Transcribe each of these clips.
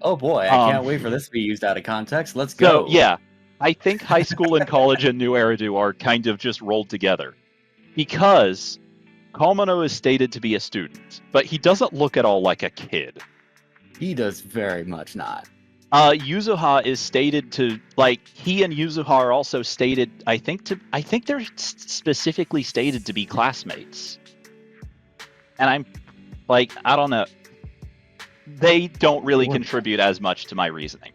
Oh boy, I can't wait for this to be used out of context. Let's So, go. yeah, I think high school and college and New Eridu are kind of just rolled together. Because Komono is stated to be a student, but he doesn't look at all like a kid. He does very much not. Yuzuha is stated to, like, he and Yuzuha are also stated, I think they're specifically stated to be classmates. And I'm, like, I don't know. They don't really contribute as much to my reasoning.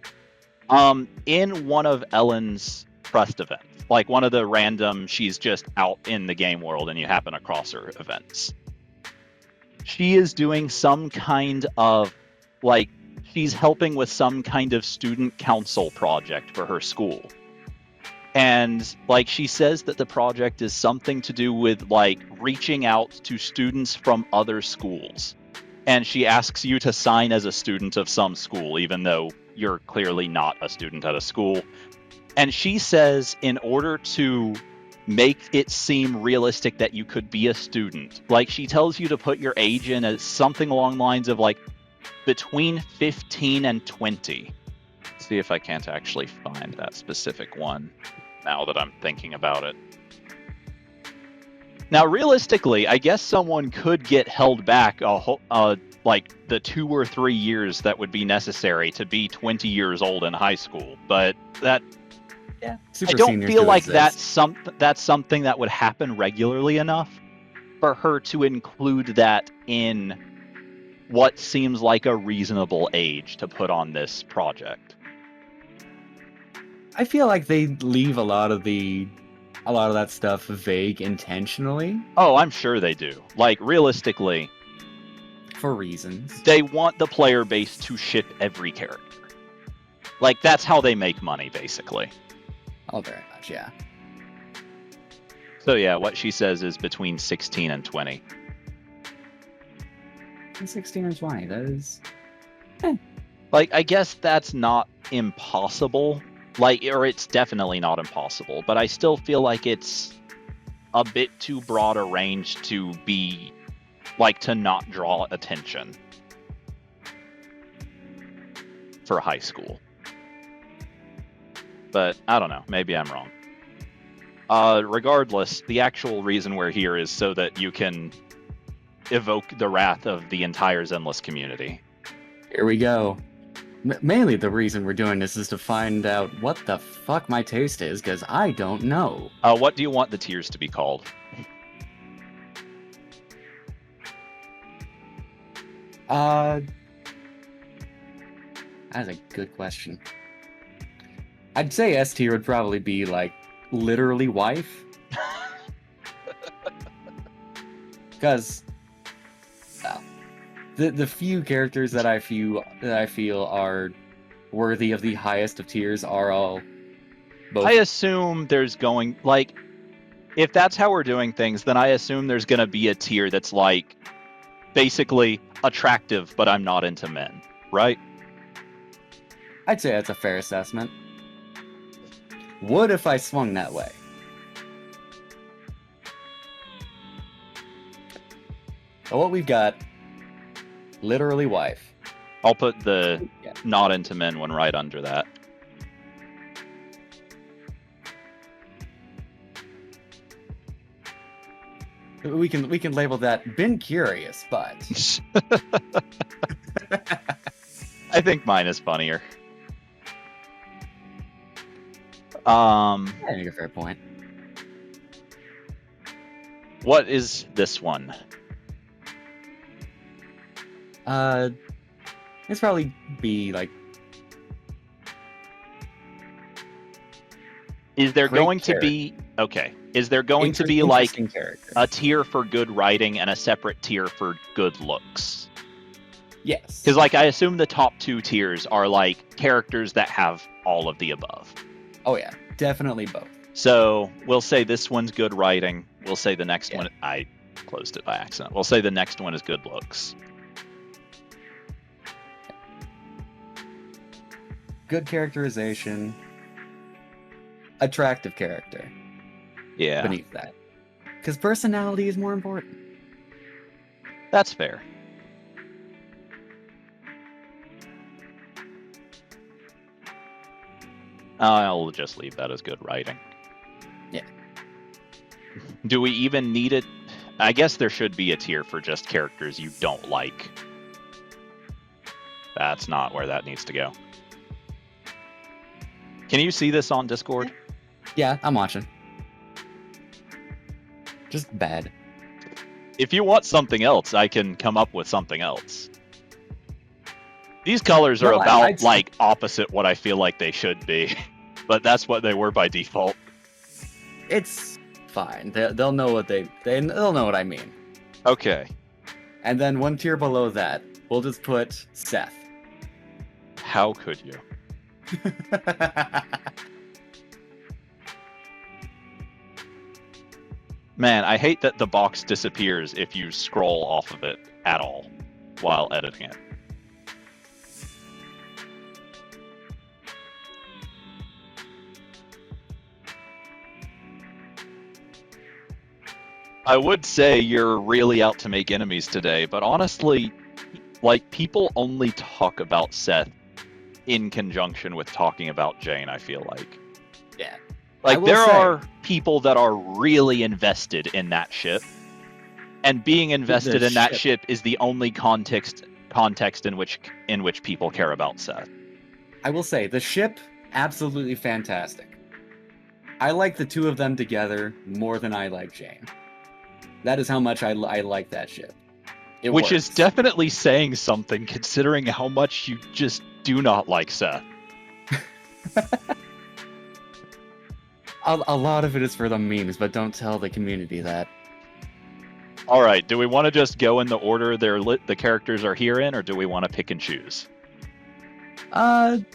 In one of Ellen's Trust events, like one of the random, she's just out in the game world and you happen across her events, she is doing some kind of, like, she's helping with some kind of student council project for her school. And, like, she says that the project is something to do with, like, reaching out to students from other schools. And she asks you to sign as a student of some school, even though you're clearly not a student at a school. And she says, in order to make it seem realistic that you could be a student, like, she tells you to put your age in as something along the lines of, like, between 15 and 20. Let's see if I can't actually find that specific one now that I'm thinking about it. Now, realistically, I guess someone could get held back like the 2 or 3 years that would be necessary to be 20 years old in high school, but that, yeah, I don't feel like that's something that would happen regularly enough for her to include that in what seems like a reasonable age to put on this project. I feel like they leave a lot of that stuff vague intentionally. Oh, I'm sure they do. Like, realistically, for reasons. They want the player base to ship every character. Like, that's how they make money, basically. Oh, very much, yeah. So yeah, what she says is between 16 and 20. 16 and 20, that is... Like, I guess that's not impossible. Like, or it's definitely not impossible, but I still feel like it's a bit too broad a range to be, like, to not draw attention for high school. But I don't know, maybe I'm wrong. Regardless, the actual reason we're here is so that you can evoke the wrath of the entire Zenless community. Here we go. Mainly the reason we're doing this is to find out what the fuck my taste is, because I don't know. What do you want the tiers to be called? That's a good question. I'd say S tier would probably be, like, literally wife. Because the few characters that I feel are worthy of the highest of tiers are all both. I assume there's going, like, if that's how we're doing things, then I assume there's going to be a tier that's, like, basically attractive, but I'm not into men, right? I'd say that's a fair assessment. Would if I swung that way. So what we've got, literally wife. I'll put the not into men one right under that. We can label that been curious, but I think mine is funnier. I think a fair point. What is this one? It's probably be like. Is there going to be Is there going to be like a tier for good writing and a separate tier for good looks? Yes. Because, like, I assume the top 2 tiers are like characters that have all of the above. Oh yeah, definitely both. So we'll say this one's good writing. We'll say the next one. I closed it by accident. We'll say the next one is good looks. Good characterization. Attractive character. Yeah. Beneath that. Because personality is more important. That's fair. I'll just leave that as good writing. Yeah. Do we even need it? I guess there should be a tier for just characters you don't like. That's not where that needs to go. Can you see this on Discord? Yeah, I'm watching. Just bad. If you want something else, I can come up with something else. These colors are No, about like opposite what I feel like they should be, but that's what they were by default. It's fine. They'll know what they'll know what I mean. Okay. And then one tier below that, we'll just put Seth. How could you? Man, I hate that the box disappears if you scroll off of it at all while editing it. I would say you're really out to make enemies today, but honestly, like, people only talk about Seth in conjunction with talking about Jane, I feel like. Yeah. Like, there are people that are really invested in that ship, and being invested in that ship is the only context in which people care about Seth. I will say, the ship, absolutely fantastic. I like the two of them together more than I like Jane. That is how much I like that ship. Which is definitely saying something, considering how much you just do not like Seth. A lot of it is for the memes, but don't tell the community that. All right, do we want to just go in the order the characters are here in, or do we want to pick and choose? I'd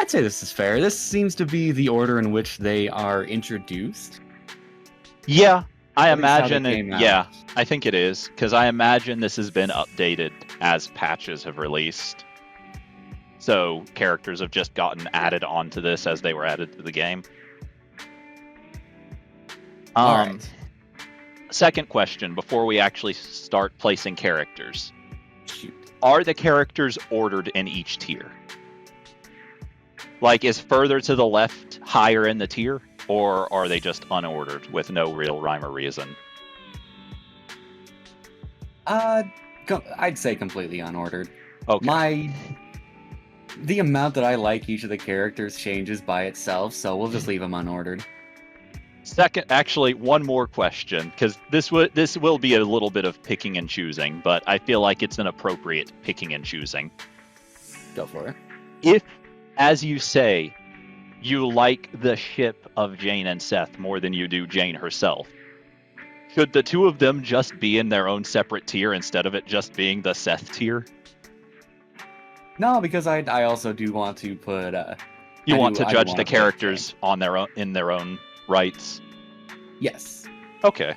say this is fair. This seems to be the order in which they are introduced. Yeah, I At least how they imagine it. came out. Yeah, I think it is, because I imagine this has been updated as patches have released. So characters have just gotten added onto this as they were added to the game. All right. Second question, before we actually start placing characters. Shoot. Are the characters ordered in each tier? Like, is further to the left higher in the tier? Or are they just unordered with no real rhyme or reason? I'd say completely unordered. Okay. The amount that I like each of the characters changes by itself, so we'll just leave them unordered. Second, actually, one more question, because this will be a little bit of picking and choosing, but I feel like it's an appropriate picking and choosing. Go for it. If, as you say, you like the ship of Jane and Seth more than you do Jane herself, should the two of them just be in their own separate tier instead of it just being the Seth tier? No, because I also do want to put. You want to judge the characters on in their own rights. Yes. Okay.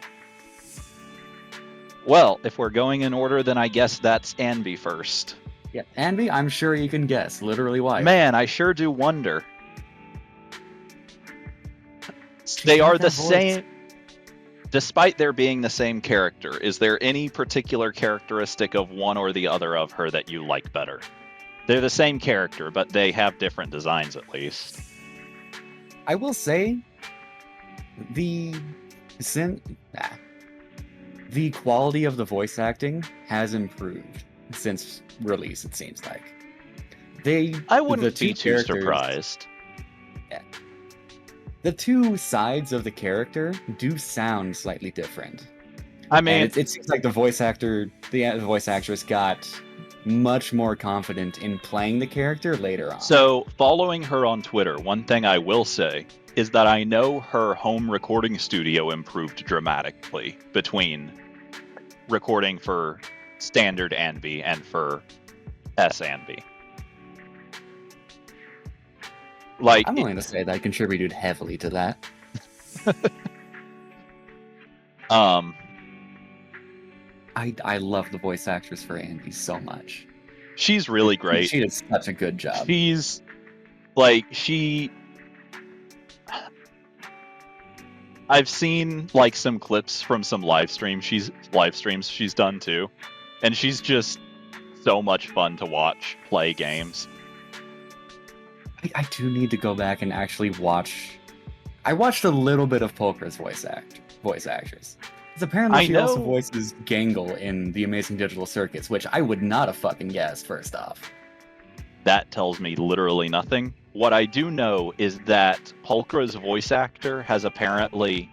Well, if we're going in order, then I guess that's Anby first. Yeah, Anby, I'm sure you can guess literally why. Man, I sure do wonder. They are the same. Despite there being the same character, is there any particular characteristic of one or the other of her that you like better? They're the same character, but they have different designs at least. I will say, the quality of the voice acting has improved since release, it seems like. I wouldn't be too surprised. Yeah. The two sides of the character do sound slightly different. I mean, it seems like the voice actress got much more confident in playing the character later on. So, following her on Twitter, one thing I will say is that I know her home recording studio improved dramatically between recording for standard Anby and for S Anby. Like, I'm willing to say that contributed heavily to that. I love the voice actress for Anby so much. She's really great. She does such a good job. I've seen like some clips from some live streams she's done too, and she's just so much fun to watch play games. I do need to go back and actually watch. I watched a little bit of Polkra's voice actress. Because apparently she also voices Gangle in The Amazing Digital Circus, which I would not have fucking guessed, first off. That tells me literally nothing. What I do know is that Polkra's voice actor has apparently,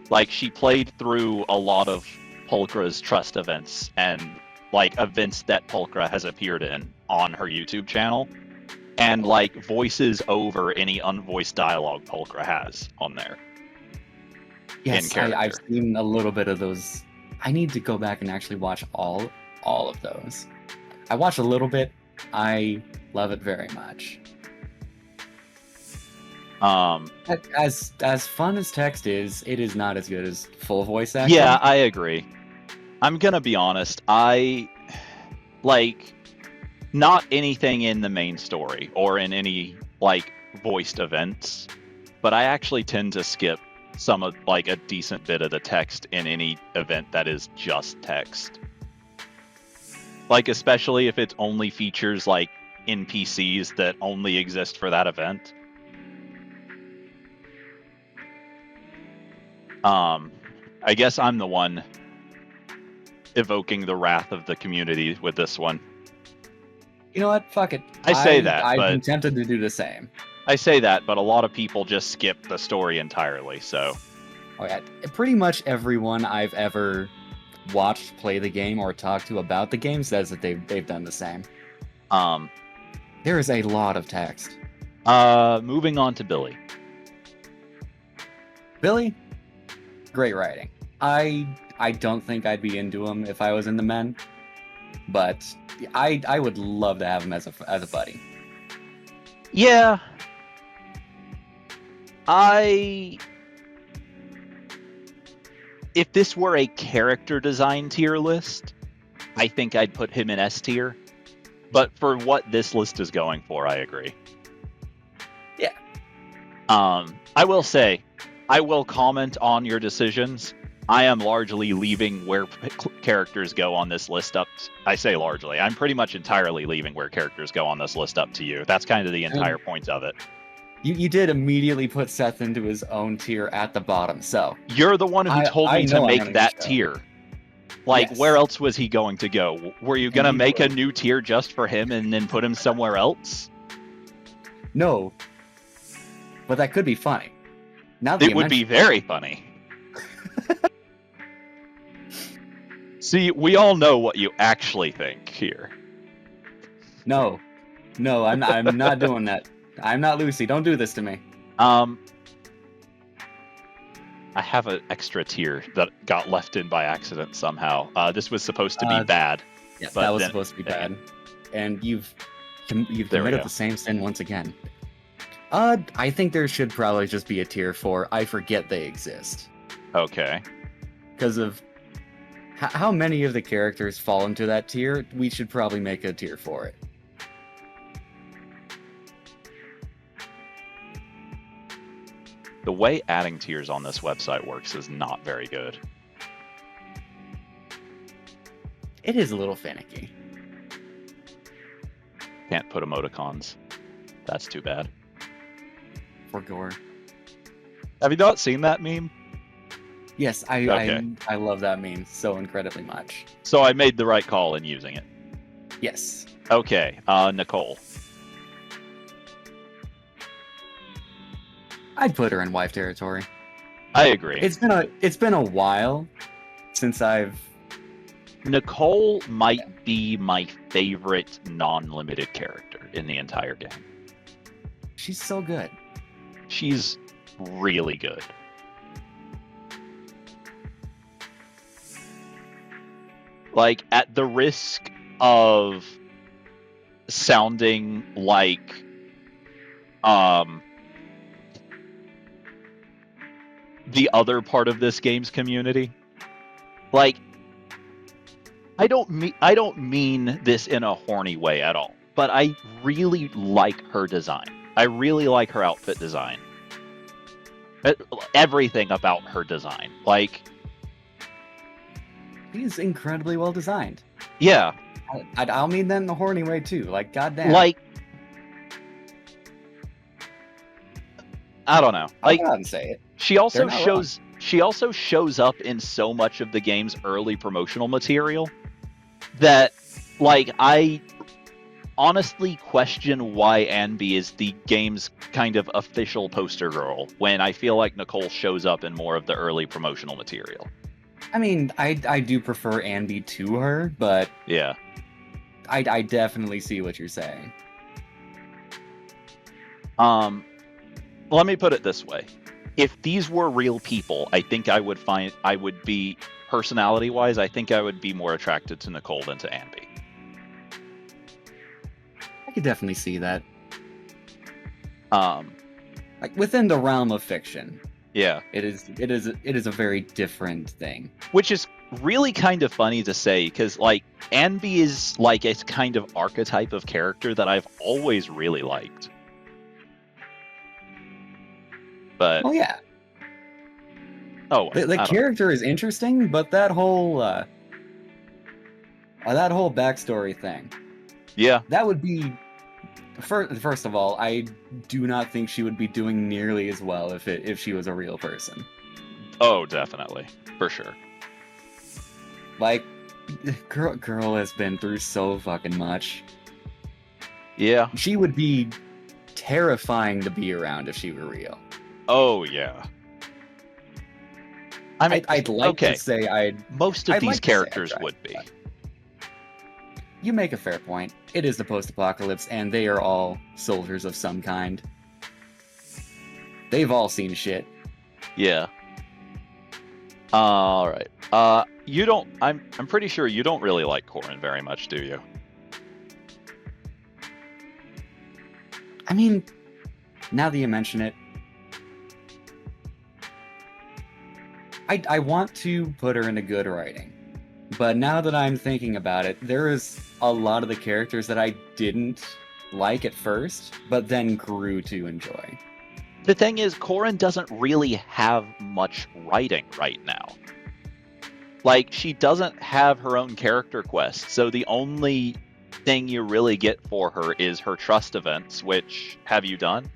like, she played through a lot of Polkra's Trust events and, like, events that Polkra has appeared in on her YouTube channel, and, like, voices over any unvoiced dialogue Polkra has on there. Yes, I've seen a little bit of those. I need to go back and actually watch all of those. I watched a little bit. I love it very much. As fun as text is, it is not as good as full voice acting. Yeah, I agree. I'm gonna be honest. I like not anything in the main story or in any like voiced events, but I actually tend to skip some of like a decent bit of the text in any event that is just text. Like, especially if it only features like NPCs that only exist for that event. I guess I'm the one evoking the wrath of the community with this one. You know what? Fuck it. I say that, I've been tempted to do the same. I say that, but a lot of people just skip the story entirely, so... Oh yeah, pretty much everyone I've ever watched play the game or talked to about the game says that they've done the same. There is a lot of text. Moving on to Billy. Billy? Great writing. I don't think I'd be into him if I was in the men, but I would love to have him as a buddy. Yeah. If this were a character design tier list, I think I'd put him in S tier. But for what this list is going for, I agree. Yeah. I will say, I will comment on your decisions. I am largely leaving where characters go on this list up. I say largely. I'm pretty much entirely leaving where characters go on this list up to you. That's kind of the entire point of it. You did immediately put Seth into his own tier at the bottom, so... You're the one who told me to make that tier. Like, yes. Where else was he going to go? Were you going to make a new tier just for him and then put him somewhere else? No. But that could be funny. It would be very funny. See, we all know what you actually think here. No, I'm not doing that. I'm not Lucy. Don't do this to me. I have an extra tier that got left in by accident somehow. This was supposed to be bad. Yeah, that was supposed to be bad. And you've committed the same sin once again. I think there should probably just be a tier for I forget they exist. Okay. Because of how many of the characters fall into that tier, we should probably make a tier for it. The way adding tiers on this website works is not very good. It is a little finicky. Can't put emoticons. That's too bad. For gore. Have you not seen that meme? Yes, I love that meme so incredibly much. So I made the right call in using it. Yes. Okay, Nicole. I'd put her in wife territory. I agree. It's been a while since I've... Nicole might be my favorite non-limited character in the entire game. She's so good. She's really good. Like, at the risk of sounding like the other part of this game's community, like, I don't mean this in a horny way at all, but I really like her design. I really like her outfit design. Everything about her design. Like, she's incredibly well designed. Yeah. I'll mean that in the horny way too. Like, goddamn. Like, I don't know. I'll Like, go out and say it. She also shows up in so much of the game's early promotional material that, like, I honestly question why Anby is the game's kind of official poster girl when I feel like Nicole shows up in more of the early promotional material. I mean, I do prefer Anby to her, but yeah, I definitely see what you're saying. Let me put it this way. If these were real people, I think I would be, personality-wise, I think I would be more attracted to Nicole than to Anby. I could definitely see that. Like within the realm of fiction. Yeah. It is a very different thing. Which is really kind of funny to say, because like Anby is like a kind of archetype of character that I've always really liked. But oh yeah. Oh, the character is interesting, but that whole backstory thing. Yeah. That would be first of all, I do not think she would be doing nearly as well if she was a real person. Oh, definitely. For sure. Like, girl has been through so fucking much. Yeah. She would be terrifying to be around if she were real. Oh, yeah. I mean, I'd like to say most of these characters would be. You make a fair point. It is the post-apocalypse, and they are all soldiers of some kind. They've all seen shit. Yeah. All right. You don't. I'm pretty sure you don't really like Corin very much, do you? I mean, now that you mention it, I want to put her into good writing. But now that I'm thinking about it, there is a lot of the characters that I didn't like at first, but then grew to enjoy. The thing is, Corin doesn't really have much writing right now. Like, she doesn't have her own character quest, so the only thing you really get for her is her trust events, which, have you done?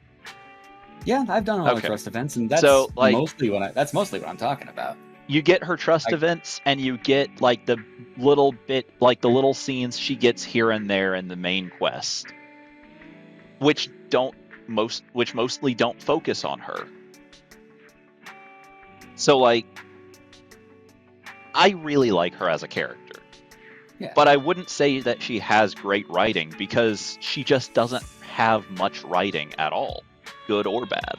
Yeah, I've done all the trust events, and that's mostly what I'm talking about. You get her trust events, and you get like the little scenes she gets here and there in the main quest, which mostly don't focus on her. So like, I really like her as a character. Yeah. But I wouldn't say that she has great writing, because she just doesn't have much writing at all, good or bad.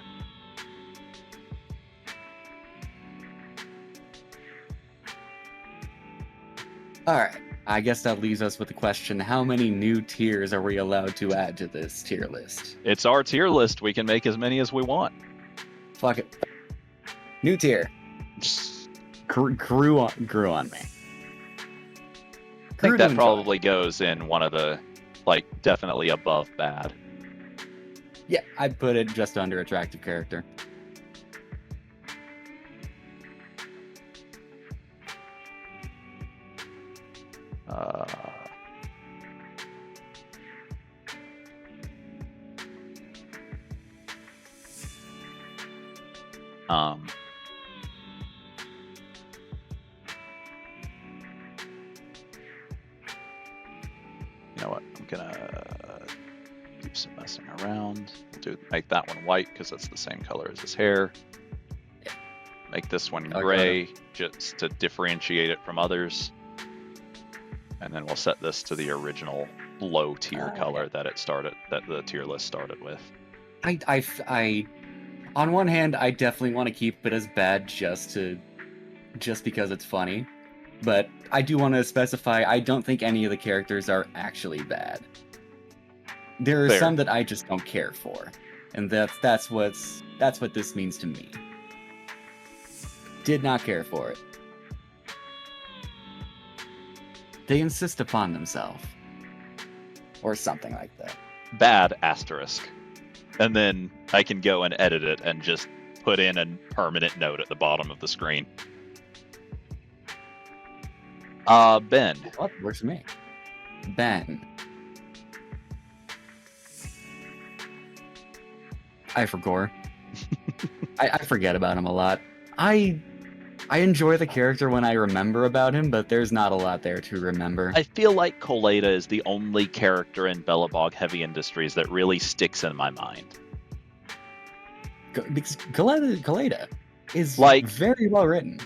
Alright, I guess that leaves us with the question, how many new tiers are we allowed to add to this tier list? It's our tier list, we can make as many as we want. Fuck it. New tier. Grew on me. I think that probably goes in one of the, like, definitely above bad. Yeah, I'd put it just under attractive character. You know what? I'm gonna do some messing around. We'll make that one white because it's the same color as his hair. Make this one gray just to differentiate it from others. And then we'll set this to the original low tier color that the tier list started with. I on one hand, I definitely want to keep it as bad just because it's funny. But I do want to specify, I don't think any of the characters are actually bad. There are some that I just don't care for. And that's what this means to me. Did not care for it. They insist upon themselves. Or something like that. Bad asterisk. And then I can go and edit it and just put in a permanent note at the bottom of the screen. Ben. What works for me? Ben. I for gore. I forget about him a lot. I enjoy the character when I remember about him, but there's not a lot there to remember. I feel like Koleda is the only character in Belobog Heavy Industries that really sticks in my mind. Because Koleda is like very well written.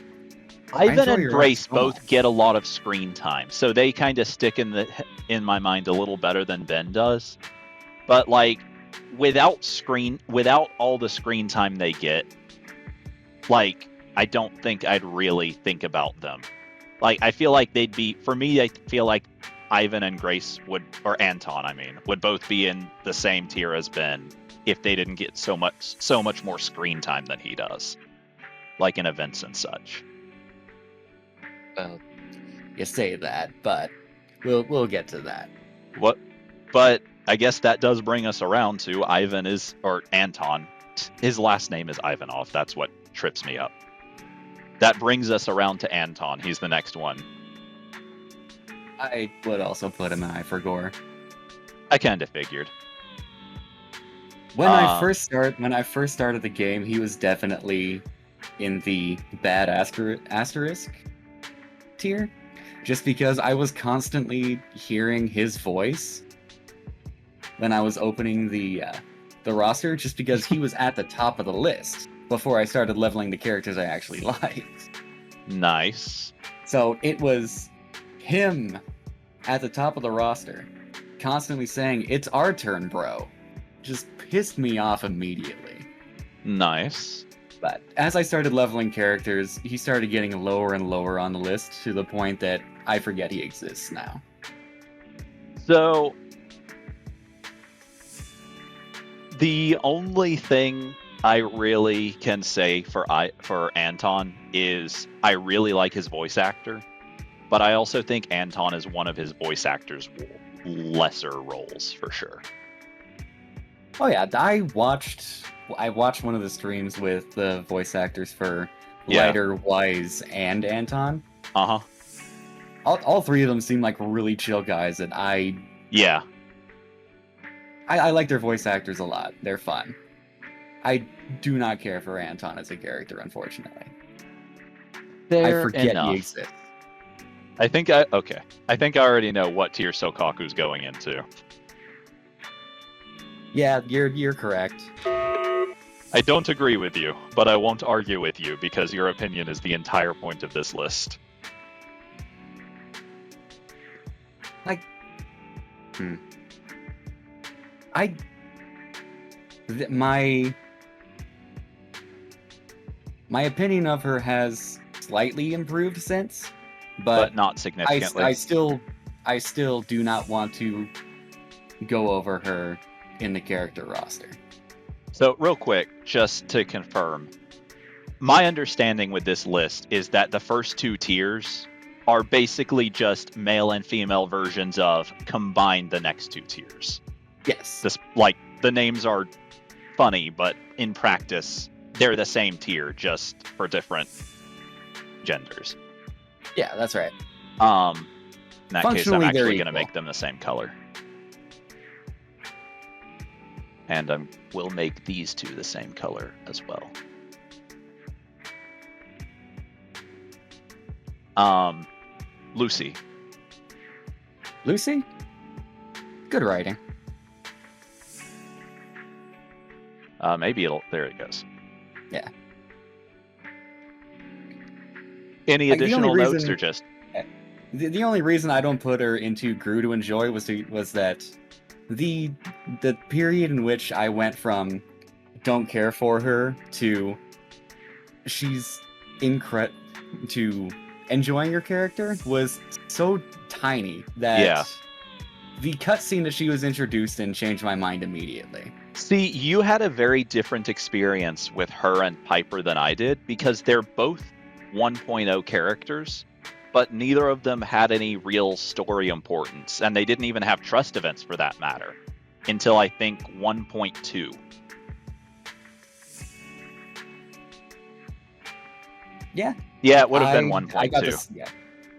Ivan and Grace both get a lot of screen time, so they kind of stick in my mind a little better than Ben does. But like without all the screen time they get, like I don't think I'd really think about them. Like I feel like they'd be, for me, I feel like Ivan and Grace or Anton, would both be in the same tier as Ben if they didn't get so much more screen time than he does, like in events and such. Well, you say that, but we'll get to that. But I guess that does bring us around to Anton. His last name is Ivanov. That's what trips me up. That brings us around to Anton. He's the next one. I would also put him in I for Gore. I kind of figured. When I first started the game, he was definitely in the bad asterisk tier, just because I was constantly hearing his voice when I was opening the roster, just because he was at the top of the list before I started leveling the characters I actually liked. Nice. So it was him at the top of the roster, constantly saying, "It's our turn, bro." Just pissed me off immediately. Nice. But as I started leveling characters, he started getting lower and lower on the list, to the point that I forget he exists now. So the only thing I really can say for Anton is I really like his voice actor, but I also think Anton is one of his voice actors' lesser roles for sure. Oh yeah, I watched one of the streams with the voice actors for Lighter, Wise, and Anton. Uh-huh. All three of them seem like really chill guys, and I like their voice actors a lot. They're fun. I do not care for Anton as a character, unfortunately. I forget he exists. I think I already know what tier Sokaku's going into. Yeah, you're correct. I don't agree with you, but I won't argue with you because your opinion is the entire point of this list. Like, my opinion of her has slightly improved since, but not significantly. I still do not want to go over her in the character roster. So real quick, just to confirm, my understanding with this list is that the first two tiers are basically just male and female versions of combine the next two tiers. Yes. The names are funny, but in practice, they're the same tier, just for different genders. Yeah, that's right. In that case, I'm actually going to make them the same color. And we'll make these two the same color as well. Lucy. Lucy? Good writing. Maybe there it goes. Yeah. Any additional notes or just... The only reason I don't put her into Grew to Enjoy was that the period in which I went from don't care for her to she's to enjoying her character was so tiny that the cutscene that she was introduced in changed my mind immediately. See, you had a very different experience with her and Piper than I did, because they're both 1.0 characters, but neither of them had any real story importance, and they didn't even have trust events for that matter, until I think 1.2. Yeah. Yeah, it would have been 1.2.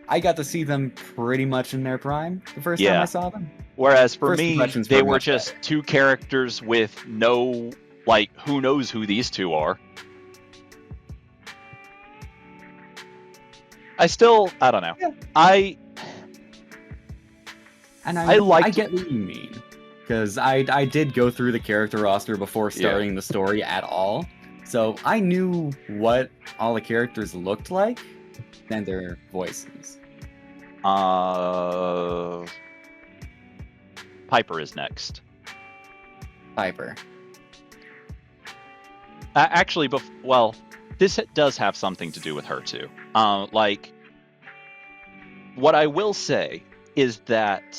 I got to see them pretty much in their prime the first time I saw them. Whereas for me, they were just two characters with no Like, who knows who these two are? I don't know. Yeah. I get what you mean, because I did go through the character roster before starting the story at all, so I knew what all the characters looked like and their voices. Piper is next. Piper. Actually, well, this does have something to do with her too. Like, what I will say is that,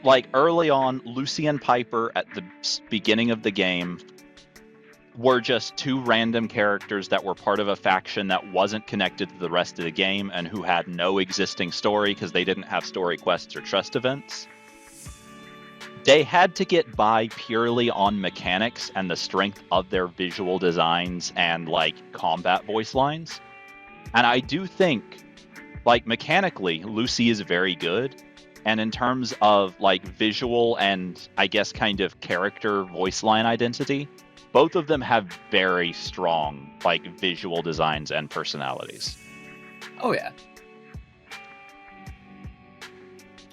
like, early on, Lucy and Piper at the beginning of the game were just two random characters that were part of a faction that wasn't connected to the rest of the game and who had no existing story because they didn't have story quests or trust events. They had to get by purely on mechanics and the strength of their visual designs and, like, combat voice lines. And I do think, like, mechanically, Lucy is very good. And in terms of, like, visual and, I guess, kind of character voice line identity, both of them have very strong, like, visual designs and personalities. Oh, yeah.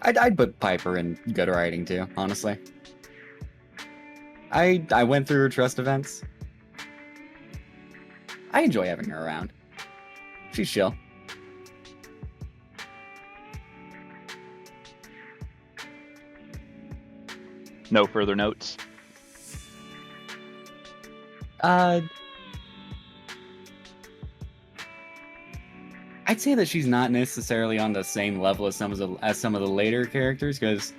I'd put Piper in good writing, too, honestly. I went through her trust events. I enjoy having her around. She's chill. No further notes? I'd say that she's not necessarily on the same level as some of the later characters, because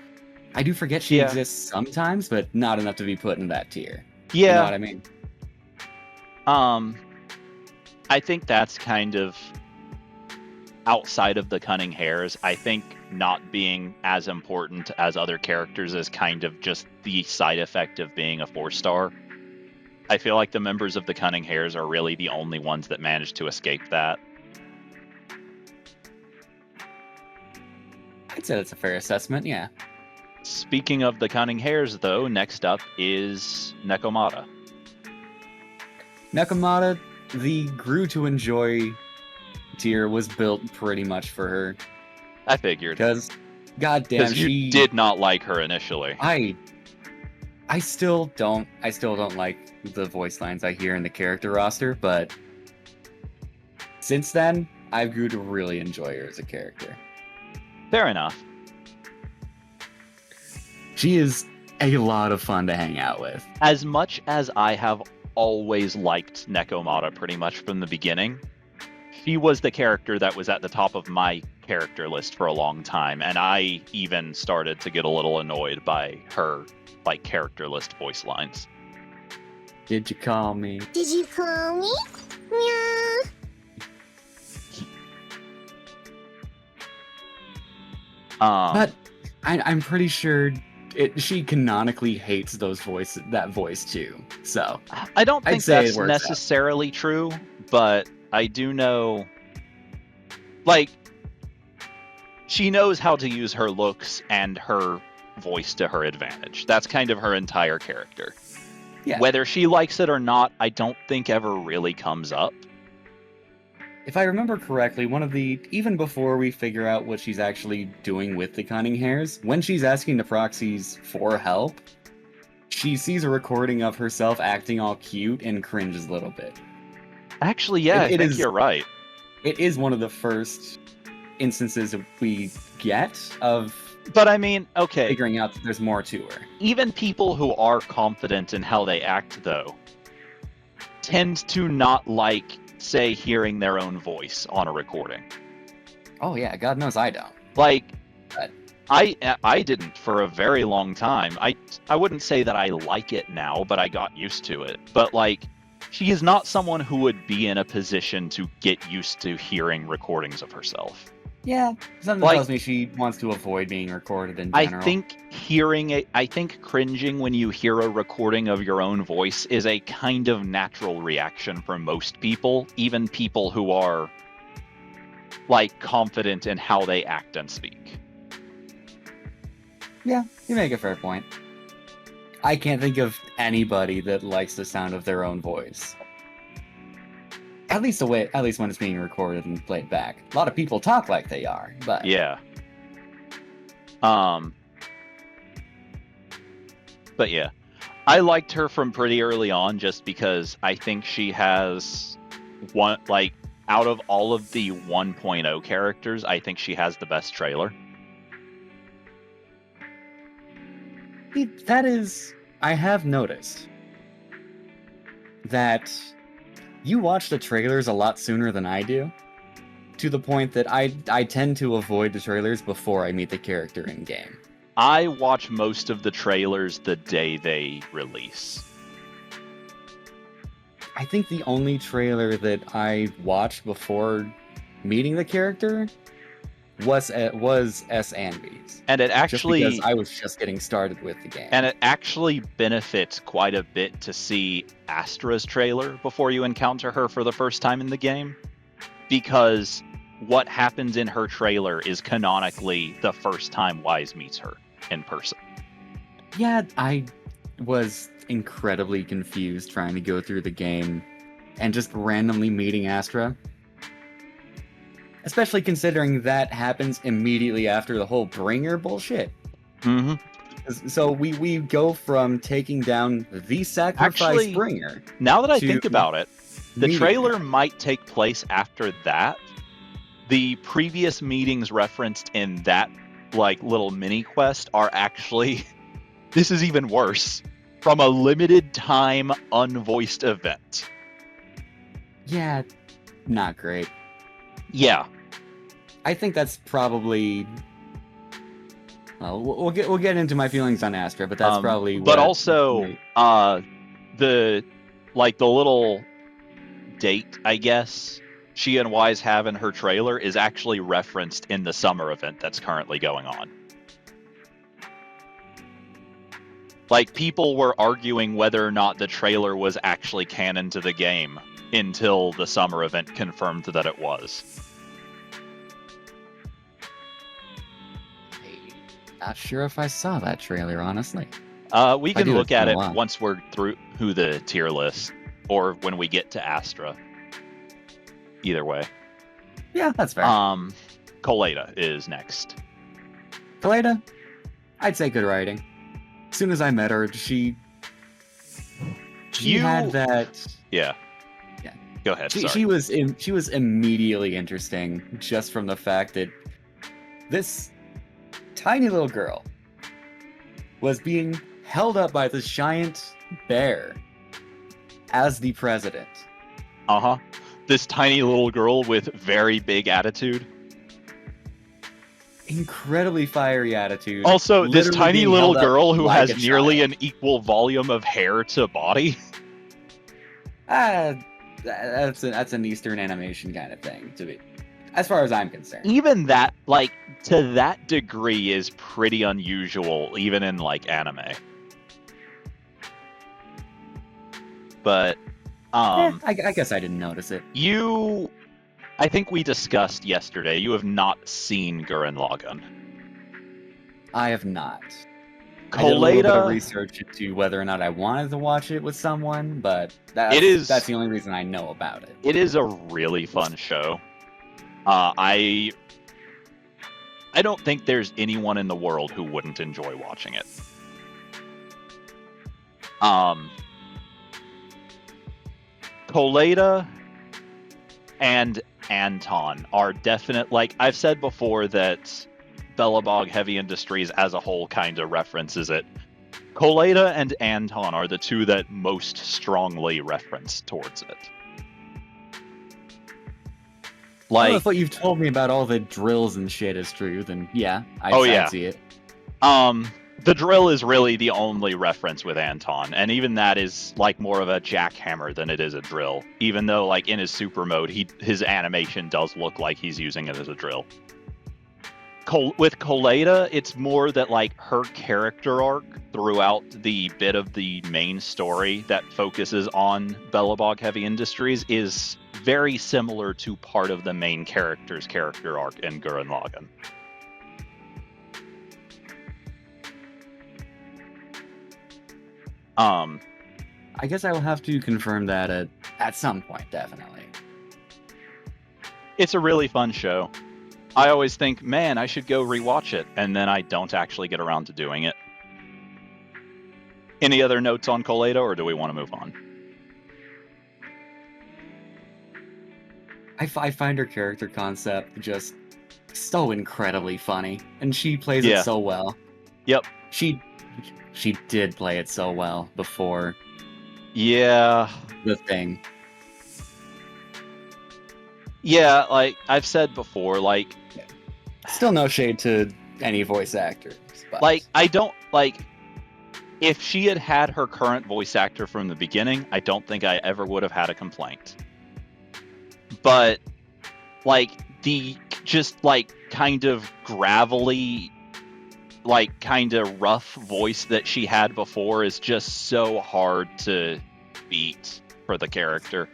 I do forget she exists sometimes, but not enough to be put in that tier. Yeah. You know what I mean? I think that's kind of outside of the Cunning Hares. I think not being as important as other characters is kind of just the side effect of being a 4-star. I feel like the members of the Cunning Hares are really the only ones that manage to escape that. I'd say that's a fair assessment, yeah. Speaking of the Cunning Hares, though, next up is Nekomata. Nekomata, the grew to enjoy tier was built pretty much for her. I figured. Because, goddamn, you did not like her initially. I still don't like the voice lines I hear in the character roster, but since then, I've grew to really enjoy her as a character. Fair enough. She is a lot of fun to hang out with. As much as I have always liked Nekomata pretty much from the beginning, she was the character that was at the top of my character list for a long time, and I even started to get a little annoyed by her, like, character list voice lines. Did you call me? Did you call me? Meow. But I'm pretty sure she canonically hates that voice too. So I don't think that's necessarily true, but I do know, like, she knows how to use her looks and her voice to her advantage. That's kind of her entire character. Yeah. Whether she likes it or not, I don't think ever really comes up. If I remember correctly, even before we figure out what she's actually doing with the Cunning Hares, when she's asking the proxies for help, she sees a recording of herself acting all cute and cringes a little bit. Actually, yeah, I think you're right. It is one of the first instances we get of... But I mean, okay, figuring out that there's more to her. Even people who are confident in how they act, though, tend to not like, say, hearing their own voice on a recording. Oh yeah, God knows I don't. Like, I didn't for a very long time. I wouldn't say that I like it now, but I got used to it. But, like, she is not someone who would be in a position to get used to hearing recordings of herself. Yeah, something tells me she wants to avoid being recorded in general. I think cringing when you hear a recording of your own voice is a kind of natural reaction for most people, even people who are, like, confident in how they act and speak. Yeah, you make a fair point. I can't think of anybody that likes the sound of their own voice. At least when it's being recorded and played back. A lot of people talk like they are, but yeah. But yeah, I liked her from pretty early on just because I think she has one, like, out of all of the 1.0 characters, I think she has the best trailer. That is, I have noticed that you watch the trailers a lot sooner than I do, to the point that I tend to avoid the trailers before I meet the character in game. I watch most of the trailers the day they release. I think the only trailer that I watched before meeting the character was S and B's. And it actually, just because I was just getting started with the game. And it actually benefits quite a bit to see Astra's trailer before you encounter her for the first time in the game, because what happens in her trailer is canonically the first time Wise meets her in person. Yeah, I was incredibly confused trying to go through the game and just randomly meeting Astra. Especially considering that happens immediately after the whole bringer bullshit. Mm-hmm. So we go from taking down the sacrifice bringer. Now that I think about it, the trailer might take place after that. The previous meetings referenced in that little mini quest are actually, this is even worse, from a limited time unvoiced event. Yeah, not great. Yeah, I think that's probably. Well, we'll get into my feelings on Astra, but that's probably. But also, the little date, I guess, she and Wise have in her trailer is actually referenced in the summer event that's currently going on. People were arguing whether or not the trailer was actually canon to the game until the summer event confirmed that it was. Not sure if I saw that trailer, honestly. We can look at it once we're through the tier list, or when we get to Astra. Either way. Yeah, that's fair. Coleta is next. Coleta? I'd say good writing. As soon as I met her, she had that. Yeah. Yeah. Go ahead. She was immediately interesting just from the fact that this tiny little girl was being held up by this giant bear as the president. Uh-huh. This tiny little girl with very big attitude. Incredibly fiery attitude. Also, this tiny little girl who has nearly an equal volume of hair to body. That's an Eastern animation kind of thing, to be, as far as I'm concerned. Even that, to that degree, is pretty unusual, even in anime. But I guess I didn't notice it. I think we discussed yesterday, you have not seen Gurren Lagann. I have not. Coleta, I did a little bit of research into whether or not I wanted to watch it with someone, but that's the only reason I know about it. It is a really fun show. I don't think there's anyone in the world who wouldn't enjoy watching it. Coleta and Anton are definite. I've said before that Belobog Heavy Industries as a whole kind of references it. Coleta and Anton are the two that most strongly reference towards it. If what you've told me about all the drills and shit is true, then yeah, I'd see it. The drill is really the only reference with Anton, and even that is more of a jackhammer than it is a drill. Even though in his super mode, his animation does look like he's using it as a drill. With Coleta, it's more that her character arc throughout the bit of the main story that focuses on Belobog Heavy Industries is very similar to part of the main character's character arc in Gurren Lagann. I guess I will have to confirm that at some point, definitely. It's a really fun show. I always think, man, I should go rewatch it, and then I don't actually get around to doing it. Any other notes on Colada, or do we want to move on? I find her character concept just so incredibly funny, and she plays it so well. Yep. She did play it so well before. Yeah. The thing. Yeah, like I've said before, like still no shade to any voice actors. But... like I don't like if she had had her current voice actor from the beginning, I don't think I ever would have had a complaint. But like the just like kind of gravelly, like kind of rough voice that she had before is just so hard to beat for the character.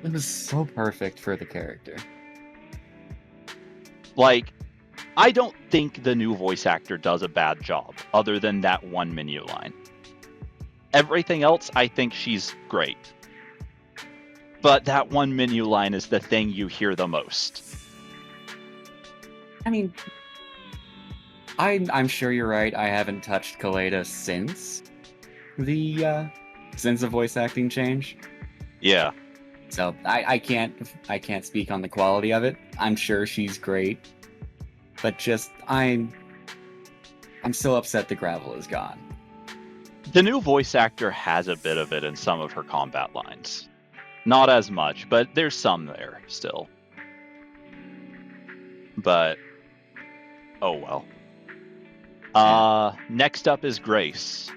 It was so perfect for the character. Like, I don't think the new voice actor does a bad job, other than that one menu line. Everything else, I think she's great. But that one menu line is the thing you hear the most. I mean, I'm sure you're right. I haven't touched Colada since the voice acting change. Yeah. So I can't speak on the quality of it. I'm sure she's great, but just I'm so upset the gravel is gone. The new voice actor has a bit of it in some of her combat lines. Not as much, but there's some there still. But oh well. Next up is Grace.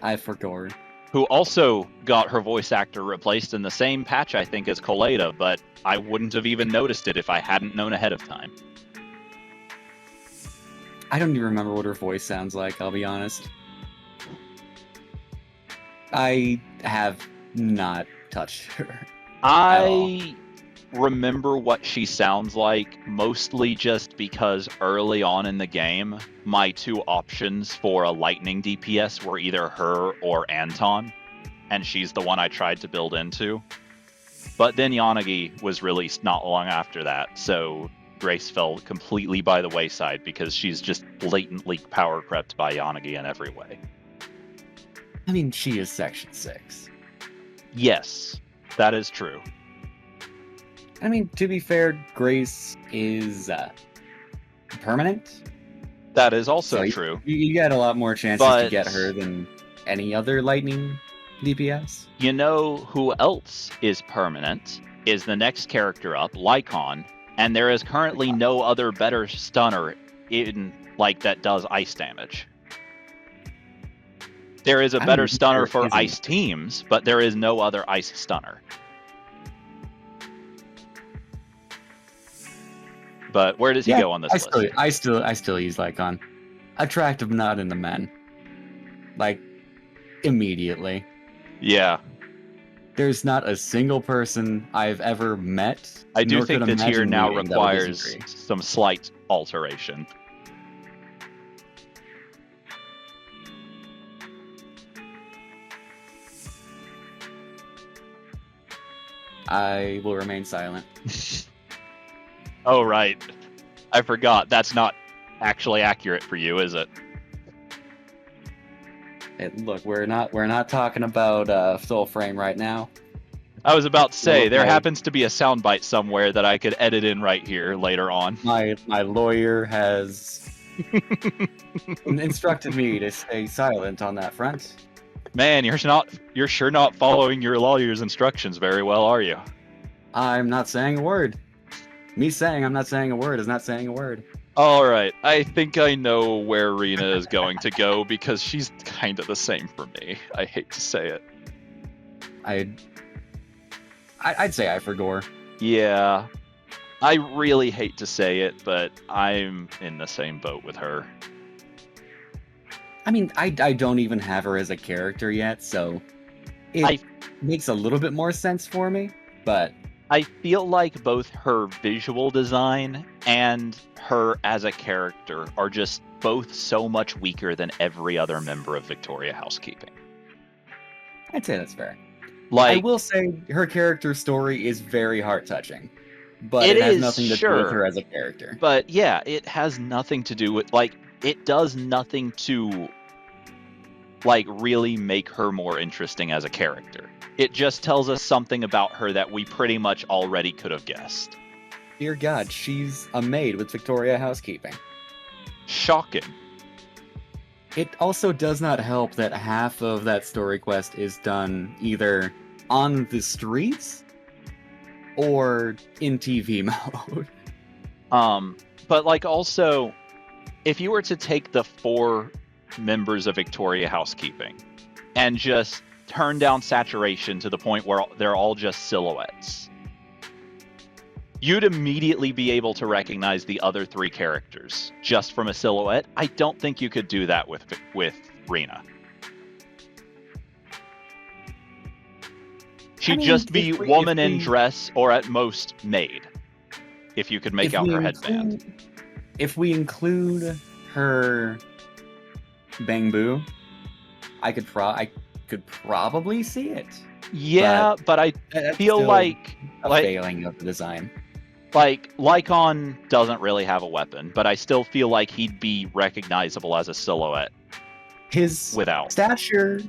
I forgot. Who also got her voice actor replaced in the same patch, I think, as Colada, but I wouldn't have even noticed it if I hadn't known ahead of time. I don't even remember what her voice sounds like, I'll be honest. I have not touched her. I remember what she sounds like, mostly just because early on in the game, my two options for a lightning DPS were either her or Anton, and she's the one I tried to build into. But then Yanagi was released not long after that, so Grace fell completely by the wayside because she's just blatantly power crept by Yanagi in every way. I mean, she is Section 6. Yes, that is true. I mean, to be fair, Grace is permanent. That is also true. You get a lot more chances to get her than any other lightning DPS. You know who else is permanent is the next character up, Lycon, and there is currently no other better stunner in like that does ice damage. There is a better stunner for ice teams, but there is no other ice stunner. But where does he go on this list? I still use Lycon. Attractive, not in the men. Like, immediately. Yeah. There's not a single person I've ever met. I do think the tier now requires some slight alteration. I will remain silent. Oh, right. I forgot. That's not actually accurate for you, is it? Hey, look, we're not talking about full frame right now. I was about to say, there happens to be a soundbite somewhere that I could edit in right here later on. My lawyer has instructed me to stay silent on that front. Man, you're sure not following your lawyer's instructions very well, are you? I'm not saying a word. Me saying I'm not saying a word is not saying a word. Alright, I think I know where Rena is going to go because she's kind of the same for me. I hate to say it. I'd say I forgot. Yeah. I really hate to say it, but I'm in the same boat with her. I mean, I don't even have her as a character yet, so it makes a little bit more sense for me, but... I feel like both her visual design and her as a character are just both so much weaker than every other member of Victoria Housekeeping. I'd say that's fair. Like, I will say her character story is very heart-touching, but it it has is, nothing to do with her as a character. But yeah, it has nothing to do with, like, it does nothing to, like, really make her more interesting as a character. It just tells us something about her that we pretty much already could have guessed. Dear God, she's a maid with Victoria housekeeping. Shocking. It also does not help that half of that story quest is done either on the streets or in TV mode. But like, also, if you were to take the 4 members of Victoria housekeeping and just turn down saturation to the point where they're all just silhouettes, you'd immediately be able to recognize the other 3 characters just from a silhouette. I don't think you could do that with Rena. She'd just be woman in dress, or at most maid, if you could make out her headband. If we include her Bang Boo, I could probably see it. Yeah, but I feel like a failing of the design. Like, Lycon doesn't really have a weapon, but I still feel like he'd be recognizable as a silhouette. His stature.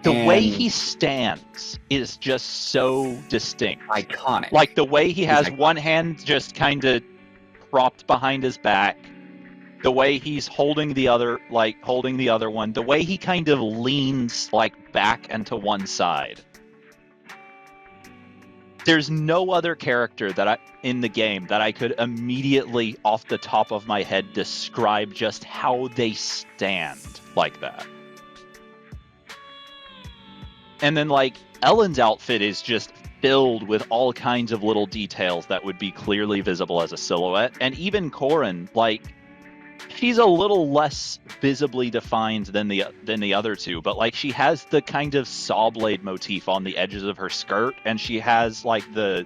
The way he stands is just so distinct. Iconic. Like, the way he has one hand just kind of propped behind his back, the way he's holding the other one, the way he kind of leans, like, back and to one side. There's no other character in the game that I could immediately, off the top of my head, describe just how they stand like that. And then, like, Ellen's outfit is just filled with all kinds of little details that would be clearly visible as a silhouette. And even Corrin, like, she's a little less visibly defined than the other 2, but, like, she has the kind of saw blade motif on the edges of her skirt, and she has, like, the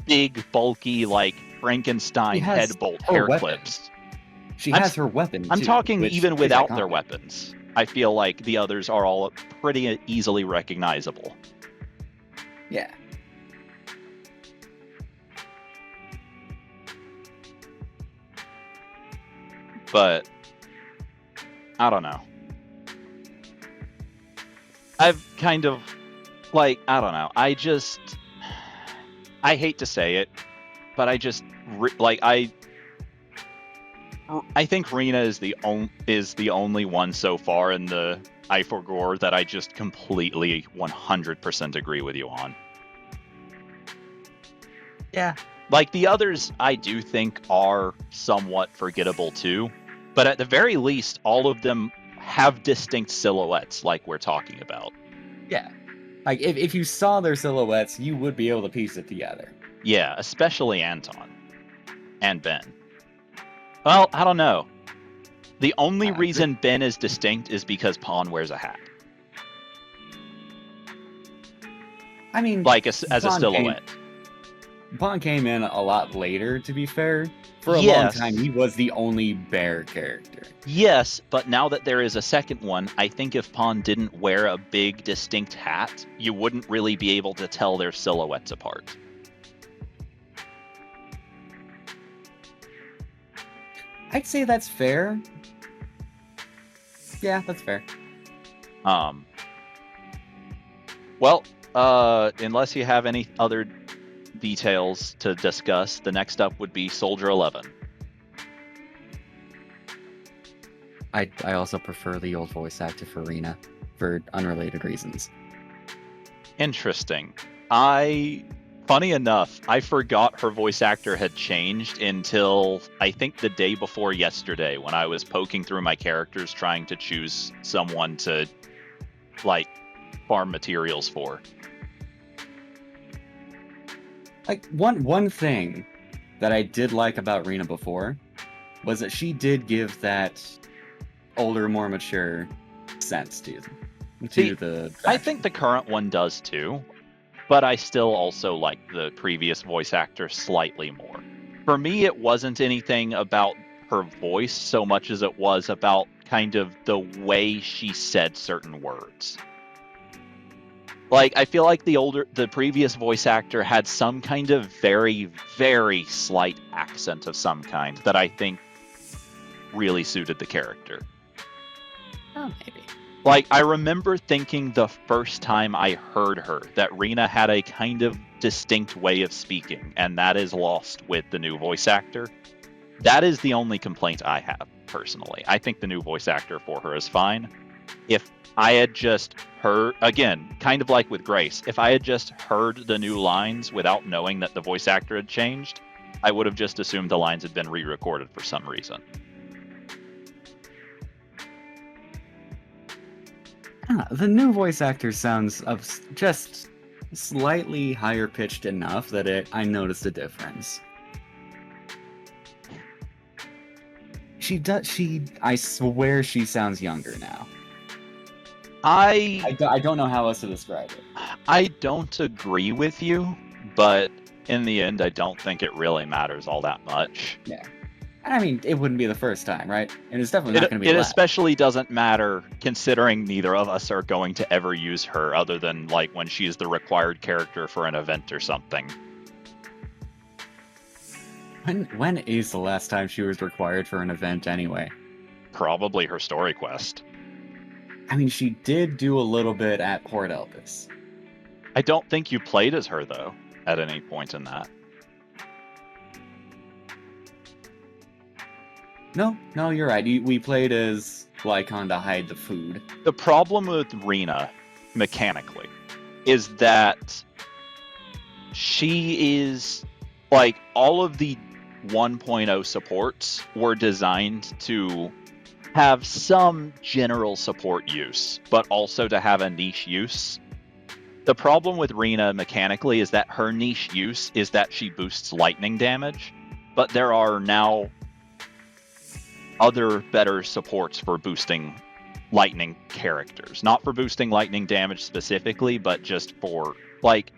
big, bulky, like, Frankenstein head bolt hair clips. She has her weapon, I'm talking even without their weapons. I feel like the others are all pretty easily recognizable. Yeah. But I don't know. I've kind of, like, I don't know. I hate to say it, but I just I think Rena is the only one so far in the I for Gore that I just completely 100% agree with you on. Yeah. Like, the others I do think are somewhat forgettable too, but at the very least, all of them have distinct silhouettes like we're talking about. Yeah. Like, if you saw their silhouettes, you would be able to piece it together. Yeah, especially Anton. And Ben. Well, I don't know. The only reason Ben is distinct is because Pawn wears a hat. I mean, like, as a silhouette. Pawn came in a lot later, to be fair. For a long time, he was the only bear character. Yes, but now that there is a second one, I think if Pawn didn't wear a big, distinct hat, you wouldn't really be able to tell their silhouettes apart. I'd say that's fair. Yeah, that's fair. Well, unless you have any other details to discuss, the next up would be Soldier 11. I also prefer the old voice actor for Rena, for unrelated reasons. Interesting. Funny enough, I forgot her voice actor had changed until I think the day before yesterday, when I was poking through my characters trying to choose someone to, like, farm materials for. Like, one thing that I did like about Rena before was that she did give that older, more mature sense to the I think the current one does too, but I still also like the previous voice actor slightly more. For me, it wasn't anything about her voice so much as it was about kind of the way she said certain words. Like, I feel like the previous voice actor had some kind of very, very slight accent of some kind that I think really suited the character. Oh, maybe. Like, I remember thinking the first time I heard her that Rena had a kind of distinct way of speaking, and that is lost with the new voice actor. That is the only complaint I have, personally. I think the new voice actor for her is fine. If I had just heard, again, kind of like with Grace, if I had just heard the new lines without knowing that the voice actor had changed, I would have just assumed the lines had been re-recorded for some reason. The new voice actor sounds just slightly higher pitched enough that I noticed a difference. I swear she sounds younger now. I don't know how else to describe it. I don't agree with you, but in the end, I don't think it really matters all that much. Yeah. I mean, it wouldn't be the first time, right? And it's definitely not going to be It especially doesn't matter, considering neither of us are going to ever use her other than, like, when she's the required character for an event or something. When is the last time she was required for an event anyway? Probably her story quest. I mean, she did do a little bit at Port Elpis. I don't think you played as her, though, at any point in that. No, you're right. We played as Lycon to hide the food. The problem with Rena, mechanically, is that she is, like, all of the 1.0 supports were designed to have some general support use, but also to have a niche use. The problem with Rena mechanically is that her niche use is that she boosts lightning damage, but there are now other better supports for boosting lightning characters. Not for boosting lightning damage specifically, but just for, like,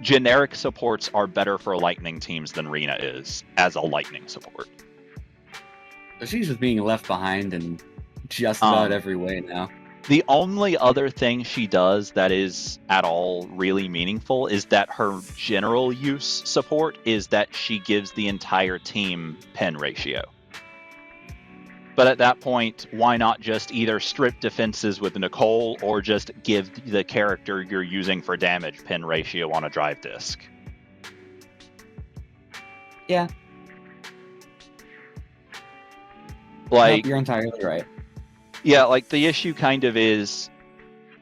generic supports are better for lightning teams than Rena is as a lightning support. So she's just being left behind in just about every way now. The only other thing she does that is at all really meaningful is that her general use support is that she gives the entire team pen ratio. But at that point, why not just either strip defenses with Nicole or just give the character you're using for damage pen ratio on a drive disc? Yeah. Like, nope, you're entirely right. Yeah, like, the issue kind of is,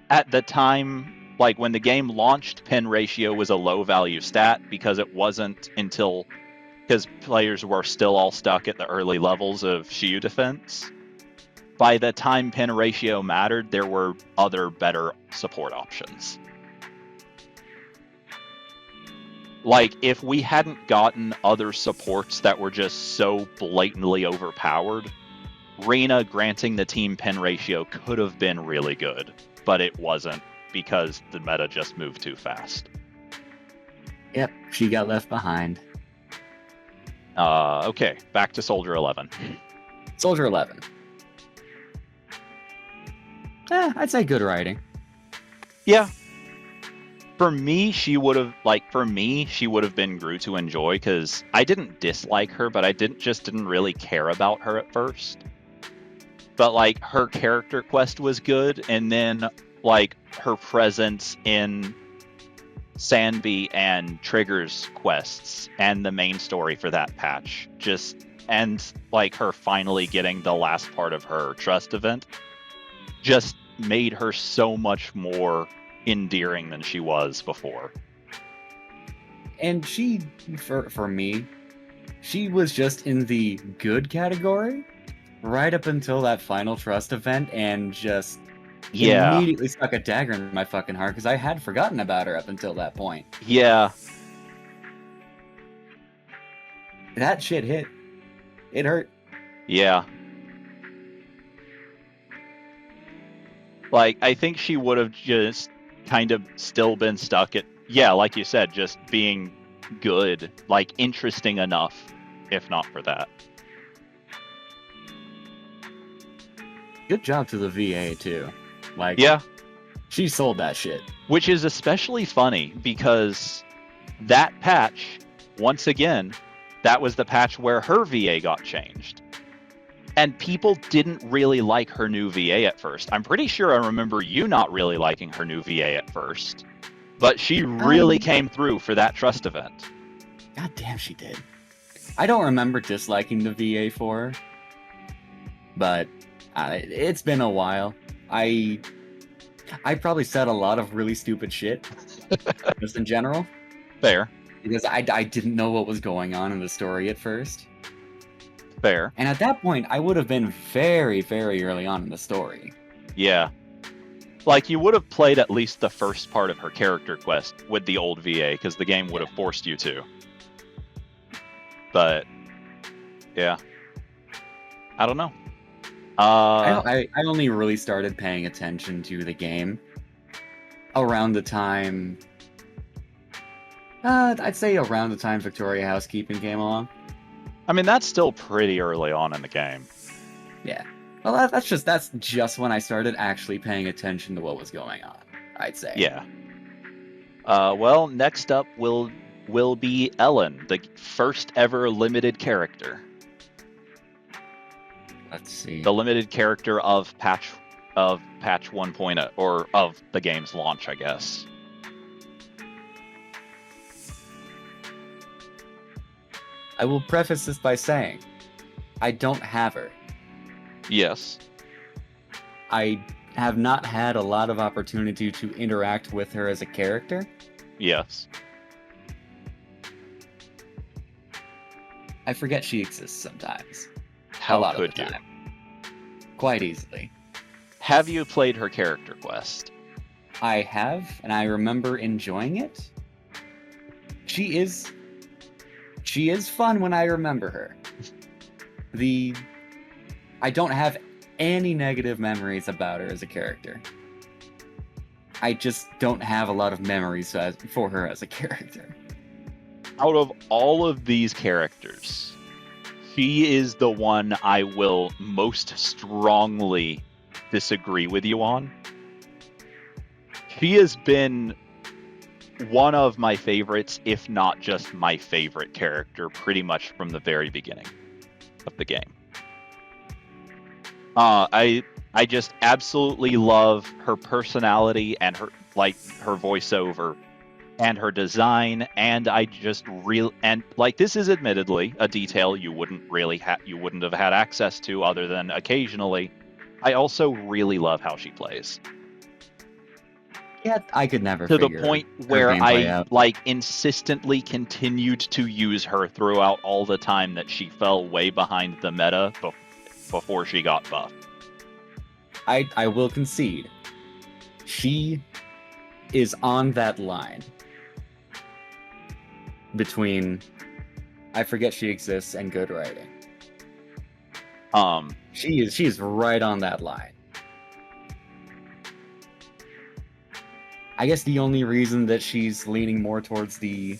at the time, like, when the game launched, pen ratio was a low value stat because it wasn't until... because players were still all stuck at the early levels of Shiyu defense. By the time pen ratio mattered, there were other better support options. Like, if we hadn't gotten other supports that were just so blatantly overpowered, Rena granting the team pen ratio could have been really good, but it wasn't because the meta just moved too fast. Yep, she got left behind. Okay, back to Soldier 11. Soldier 11. I'd say good writing. Yeah. For me, she would have been Gru to enjoy, because I didn't dislike her, but I didn't really care about her at first. But, like, her character quest was good, and then, like, her presence in Sanby and Trigger's quests and the main story for that patch and like her finally getting the last part of her trust event just made her so much more endearing than she was before. And she, for me, she was just in the good category right up until that final trust event, and just immediately stuck a dagger in my fucking heart because I had forgotten about her up until that point. Yeah. That shit hit. It hurt. Yeah. Like, I think she would have just kind of still been stuck at, like you said, just being good, like, interesting enough, if not for that. Good job to the VA, too. Like, She sold that shit. Which is especially funny because that patch, once again, that was the patch where her VA got changed. And people didn't really like her new VA at first. I'm pretty sure I remember you not really liking her new VA at first. But she really came through for that trust event. God damn, she did. I don't remember disliking the VA for her. But it's been a while. I probably said a lot of really stupid shit, just in general. Fair. Because I didn't know what was going on in the story at first. Fair. And at that point, I would have been very, very early on in the story. Yeah. Like, you would have played at least the first part of her character quest with the old VA, because the game would have forced you to. But, yeah. I don't know. I only really started paying attention to the game around the time... I'd say around the time Victoria Housekeeping came along. I mean, that's still pretty early on in the game. Yeah. Well, that's just when I started actually paying attention to what was going on, I'd say. Yeah. Well, next up will be Ellen, the first ever limited character. Let's see. The limited character of patch 1.0, or of the game's launch, I guess. I will preface this by saying, I don't have her. Yes. I have not had a lot of opportunity to interact with her as a character. Yes. I forget she exists sometimes. How a lot could of the you? time. Quite easily. Have you played her character quest? I have, and I remember enjoying it. She is fun when I remember her. I don't have any negative memories about her as a character. I just don't have a lot of memories for her as a character. Out of all of these characters, she is the one I will most strongly disagree with you on. She has been one of my favorites, if not just my favorite character, pretty much from the very beginning of the game. I just absolutely love her personality and her voiceover and her design, and this is admittedly a detail you wouldn't have had access to other than occasionally. I also really love how she plays. Yeah, I could never to the point where I out. Insistently continued to use her throughout all the time that she fell way behind the meta before she got buffed. I will concede, she is on that line between I forget she exists and good writing. She is right on that line. I guess the only reason that she's leaning more towards the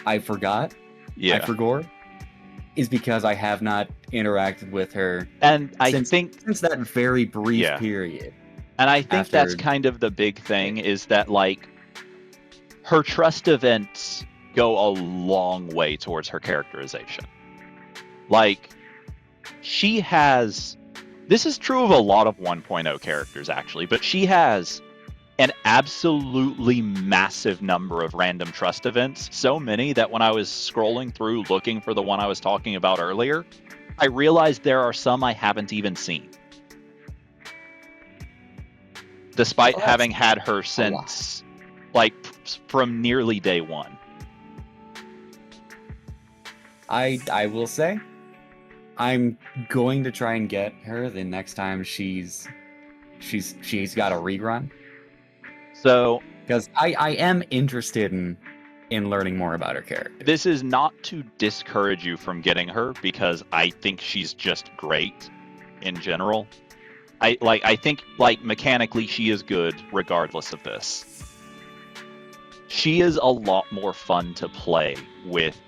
I forgot is because I have not interacted with her since that very brief period. And I think that's kind of the big thing, is that like her trust events go a long way towards her characterization. Like, she has, this is true of a lot of 1.0 characters actually, but she has an absolutely massive number of random trust events. So many that when I was scrolling through looking for the one I was talking about earlier, I realized there are some I haven't even seen. Despite having had her since, like, from nearly day one. I will say, I'm going to try and get her the next time she's got a rerun. So, because I am interested in learning more about her character. This is not to discourage you from getting her, because I think she's just great in general. I think mechanically she is good regardless of this. She is a lot more fun to play with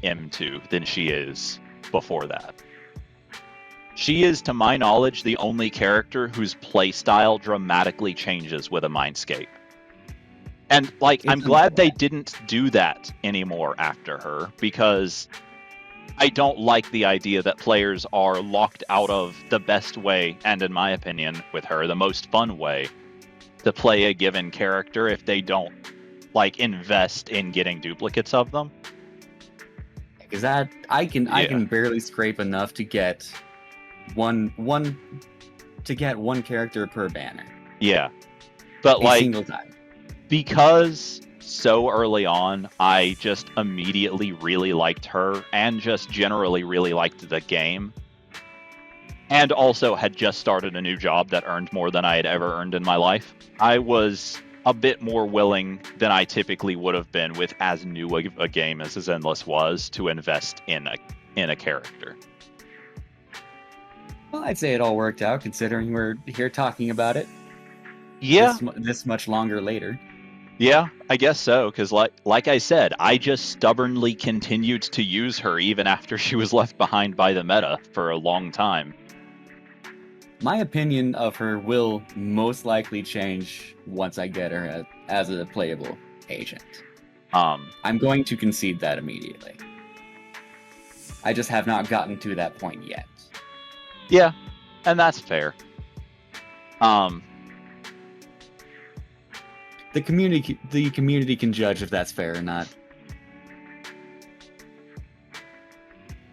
M2 than she is before that. She is, to my knowledge, the only character whose playstyle dramatically changes with a Mindscape. And, like, I'm glad they didn't do that anymore after her, because I don't like the idea that players are locked out of the best way, and in my opinion, with her, the most fun way to play a given character if they don't, like, invest in getting duplicates of them. Because I can barely scrape enough to get one character per banner. Yeah. But a single time. Because so early on, I just immediately really liked her and just generally really liked the game. And also had just started a new job that earned more than I had ever earned in my life. I was a bit more willing than I typically would have been with as new a game as Endless was to invest in a character. Well, I'd say it all worked out considering we're here talking about it. Yeah. This much longer later. Yeah, I guess so, because like I said, I just stubbornly continued to use her even after she was left behind by the meta for a long time. My opinion of her will most likely change once I get her as a playable agent. I'm going to concede that immediately. I just have not gotten to that point yet. Yeah, and that's fair. The community can judge if that's fair or not.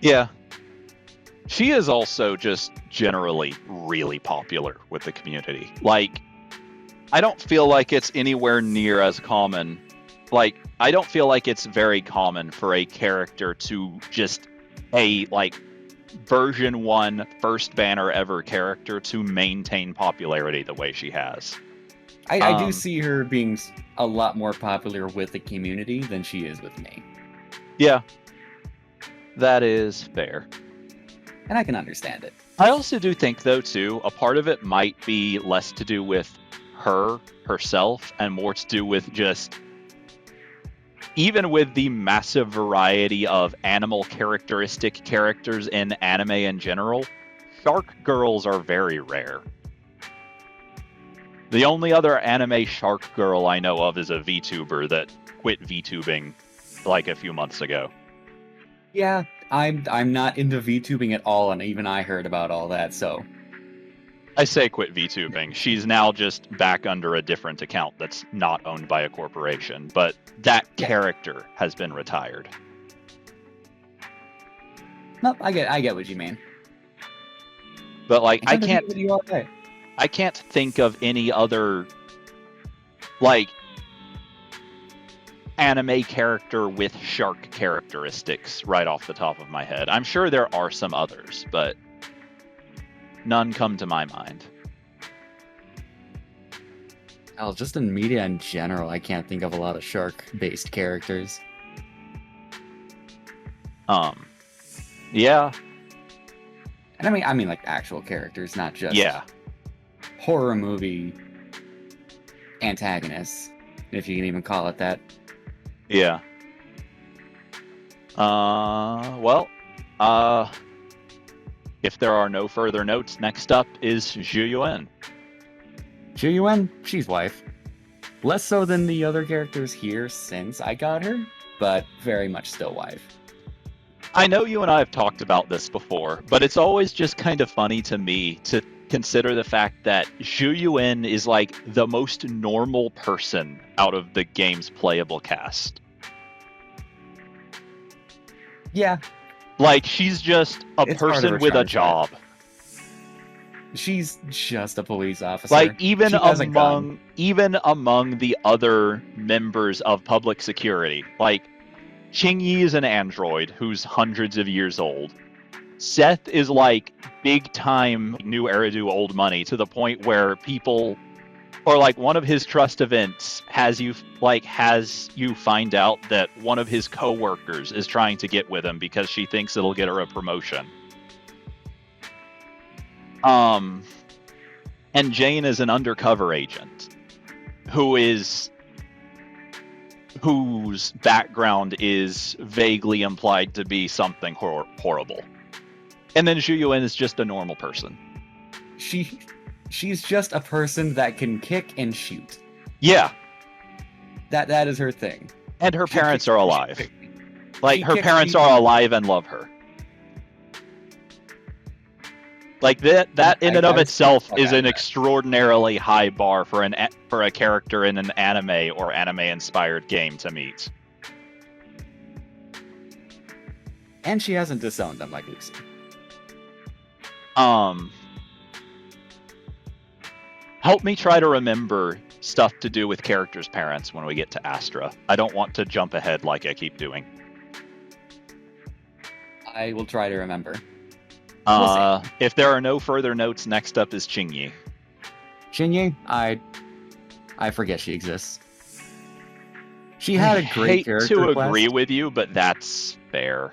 Yeah. She is also just generally really popular with the community. Like, I don't feel like it's anywhere near as common. Like, I don't feel like it's very common for a character to just version 1 first banner ever character to maintain popularity the way she has. I do see her being a lot more popular with the community than she is with me. Yeah. That is fair. And I can understand it. I also do think, though, too, a part of it might be less to do with her herself and more to do with just, even with the massive variety of animal characteristic characters in anime in general, shark girls are very rare. The only other anime shark girl I know of is a VTuber that quit VTubing like a few months ago. Yeah, I'm not into VTubing at all, and even I heard about all that, so... I say quit VTubing. She's now just back under a different account that's not owned by a corporation, but that character has been retired. Nope, I get what you mean. But, like, I can't think of any other, like, anime character with shark characteristics right off the top of my head. I'm sure there are some others, but none come to my mind. Oh, just in media in general, I can't think of a lot of shark-based characters. Yeah. And I mean like actual characters, not just horror movie antagonists, if you can even call it that. Yeah. If there are no further notes, next up is Zhu Yuan. Zhu Yuan, she's wife. Less so than the other characters here since I got her, but very much still wife. I know you and I have talked about this before, but it's always just kind of funny to me to consider the fact that Zhu Yuan is like the most normal person out of the game's playable cast. Yeah. Like, she's just a person with a job. She's just a police officer. Like, even among the other members of public security, like, Qingyi is an android who's hundreds of years old. Seth is like big time new Eridu old money to the point where people, or like one of his trust events has you find out that one of his co-workers is trying to get with him because she thinks it'll get her a promotion. And Jane is an undercover agent whose background is vaguely implied to be something horrible. And then Zhu Yuan is just a normal person. She's just a person that can kick and shoot. Yeah. That is her thing. And her parents are alive. Like, her parents are alive and love her. Like, that in and of itself is an extraordinarily high bar for a character in an anime or anime-inspired game to meet. And she hasn't disowned them like Lucy. Help me try to remember stuff to do with characters' parents when we get to Astra. I don't want to jump ahead like I keep doing. I will try to remember. If there are no further notes, next up is Qingyi. Qingyi? I forget she exists. She had a great character to agree with you, but that's fair.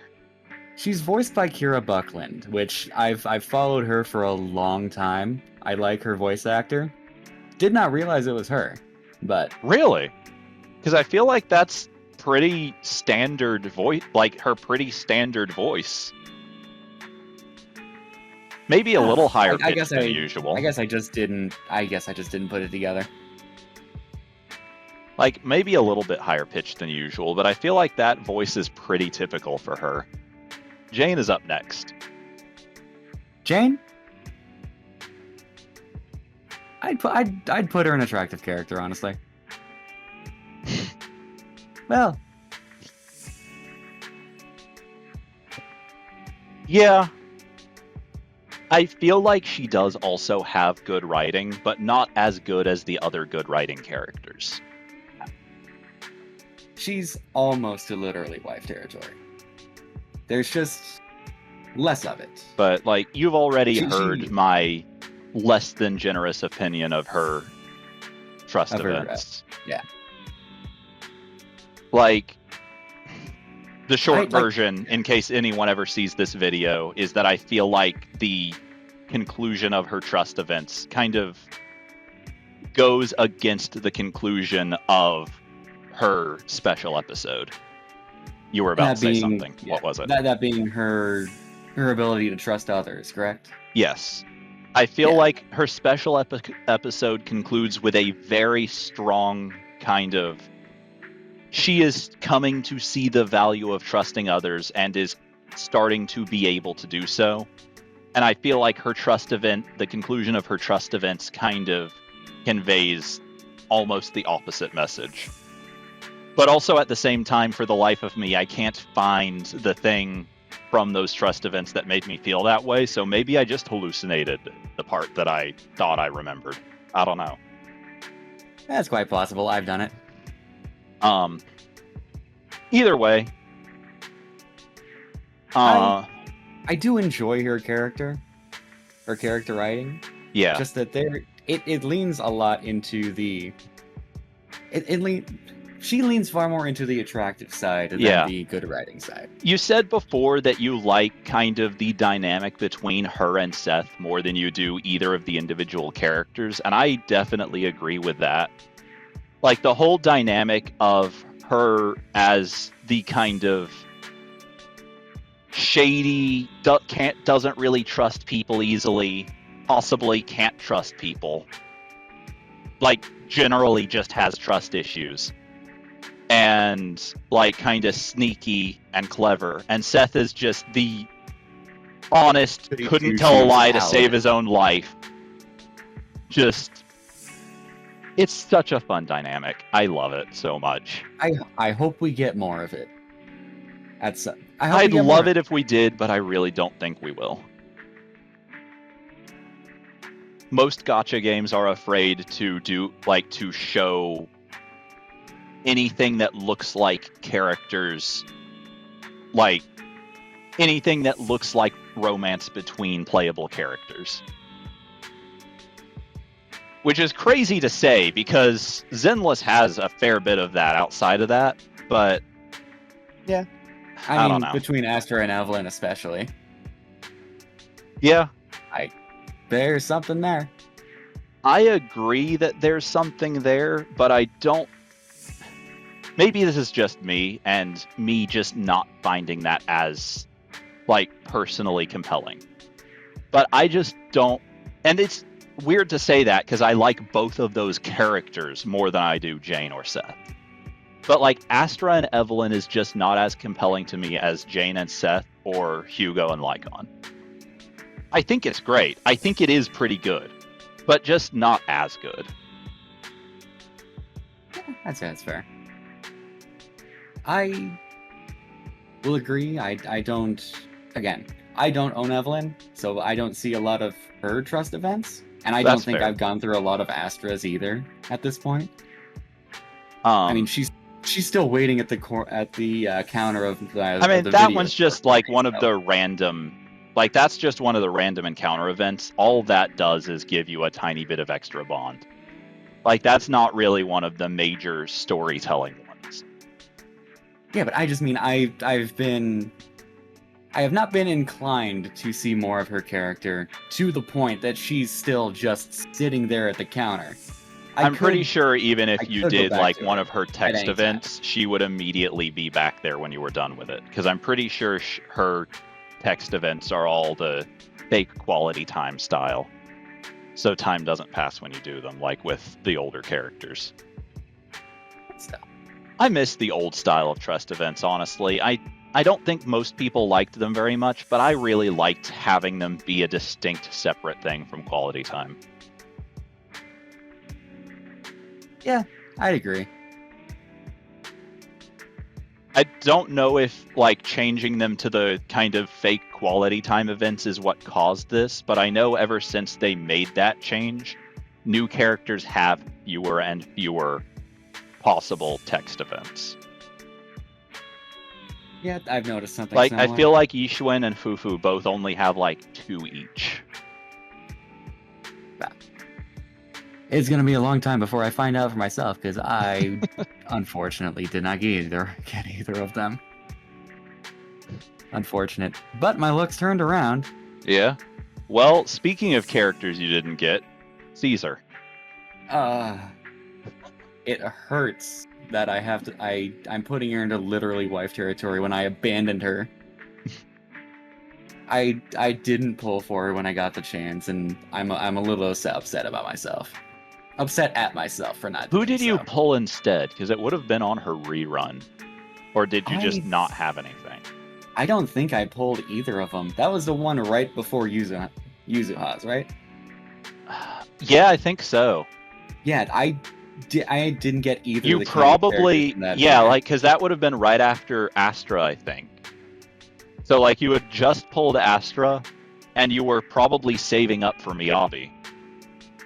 She's voiced by Kira Buckland, which I've followed her for a long time. I like her voice actor. Did not realize it was her, but... Really? Because I feel like that's pretty standard voice, like her pretty standard voice. Maybe a little higher pitched than usual. I guess I just didn't put it together. Like, maybe a little bit higher pitched than usual, but I feel like that voice is pretty typical for her. Jane is up next. Jane? I'd put her an attractive character, honestly. Well. Yeah. I feel like she does also have good writing, but not as good as the other good writing characters. She's almost to literally wife territory. There's just less of it. But, like, you've already heard my less than generous opinion of her trust events. Yeah. Like, the short version, in case anyone ever sees this video, is that I feel like the conclusion of her trust events kind of goes against the conclusion of her special episode. You were about to say something. Yeah, what was it? That being her ability to trust others, correct? Yes. I feel like her special episode concludes with a very strong kind of... She is coming to see the value of trusting others and is starting to be able to do so. And I feel like her trust event, the conclusion of her trust events kind of conveys almost the opposite message. But also at the same time, for the life of me, I can't find the thing from those trust events that made me feel that way. So maybe I just hallucinated the part that I thought I remembered. I don't know. That's quite possible. I've done it. Either way, I do enjoy her character writing. Yeah. Just that it leans a lot into the she leans far more into the attractive side than the good writing side. You said before that you like kind of the dynamic between her and Seth more than you do either of the individual characters, and I definitely agree with that. Like, the whole dynamic of her as the kind of shady, doesn't really trust people easily, possibly can't trust people, like, generally just has trust issues, and, like, kind of sneaky and clever. And Seth is just the honest, couldn't tell a lie to save his own life. Just... It's such a fun dynamic. I love it so much. I hope we get more of it. I'd love it if we did, but I really don't think we will. Most gacha games are afraid to show anything that looks like characters, like anything that looks like romance between playable characters. Which is crazy to say, because Zenless has a fair bit of that outside of that, but... Yeah. I mean, between Astra and Evelyn especially. Yeah. There's something there. I agree that there's something there, but I don't... Maybe this is just me, and me just not finding that as like personally compelling. But I just don't, and it's weird to say that because I like both of those characters more than I do Jane or Seth. But like Astra and Evelyn is just not as compelling to me as Jane and Seth or Hugo and Lycon. I think it's great. I think it is pretty good, but just not as good. Yeah, I'd say that's fair. I will agree. I don't own Evelyn, so I don't see a lot of her trust events, and I don't think I've gone through a lot of Astra's either at this point. I mean, she's still waiting at the counter of the. I mean, that one's just like one of the random. Like, that's just one of the random encounter events. All that does is give you a tiny bit of extra bond. Like, that's not really one of the major storytelling ones. Yeah, but I just mean I have not been inclined to see more of her character to the point that she's still just sitting there at the counter. I'm pretty sure even if you did like one of her text events, she would immediately be back there when you were done with it. Because I'm pretty sure her text events are all the fake quality time style. So time doesn't pass when you do them, like with the older characters. I miss the old style of trust events, honestly. I don't think most people liked them very much, but I really liked having them be a distinct, separate thing from quality time. Yeah, I'd agree. I don't know if like changing them to the kind of fake quality time events is what caused this, but I know ever since they made that change, new characters have fewer and fewer possible text events. Yeah, I've noticed something like similar. I feel like Yixuan and Fufu both only have like 2 each. It's going to be a long time before I find out for myself, because I unfortunately did not get either of them. Unfortunate. But my luck's turned around. Yeah. Well, speaking of characters you didn't get, Caesar. It hurts that I have to... I'm putting her into literally wife territory when I abandoned her. I didn't pull for her when I got the chance, and I'm a little upset about myself. Upset at myself for not. Who did you pull instead? Because it would have been on her rerun, or did you just not have anything? I don't think I pulled either of them. That was the one right before Yuzuha's, right? Yeah, I think so. Yeah, I didn't get either. You probably like because that would have been right after Astra, I think. So like you had just pulled Astra, and you were probably saving up for Miyabi.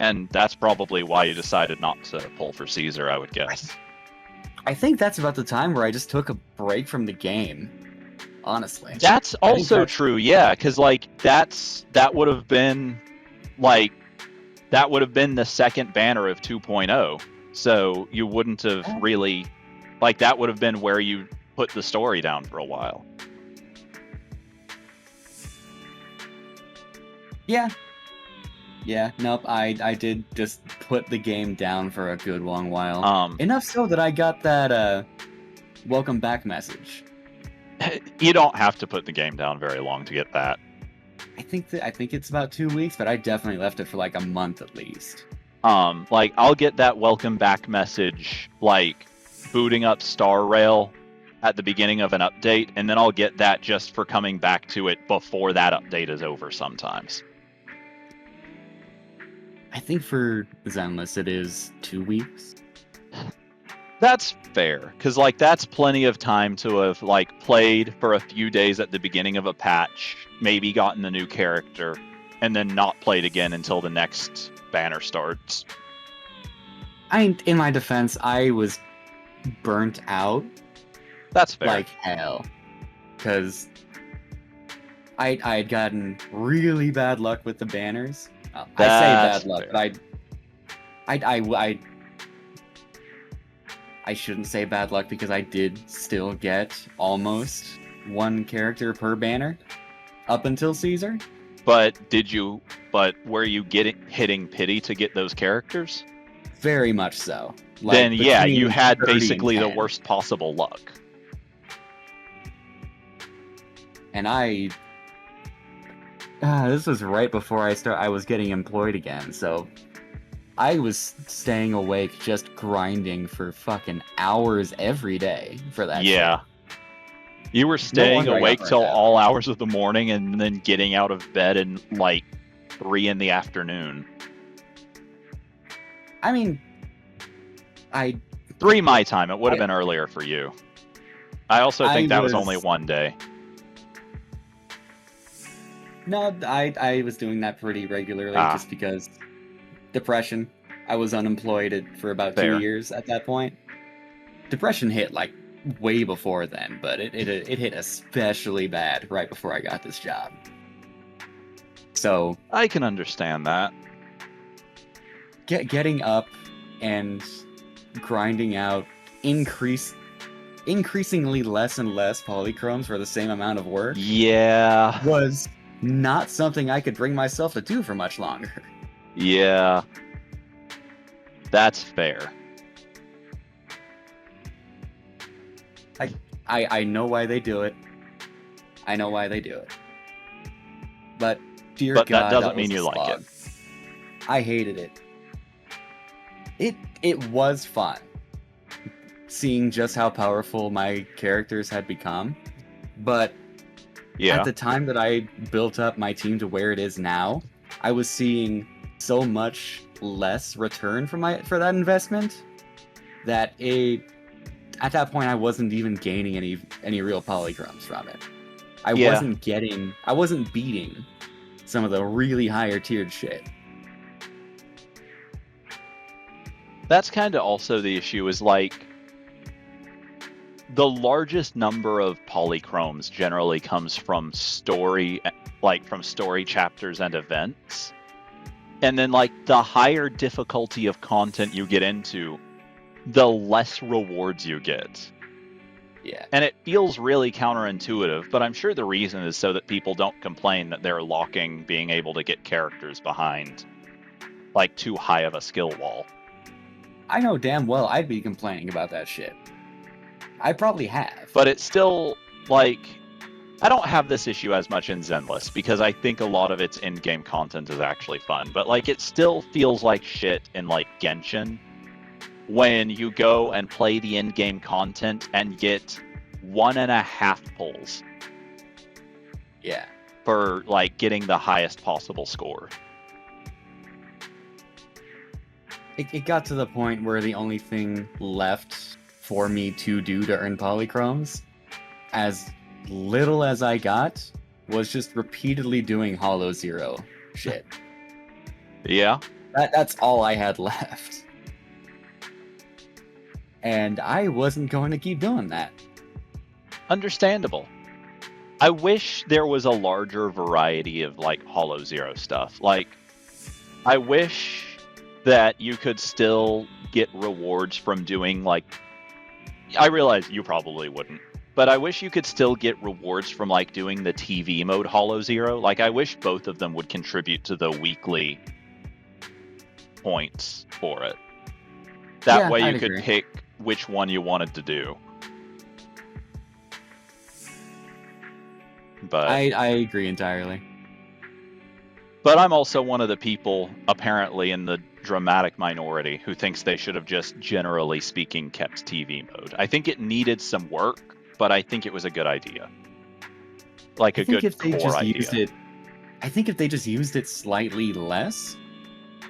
And that's probably why you decided not to pull for Caesar, I would guess. I think that's about the time where I just took a break from the game, honestly. That's also true, yeah, because like that would have been the second banner of 2.0. So you wouldn't have really that would have been where you put the story down for a while. Yeah, nope, I did just put the game down for a good long while. Enough so that I got that welcome back message. You don't have to put the game down very long to get that. I think it's about 2 weeks, but I definitely left it for like a month at least. I'll get that welcome back message booting up Star Rail at the beginning of an update, and then I'll get that just for coming back to it before that update is over sometimes. I think for Zenless it is 2 weeks. That's fair, because that's plenty of time to have played for a few days at the beginning of a patch, maybe gotten a new character, and then not played again until the next banner starts. In my defense, I was burnt out. That's fair. Like hell, because I had gotten really bad luck with the banners. I say bad luck, fair. But I shouldn't say bad luck because I did still get almost one character per banner up until Caesar. But were you hitting pity to get those characters? Very much so. Then yeah, you had basically the worst possible luck. And I This was right before I was getting employed again, so I was staying awake just grinding for fucking hours every day for that shit. You were staying awake till all hours of the morning and then getting out of bed in like 3 in the afternoon. I mean, 3 my time. It would have been earlier for you. I also think that was only one day. No, I was doing that pretty regularly just because depression. I was unemployed for about 2 years at that point. Depression hit like way before then, but it hit especially bad right before I got this job. So I can understand that. Getting up and grinding out increasingly less and less polychromes for the same amount of work. Yeah. Was not something I could bring myself to do for much longer. Yeah. That's fair. I know why they do it. I know why they do it. But dear God, that doesn't mean you like it. I hated it. It was fun seeing just how powerful my characters had become, but at the time that I built up my team to where it is now, I was seeing so much less return for that investment that at that point I wasn't even gaining any real polychromes from it. I wasn't beating some of the really higher tiered shit. That's kind of also the issue, is like the largest number of polychromes generally comes from story chapters and events. And then like the higher difficulty of content you get into, the less rewards you get. Yeah. And it feels really counterintuitive, but I'm sure the reason is so that people don't complain that they're locking being able to get characters behind like too high of a skill wall. I know damn well I'd be complaining about that shit. I probably have. But it's still, like, I don't have this issue as much in Zenless, because I think a lot of its in-game content is actually fun. But, like, it still feels like shit in, like, Genshin, when you go and play the in-game content and get 1.5 pulls. Yeah. For, like, getting the highest possible score. It got to the point where the only thing left for me to do to earn polychromes, as little as I got, was just repeatedly doing Hollow Zero shit. Yeah. That's all I had left. And I wasn't going to keep doing that. Understandable. I wish there was a larger variety of, like, Hollow Zero stuff. Like, I wish that you could still get rewards from doing, like, I realize you probably wouldn't, but I wish you could still get rewards from, like, doing the TV mode Hollow Zero. Like, I wish both of them would contribute to the weekly points for it. That way you could pick which one you wanted to do. But I agree entirely. But I'm also one of the people, apparently in the dramatic minority, who thinks they should have just, generally speaking, kept TV mode. I think it needed some work, but I think it was a good idea. Like a good core idea. I think if they just used it slightly less,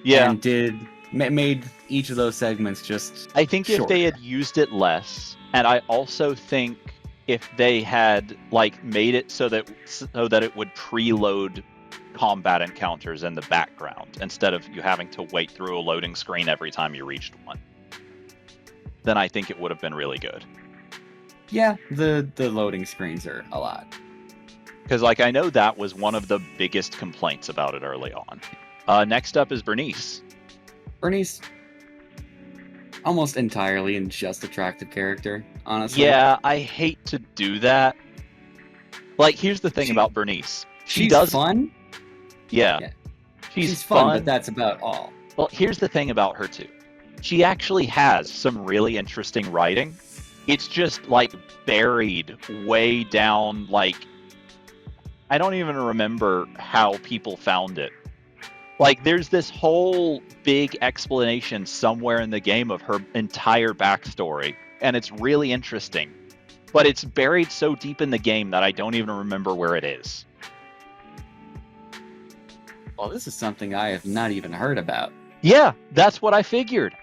and made each of those segments just I think shorter. If they had used it less, and I also think if they had, like, made it so that it would preload combat encounters in the background instead of you having to wait through a loading screen every time you reached one, then I think it would have been really good. Yeah, the loading screens are a lot. Because, like, I know that was one of the biggest complaints about it early on. Next up is Bernice. Bernice, almost entirely in just attractive character, honestly. Yeah, I hate to do that. Like, here's the thing about Bernice. She's fun. Yeah. She's fun, but that's about all. Well, here's the thing about her, too. She actually has some really interesting writing. It's just, like, buried way down, like, I don't even remember how people found it. Like, there's this whole big explanation somewhere in the game of her entire backstory, and it's really interesting. But it's buried so deep in the game that I don't even remember where it is. Well, this is something I have not even heard about. Yeah, that's what I figured.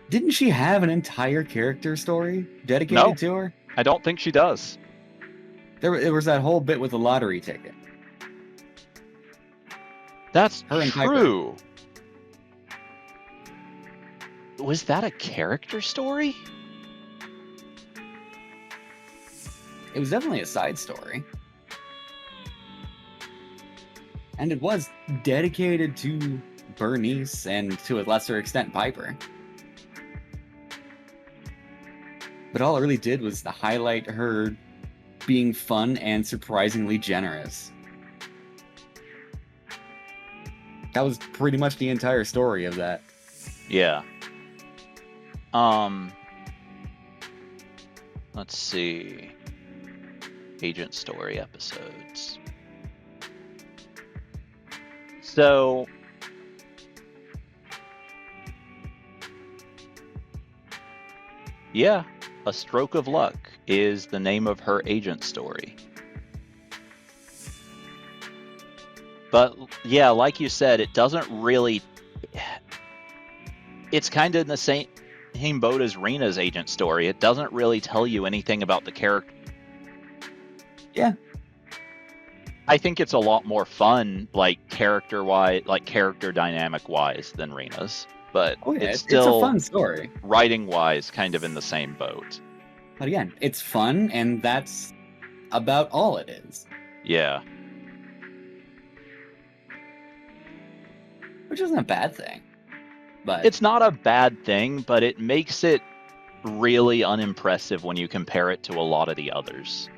Didn't she have an entire character story dedicated to her? I don't think she does. There was that whole bit with the lottery ticket. That's true. Was that a character story? It was definitely a side story. And it was dedicated to Bernice and, to a lesser extent, Piper. But all it really did was to highlight her being fun and surprisingly generous. That was pretty much the entire story of that. Yeah. Let's see. Agent story episodes. So, yeah, A Stroke of Luck is the name of her agent story. But yeah, like you said, it doesn't really... It's kind of in the same boat as Rena's agent story. It doesn't really tell you anything about the character. Yeah. I think it's a lot more fun, like character-wise, like character dynamic-wise than Rena's. But it's still a fun story. Writing-wise, kind of in the same boat. But again, it's fun, and that's about all it is. Yeah. Which isn't a bad thing. But it's not a bad thing, but it makes it really unimpressive when you compare it to a lot of the others.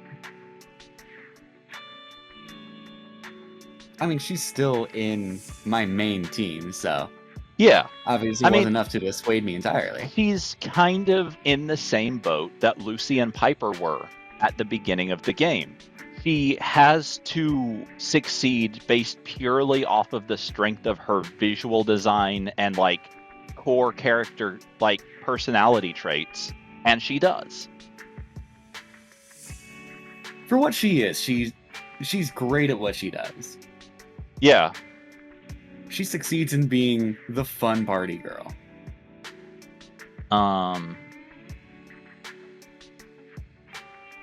I mean, she's still in my main team, so... Yeah. Obviously wasn't enough to dissuade me entirely. She's kind of in the same boat that Lucy and Piper were at the beginning of the game. She has to succeed based purely off of the strength of her visual design and, like, core character, like, personality traits, and she does. For what she is, she's great at what she does. Yeah. She succeeds in being the fun party girl.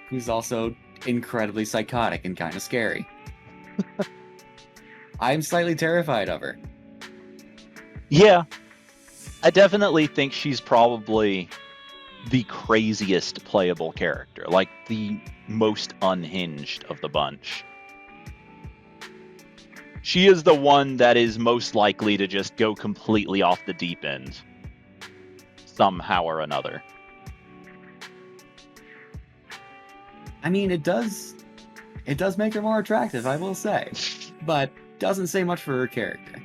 Who's also incredibly psychotic and kind of scary. I'm slightly terrified of her. Yeah. I definitely think she's probably the craziest playable character, like the most unhinged of the bunch. She is the one that is most likely to just go completely off the deep end, somehow or another. I mean, it does make her more attractive, I will say, but doesn't say much for her character.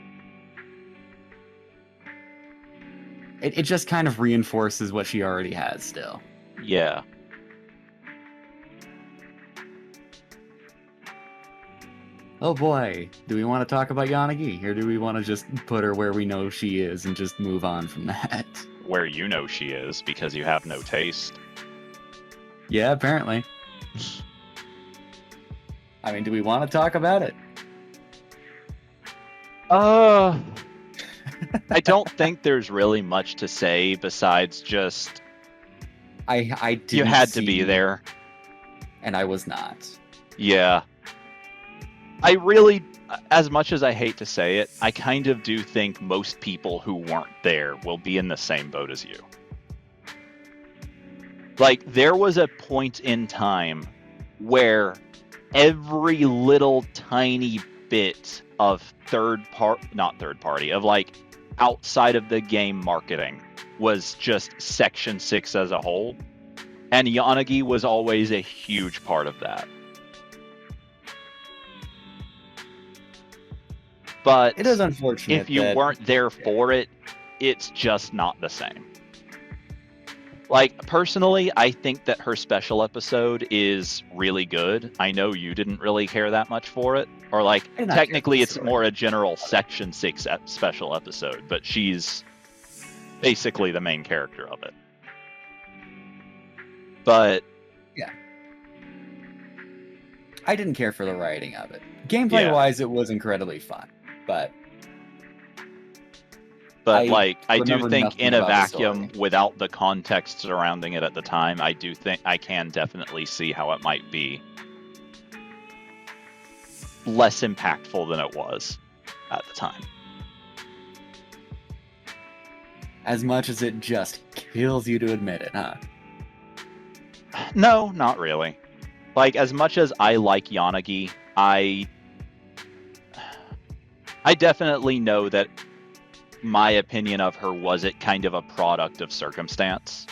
It just kind of reinforces what she already has still. Yeah. Oh boy, do we want to talk about Yanagi, or do we want to just put her where we know she is and just move on from that? Where you know she is, because you have no taste. Yeah, apparently. I mean, do we want to talk about it? I don't think there's really much to say besides just... I didn't You had to be there. And I was not. Yeah. I really, as much as I hate to say it, I kind of do think most people who weren't there will be in the same boat as you. Like, there was a point in time where every little tiny bit of of like outside of the game marketing was just Section 6 as a whole. And Yanagi was always a huge part of that. But it is unfortunate if you weren't there for it, it's just not the same. Like, personally, I think that her special episode is really good. I know you didn't really care that much for it. Or, like, technically it's more a general Section 6 special episode, but she's basically the main character of it. But... yeah. I didn't care for the writing of it. Gameplay-wise, it was incredibly fun, but... But, like, I do think in a vacuum, without the context surrounding it at the time, I do think I can definitely see how it might be less impactful than it was at the time. As much as it just kills you to admit it, huh? No, not really. Like, as much as I like Yanagi, I definitely know that my opinion of her was it kind of a product of circumstance.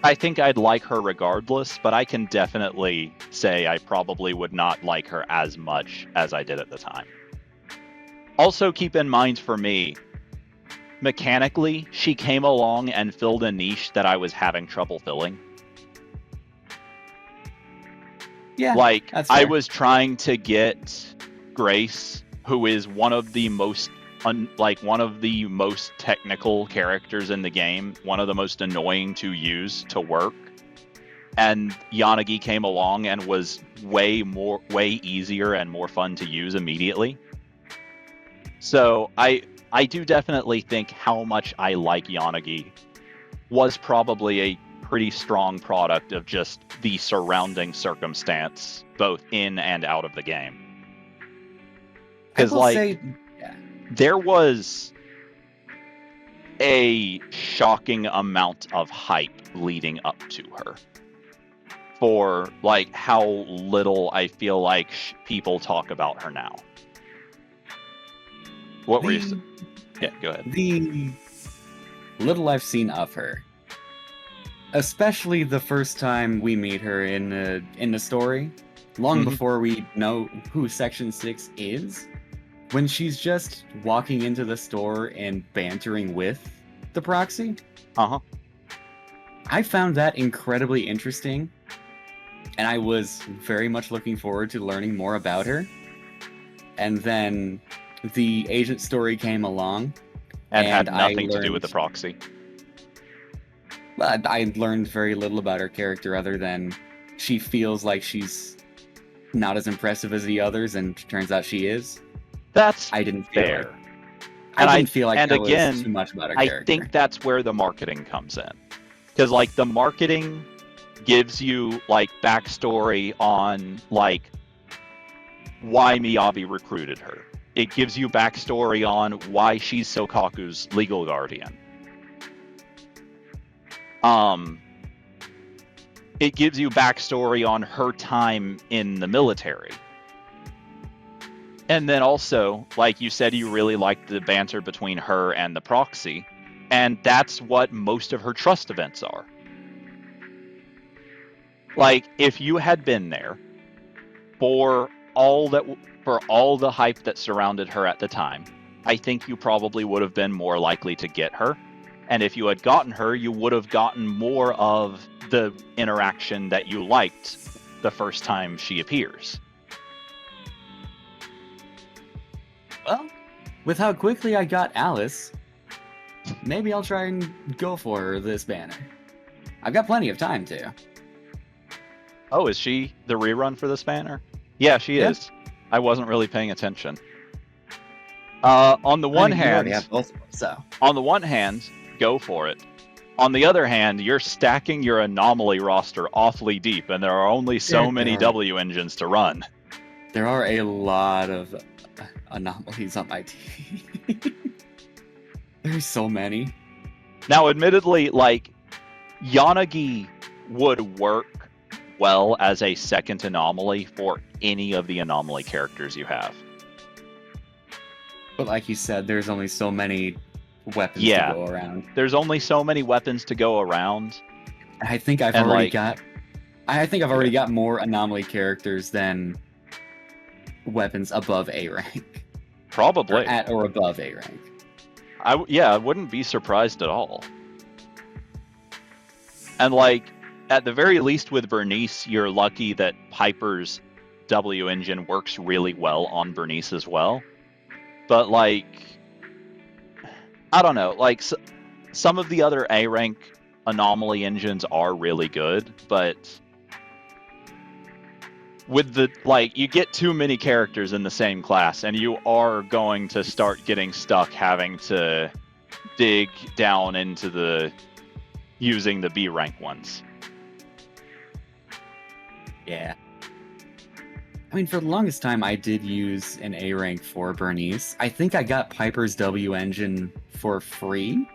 I think I'd like her regardless, but I can definitely say I probably would not like her as much as I did at the time. Also, keep in mind for me, mechanically, she came along and filled a niche that I was having trouble filling. Yeah, like, I was trying to get Grace, who is one of the most one of the most technical characters in the game, one of the most annoying to use to work, and Yanagi came along and was way easier and more fun to use immediately. So I do definitely think how much I like Yanagi was probably a pretty strong product of just the surrounding circumstance, both in and out of the game. Because, like, there was a shocking amount of hype leading up to her for, like, how little I feel like people talk about her now. What were you saying? Yeah, go ahead. The little I've seen of her, especially the first time we meet her in the story, long before we know who Section 6 is, when she's just walking into the store and bantering with the proxy. I found that incredibly interesting, and I was very much looking forward to learning more about her. And then the agent story came along, and had nothing to do with the proxy. I learned very little about her character other than she feels like she's not as impressive as the others, and turns out she is. That's I didn't feel fair. Like, I didn't feel like there was too much about her character. I think that's where the marketing comes in. Because, like, the marketing gives you, like, backstory on, like, why Miyabi recruited her. It gives you backstory on why she's Sokaku's legal guardian. It gives you backstory on her time in the military. And then also, like you said, you really liked the banter between her and the proxy. And that's what most of her trust events are. Like, if you had been there for all the hype that surrounded her at the time, I think you probably would have been more likely to get her. And if you had gotten her, you would have gotten more of the interaction that you liked the first time she appears. Well, with how quickly I got Alice, maybe I'll try and go for her this banner. I've got plenty of time to. Oh, is she the rerun for this banner? Yeah, she is. I wasn't really paying attention. On the one hand, on the one hand, go for it. On the other hand, you're stacking your anomaly roster awfully deep, and there are only so many W engines to run. There are a lot of anomalies on my team. There's so many. Now, admittedly, like, Yanagi would work well as a second anomaly for any of the anomaly characters you have. But like you said, there's only so many weapons to go around. There's only so many weapons to go around. I think I've already got more anomaly characters than weapons above A rank. Probably. Or at or above A rank. I wouldn't be surprised at all. And like, at the very least with Bernice, you're lucky that Piper's W engine works really well on Bernice as well. But like, I don't know, like some of the other A rank anomaly engines are really good, but with the, like, you get too many characters in the same class and you are going to start getting stuck having to dig down into the using the B rank ones. Yeah. I mean, for the longest time, I did use an A rank for Bernice. I think I got Piper's W engine for free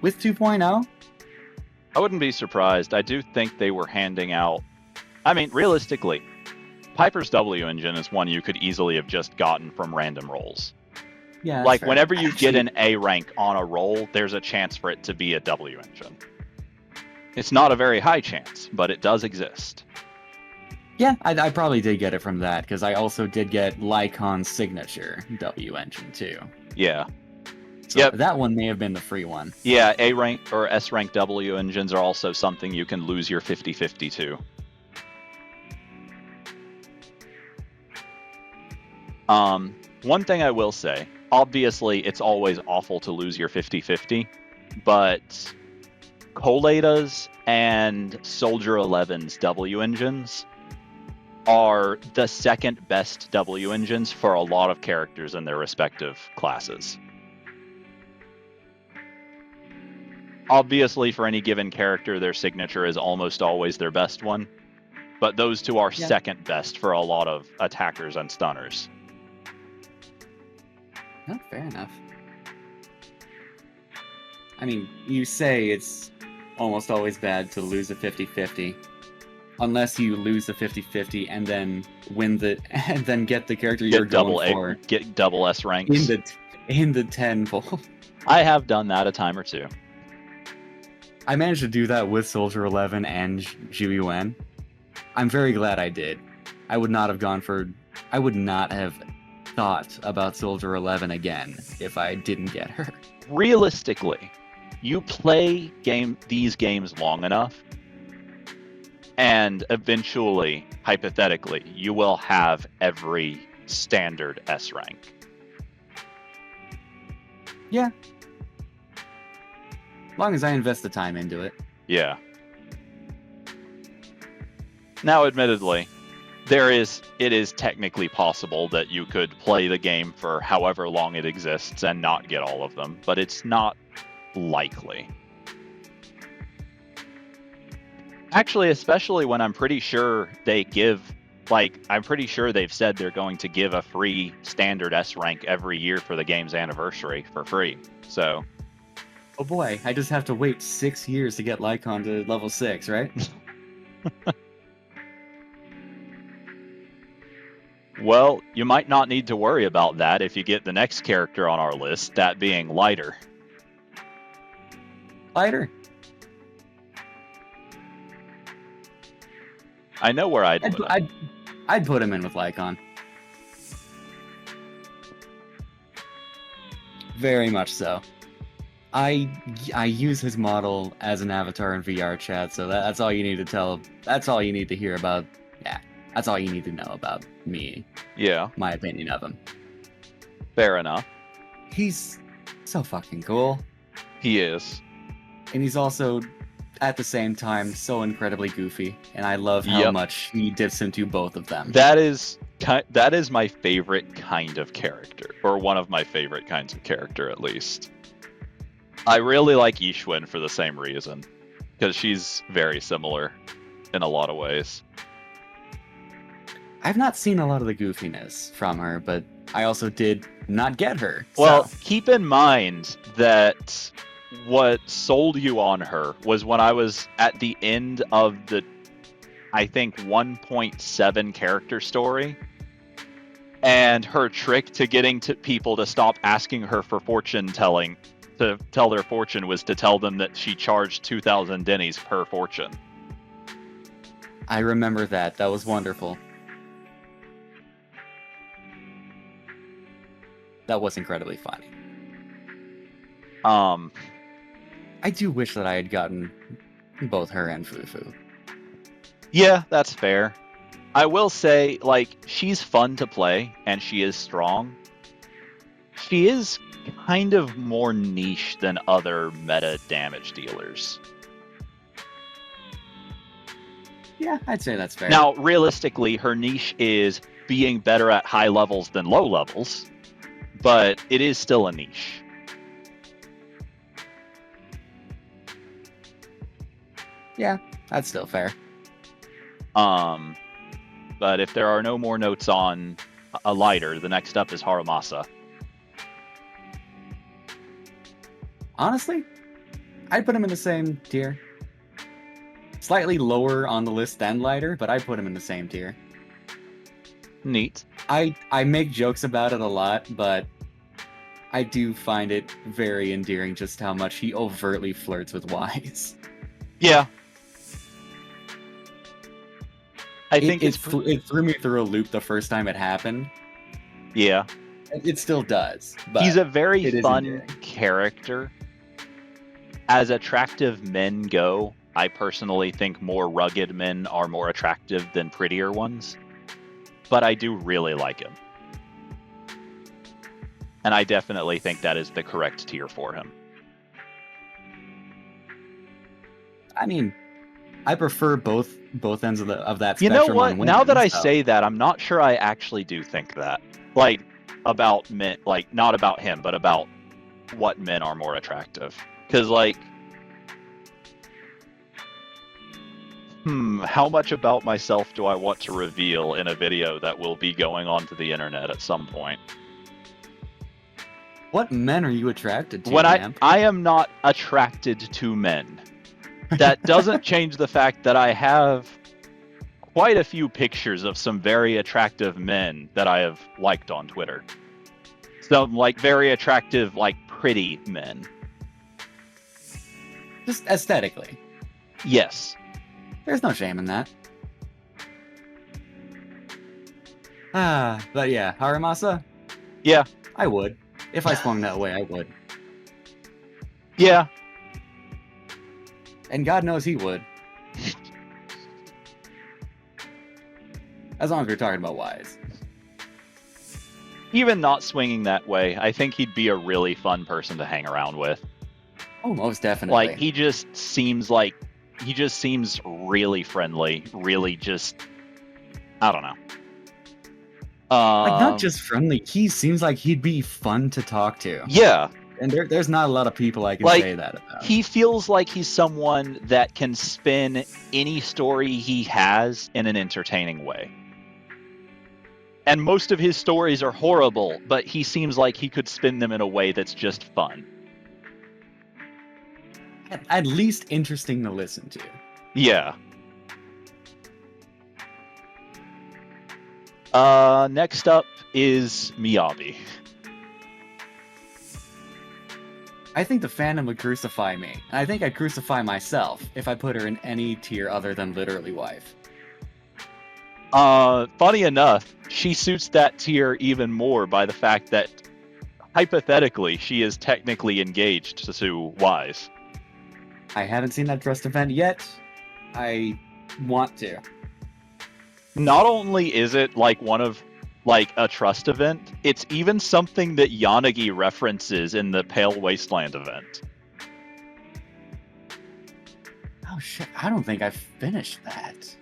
with 2.0. I wouldn't be surprised. I do think they were handing out... I mean, realistically, Piper's W engine is one you could easily have just gotten from random rolls. Yeah, like, fair. whenever you get an A rank on a roll, there's a chance for it to be a W engine. It's not a very high chance, but it does exist. Yeah, I probably did get it from that, because I also did get Lycon's signature W engine, too. Yeah. So that one may have been the free one. Yeah, A rank or S rank W engines are also something you can lose your 50-50 to. One thing I will say, obviously it's always awful to lose your 50-50, but Coleda's and Soldier 11's W engines are the second best W engines for a lot of characters in their respective classes. Obviously, for any given character, their signature is almost always their best one, but those two are second best for a lot of attackers and stunners. Oh, fair enough. I mean, you say it's almost always bad to lose a 50-50. Unless you lose the 50-50 and then win the and then get the character you're going for. Get double S ranks. In the 10 poll. I have done that a time or two. I managed to do that with Soldier 11 and Jiuyuan. I'm very glad I did. I would not have thought about Soldier 11 again if I didn't get her. Realistically, you play these games long enough, and eventually, hypothetically, you will have every standard S rank. Yeah. As long as I invest the time into it. Yeah. Now, admittedly, it is technically possible that you could play the game for however long it exists and not get all of them, but it's not likely. Actually, especially when I'm pretty sure they've said they're going to give a free standard S rank every year for the game's anniversary for free. So, oh boy, I just have to wait 6 years to get Lycon to level 6, right? Well, you might not need to worry about that if you get the next character on our list, that being Lighter. Lighter? I know where I'd put him in with Lycon. Very much so. I use his model as an avatar in VR chat, so that's all you need to tell. That's all you need to hear about. Yeah, that's all you need to know about me. Yeah. My opinion of him. Fair enough. He's so fucking cool. He is. And he's also, at the same time, so incredibly goofy, and I love how much he dips into both of them. That is my favorite kind of character, or one of my favorite kinds of character, at least. I really like Ishwin for the same reason, because she's very similar in a lot of ways. I've not seen a lot of the goofiness from her, but I also did not get her. Well, keep in mind that what sold you on her was when I was at the end of the, I think, 1.7 character story, and her trick to getting people to stop asking her for fortune telling, to tell their fortune, was to tell them that she charged 2,000 dennies per fortune. I remember that. That was wonderful. That was incredibly funny. I do wish that I had gotten both her and Fufu. Yeah, that's fair. I will say, like, she's fun to play, and she is strong. She is kind of more niche than other meta damage dealers. Yeah, I'd say that's fair. Now, realistically, her niche is being better at high levels than low levels, but it is still a niche. Yeah, that's still fair. But if there are no more notes on a lighter, the next up is Haramasa. Honestly, I'd put him in the same tier. Slightly lower on the list than lighter, but I'd put him in the same tier. Neat. I make jokes about it a lot, but I do find it very endearing just how much he overtly flirts with Wise. Yeah. I think it threw me through a loop the first time it happened. Yeah. It still does. But he's a very fun character. As attractive men go, I personally think more rugged men are more attractive than prettier ones. But I do really like him. And I definitely think that is the correct tier for him. I mean, I prefer both ends of that spectrum. You know what? On women, now that I say that, I'm not sure I actually do think that. Like, about men, like, not about him, but about what men are more attractive. Because, like, how much about myself do I want to reveal in a video that will be going onto the internet at some point? What men are you attracted to? When I am not attracted to men. That doesn't change the fact that I have quite a few pictures of some very attractive men that I have liked on Twitter. Some, like, very attractive, like, pretty men. Just aesthetically. Yes. There's no shame in that. But yeah, Haramasa? Yeah. I would. If I swung that way, I would. Yeah. And God knows he would. As long as we're talking about Wise. Even not swinging that way, I think he'd be a really fun person to hang around with. Oh, most definitely. Like, he just seems really friendly, really just, I don't know. Like, not just friendly, he seems like he'd be fun to talk to. Yeah. And there's not a lot of people I can say that about. He feels like he's someone that can spin any story he has in an entertaining way. And most of his stories are horrible, but he seems like he could spin them in a way that's just fun. At least interesting to listen to. Yeah. Next up is Miyabi. I think the fandom would crucify me. And I think I'd crucify myself if I put her in any tier other than literally wife. Funny enough, she suits that tier even more by the fact that, hypothetically, she is technically engaged to Wise. I haven't seen that trust event yet. I want to. Not only is it like one of a trust event, it's even something that Yanagi references in the Pale Wasteland event. Oh shit, I don't think I finished that.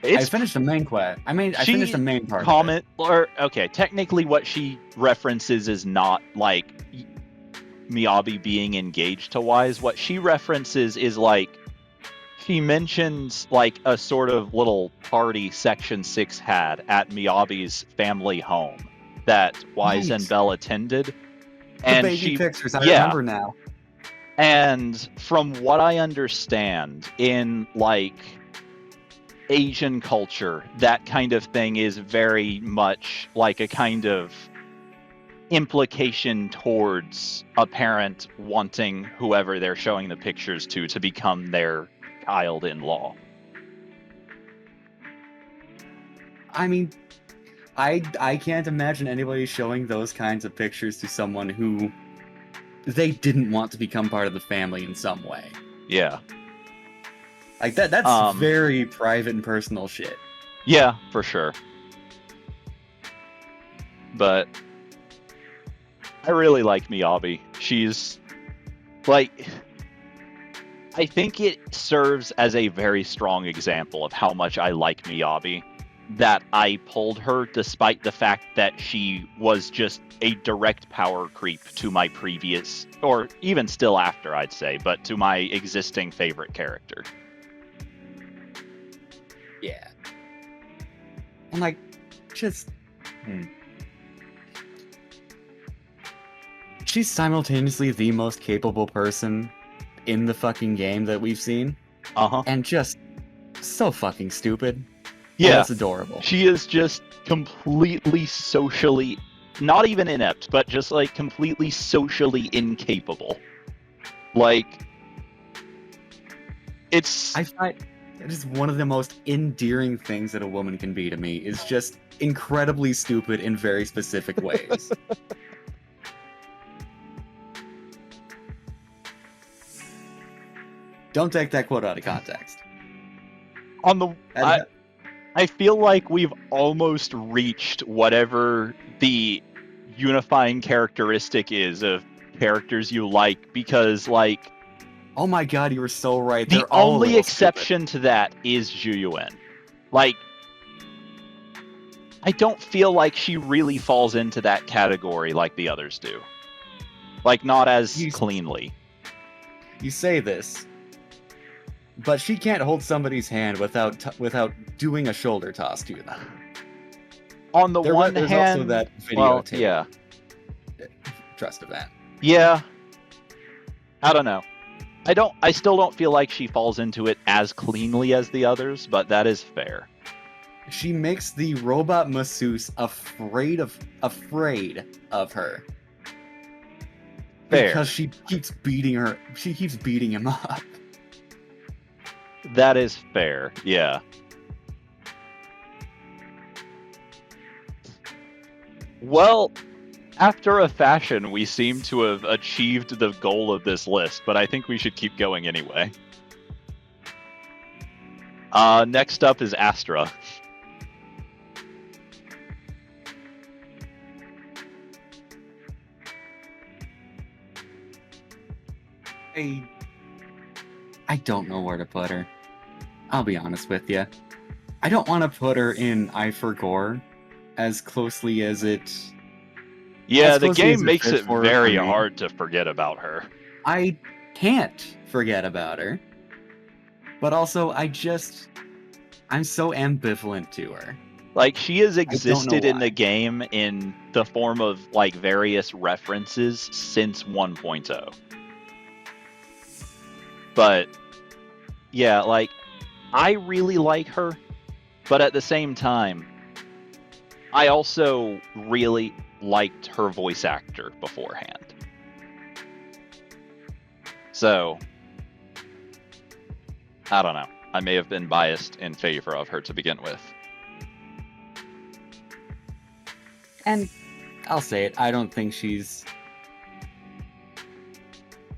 I finished the main quest. I finished the main part. Okay, technically what she references is not like Miyabi being engaged to Wise. What she references is like, she mentions like a sort of little party Section 6 had at Miyabi's family home that Wise and Belle attended. And the baby pictures, I remember now. And from what I understand, in like Asian culture, that kind of thing is very much like a kind of implication towards a parent wanting whoever they're showing the pictures to become their child-in-law. I mean, I can't imagine anybody showing those kinds of pictures to someone who they didn't want to become part of the family in some way. Yeah. Like that's very private and personal shit. Yeah, for sure. But I really like Miyabi. She's like, I think it serves as a very strong example of how much I like Miyabi, that I pulled her despite the fact that she was just a direct power creep to my previous, or even still after, I'd say, but to my existing favorite character. Yeah. And like, just... She's simultaneously the most capable person in the fucking game that we've seen. And just so fucking stupid. Yeah. That's adorable. She is just completely socially, not even inept, but just like completely socially incapable. Like, it's... I find it is one of the most endearing things that a woman can be to me, is just incredibly stupid in very specific ways. Don't take that quote out of context. I feel like we've almost reached whatever the unifying characteristic is of characters you like, because, like... Oh my god, you were so right. The only exception to that is Zhuyuan. Like, I don't feel like she really falls into that category like the others do. Like, not as cleanly. You say this, but she can't hold somebody's hand without doing a shoulder toss to them. On the one hand, there's also that videotape. Yeah. Trust of that. Yeah. I don't know. I still don't feel like she falls into it as cleanly as the others, but that is fair. She makes the robot masseuse afraid of her. Fair. Because she keeps beating him up. That is fair, yeah. Well, after a fashion, we seem to have achieved the goal of this list, but I think we should keep going anyway. Next up is Astra. I don't know where to put her. I'll be honest with you. I don't want to put her in I For Gore as closely as it... Yeah, the game makes it very hard to forget about her. I can't forget about her. But also, I'm so ambivalent to her. Like, she has existed in the game in the form of, like, various references since 1.0. But, yeah, like, I really like her, but at the same time, I also really liked her voice actor beforehand. So, I don't know. I may have been biased in favor of her to begin with. And I'll say it, I don't think she's...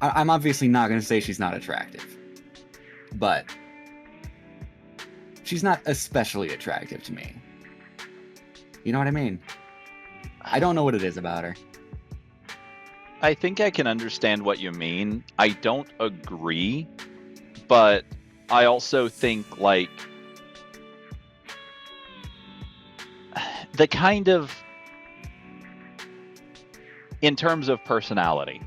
I'm obviously not going to say she's not attractive. But she's not especially attractive to me. You know what I mean? I don't know what it is about her. I think I can understand what you mean. I don't agree, but I also think, like, the kind of, in terms of personality,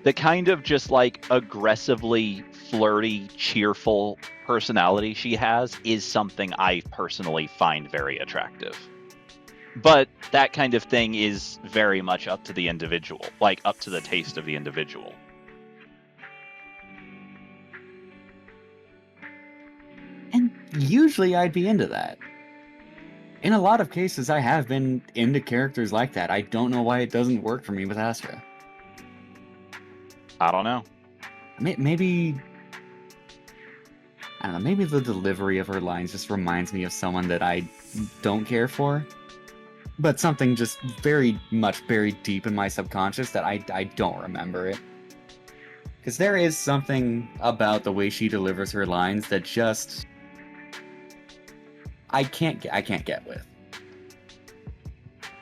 the kind of just, like, aggressively flirty, cheerful personality she has is something I personally find very attractive. But that kind of thing is very much up to the individual, like up to the taste of the individual. And usually I'd be into that. In a lot of cases, I have been into characters like that. I don't know why it doesn't work for me with Astra. I don't know. Maybe... I don't know, maybe the delivery of her lines just reminds me of someone that I don't care for. But something just very much buried deep in my subconscious that I don't remember it. Because there is something about the way she delivers her lines that just I can't get with.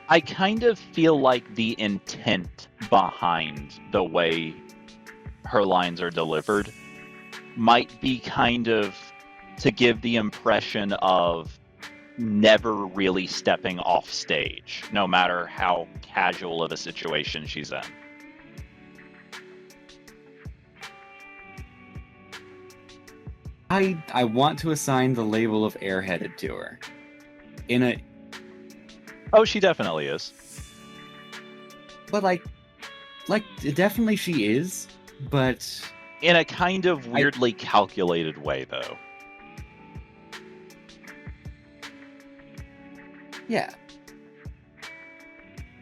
I kind of feel like the intent behind the way her lines are delivered might be kind of to give the impression of never really stepping off stage, no matter how casual of a situation she's in. I want to assign the label of airheaded to her. Oh, she definitely is. But like definitely she is, but in a kind of weirdly calculated way, though. Yeah.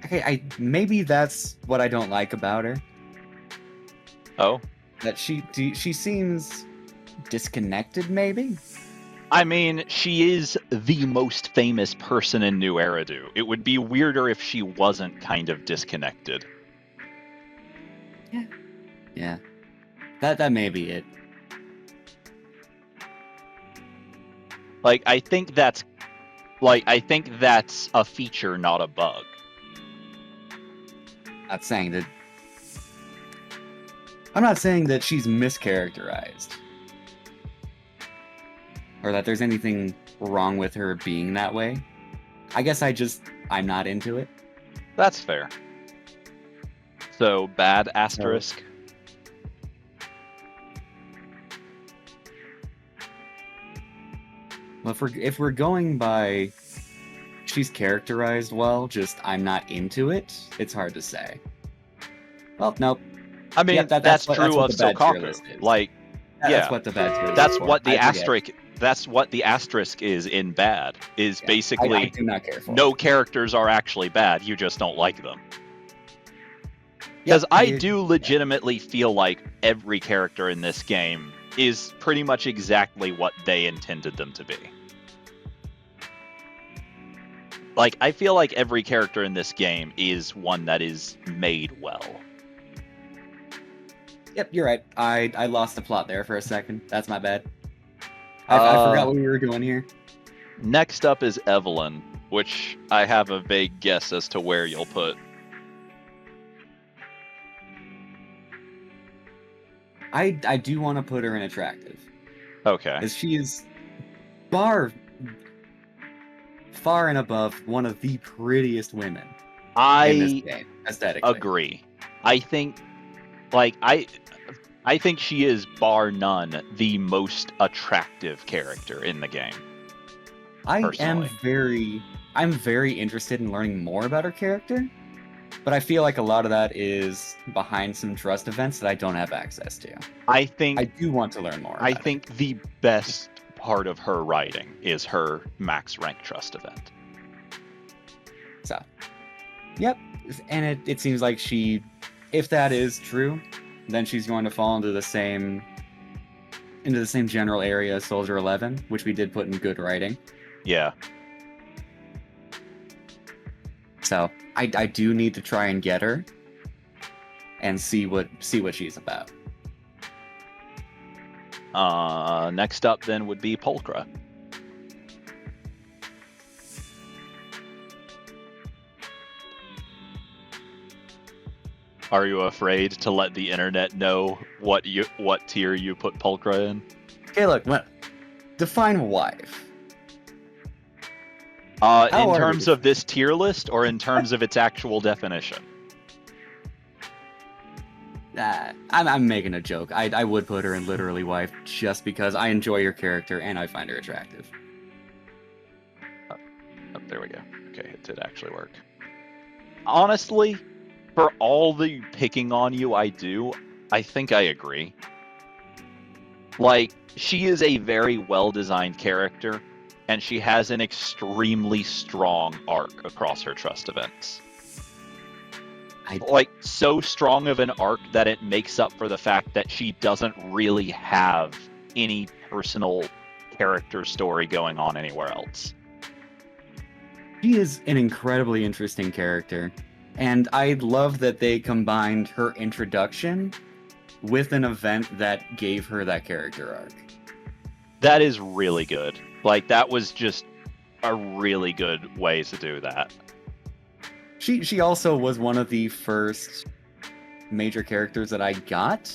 Okay, maybe that's what I don't like about her. Oh? That she seems disconnected, maybe? I mean, she is the most famous person in New Eridu. It would be weirder if she wasn't kind of disconnected. Yeah. Yeah. That may be it. I think that's a feature, not a bug. I'm not saying that she's mischaracterized. Or that there's anything wrong with her being that way. I guess I'm not into it. That's fair. So, bad asterisk? Well, if we're going by she's characterized well, just I'm not into it, it's hard to say. Well, nope. I mean, that's true of Sokaku. That's what the bad tier list is. That's what the asterisk. That's what the asterisk is in bad. Basically, I do not care for no characters are actually bad. You just don't like them. Because I do legitimately feel like every character in this game is pretty much exactly what they intended them to be. I feel like every character in this game is one that is made well. Yep, you're right. I lost the plot there for a second. That's my bad. I forgot what we were doing here. Next up is Evelyn, which I have a vague guess as to where you'll put. I do want to put her in attractive. Okay. As she is far and above one of the prettiest women in this game, aesthetically. Agree. I think I think she is, bar none, the most attractive character in the game. I'm very interested in learning more about her character, but I feel like a lot of that is behind some trust events that I don't have access to. I do want to learn more. I think the best part of her writing is her max rank trust event. So, yep, and it seems like if that is true, then she's going to fall into the same general area as Soldier 11, which we did put in good writing. Yeah. So I do need to try and get her and see what she's about. Next up then would be Pulchra. Are you afraid to let the internet know what tier you put Pulchra in? Okay, look, define wife. In terms of this tier list, or in terms of its actual definition? I'm making a joke. I would put her in literally wife just because I enjoy her character and I find her attractive. Oh, there we go. Okay, it did actually work. Honestly, for all the picking on you I do, I think I agree. She is a very well-designed character, and she has an extremely strong arc across her trust events. So strong of an arc that it makes up for the fact that she doesn't really have any personal character story going on anywhere else. She is an incredibly interesting character, and I love that they combined her introduction with an event that gave her that character arc. That is really good. Like, that was just a really good way to do that. She also was one of the first major characters that I got.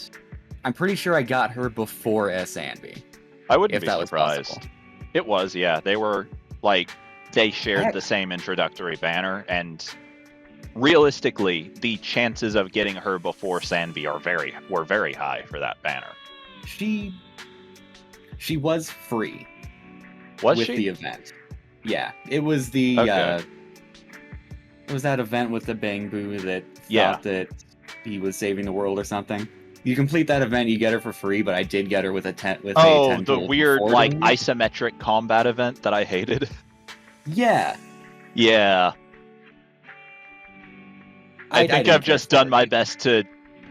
I'm pretty sure I got her before S. Anby. I wouldn't be surprised. It was, yeah. They were, like, they shared the same introductory banner, and realistically, the chances of getting her before Sanvi were very high for that banner. She was free. Was with she? The event. Yeah, it was the it was that event with the Bangbu that thought that he was saving the world or something. You complete that event, you get her for free, but I did get her with a 10 with a 10 the weird like isometric combat event that I hated. Yeah. Yeah. I think I've just done my best to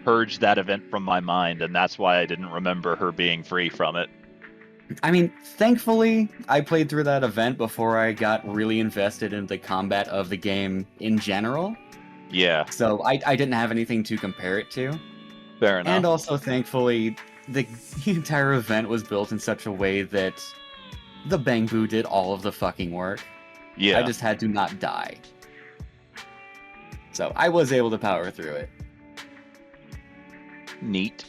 purge that event from my mind, and that's why I didn't remember her being free from it. I mean, thankfully, I played through that event before I got really invested in the combat of the game in general. Yeah. So I didn't have anything to compare it to. Fair enough. And also, thankfully, the entire event was built in such a way that the Bangbu did all of the fucking work. Yeah. I just had to not die. So I was able to power through it. Neat.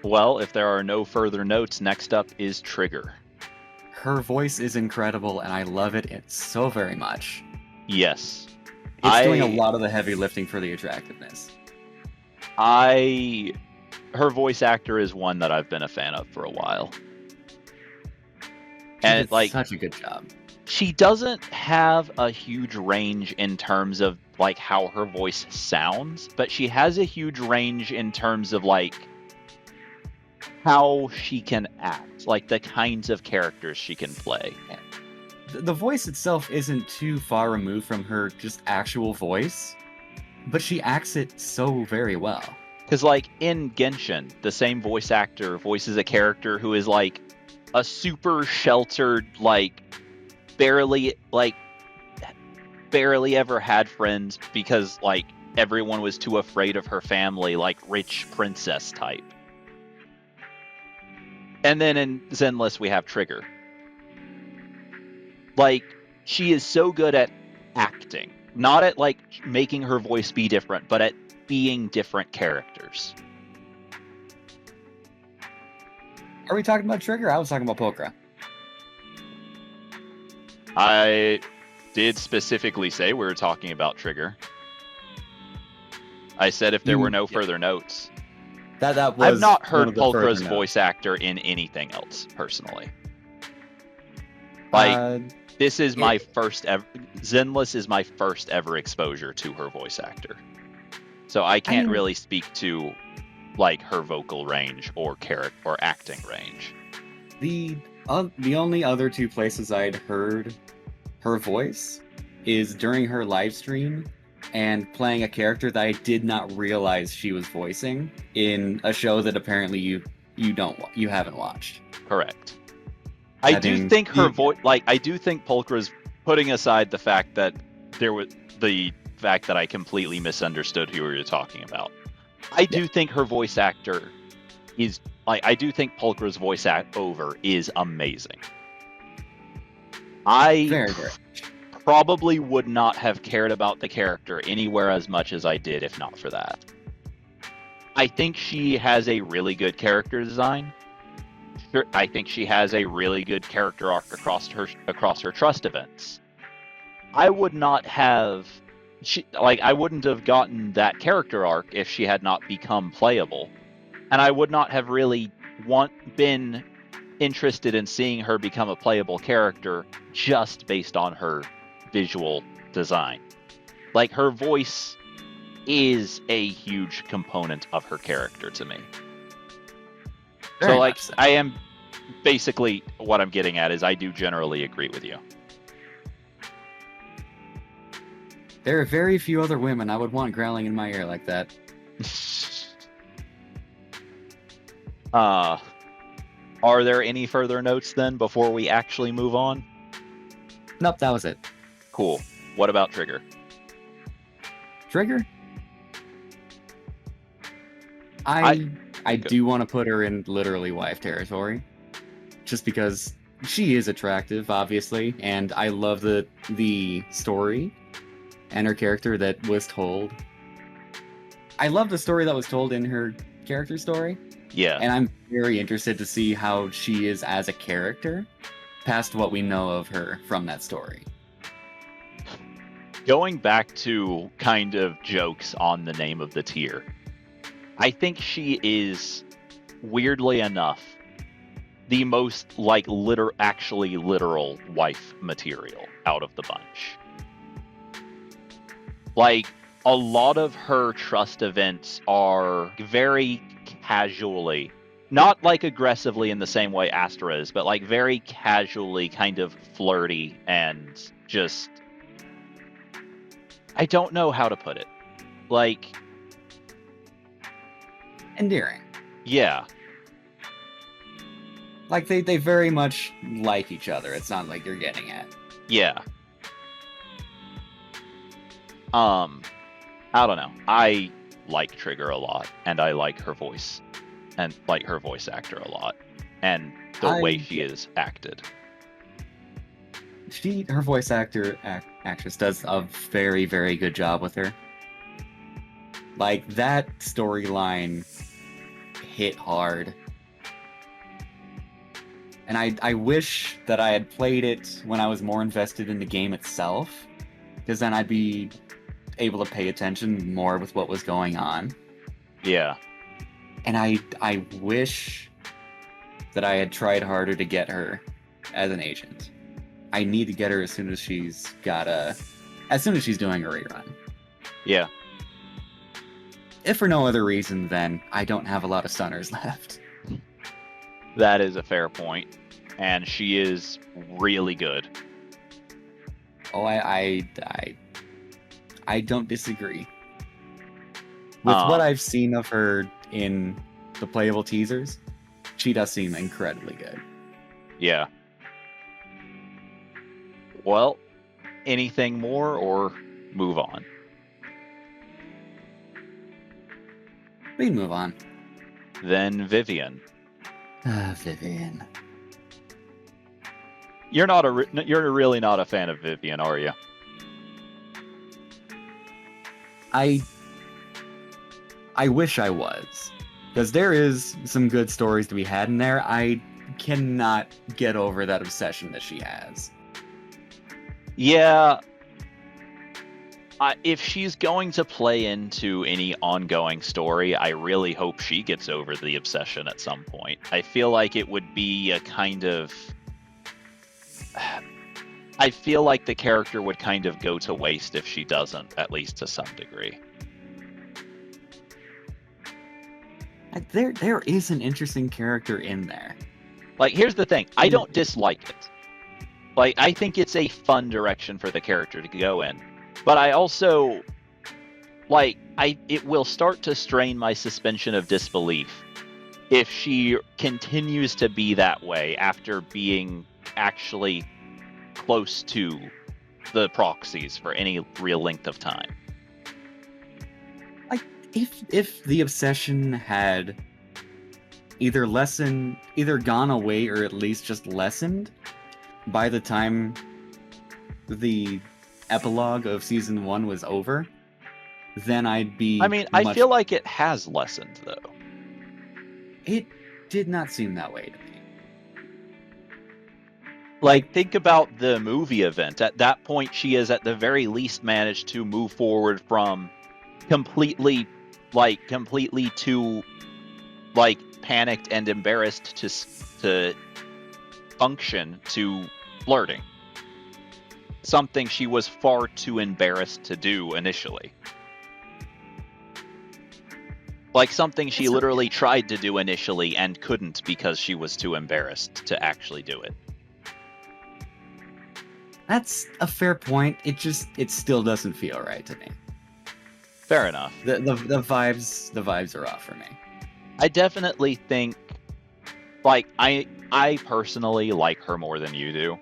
Well, if there are no further notes, next up is Trigger. Her voice is incredible, and I love it so very much. Yes. It's doing a lot of the heavy lifting for the attractiveness. Her voice actor is one that I've been a fan of for a while. And it's such a good job. She doesn't have a huge range in terms of like how her voice sounds, but she has a huge range in terms of like how she can act, like the kinds of characters she can play. The voice itself isn't too far removed from her just actual voice, but she acts it so very well. Because like in Genshin, the same voice actor voices a character who is like a super sheltered, like barely ever had friends because like everyone was too afraid of her family, like rich princess type. And then in Zenless we have Trigger. Like, she is so good at acting. Not at like making her voice be different, but at being different characters. Are we talking about Trigger? I was talking about Pokra. I did specifically say we were talking about Trigger. I said if there were no further notes. That was I've not heard Pulchra's voice actor in anything else, personally. Like, this is my first ever... Zenless is my first ever exposure to her voice actor. So I can't really speak to, like, her vocal range or character or acting range. The only other two places I'd heard her voice is during her live stream and playing a character that I did not realize she was voicing in a show that apparently you haven't watched. Correct. I do think her voice, like, I do think Pulchra's, putting aside the fact that I completely misunderstood who we were talking about. I do think her voice actor is, like, I do think Pulchra's voice over is amazing. Very. Probably would not have cared about the character anywhere as much as I did if not for that. I think she has a really good character design. I think she has a really good character arc across her trust events. I wouldn't have gotten that character arc if she had not become playable. And I would not have really been interested in seeing her become a playable character just based on her visual design. Like, her voice is a huge component of her character to me. So, like, I am basically what I'm getting at is I do generally agree with you. There are very few other women I would want growling in my ear like that. Are there any further notes then before we actually move on? Nope, that was it. Cool. What about Trigger? Trigger? I I do want to put her in literally wife territory, just because she is attractive, obviously, and I love the story and her character that was told. I love the story that was told in her character story. Yeah. And I'm very interested to see how she is as a character, past what we know of her from that story. Going back to kind of jokes on the name of the tier, I think she is, weirdly enough, the most actually literal wife material out of the bunch. Like, a lot of her trust events are very casually, not like aggressively in the same way Astra is, but like very casually kind of flirty and just, I don't know how to put it. Like, endearing. Yeah. Like, they very much like each other. It's not like you're getting at. Yeah. I don't know. I like Trigger a lot, and I like her voice, and like her voice actor a lot, and the way she is acted. Her voice actress does a very, very good job with her. Like, that storyline hit hard. And I wish that I had played it when I was more invested in the game itself, because then I'd be able to pay attention more with what was going on. Yeah. And I wish that I had tried harder to get her as an agent. I need to get her as soon as she's doing a rerun. Yeah. If for no other reason, then I don't have a lot of stunners left. That is a fair point. And she is really good. Oh, I don't disagree. With what I've seen of her in the playable teasers, she does seem incredibly good. Yeah. Well, anything more or move on? We can move on. Then Vivian. Vivian. You're really not a fan of Vivian, are you? I wish I was, because there is some good stories to be had in there. I cannot get over that obsession that she has. Yeah. If she's going to play into any ongoing story, I really hope she gets over the obsession at some point. I feel like it would be a kind of... I feel like the character would kind of go to waste if she doesn't, at least to some degree. There is an interesting character in there. Like, here's the thing. I don't dislike it. Like, I think it's a fun direction for the character to go in. But I also, like, it will start to strain my suspension of disbelief if she continues to be that way after being actually close to the proxies for any real length of time. Like, if the obsession had either gone away or at least just lessened by the time the epilogue of season 1 was over, then I'd be... I mean, I feel like it has lessened, though. It did not seem that way to me. Like, think about the movie event. At that point, she has at the very least managed to move forward from completely too, like, panicked and embarrassed to function to flirting. Something she was far too embarrassed to do initially. Like, something she literally tried to do initially and couldn't because she was too embarrassed to actually do it. That's a fair point. It still doesn't feel right to me. Fair enough. The vibes are off for me. I definitely think, like, I personally like her more than you do.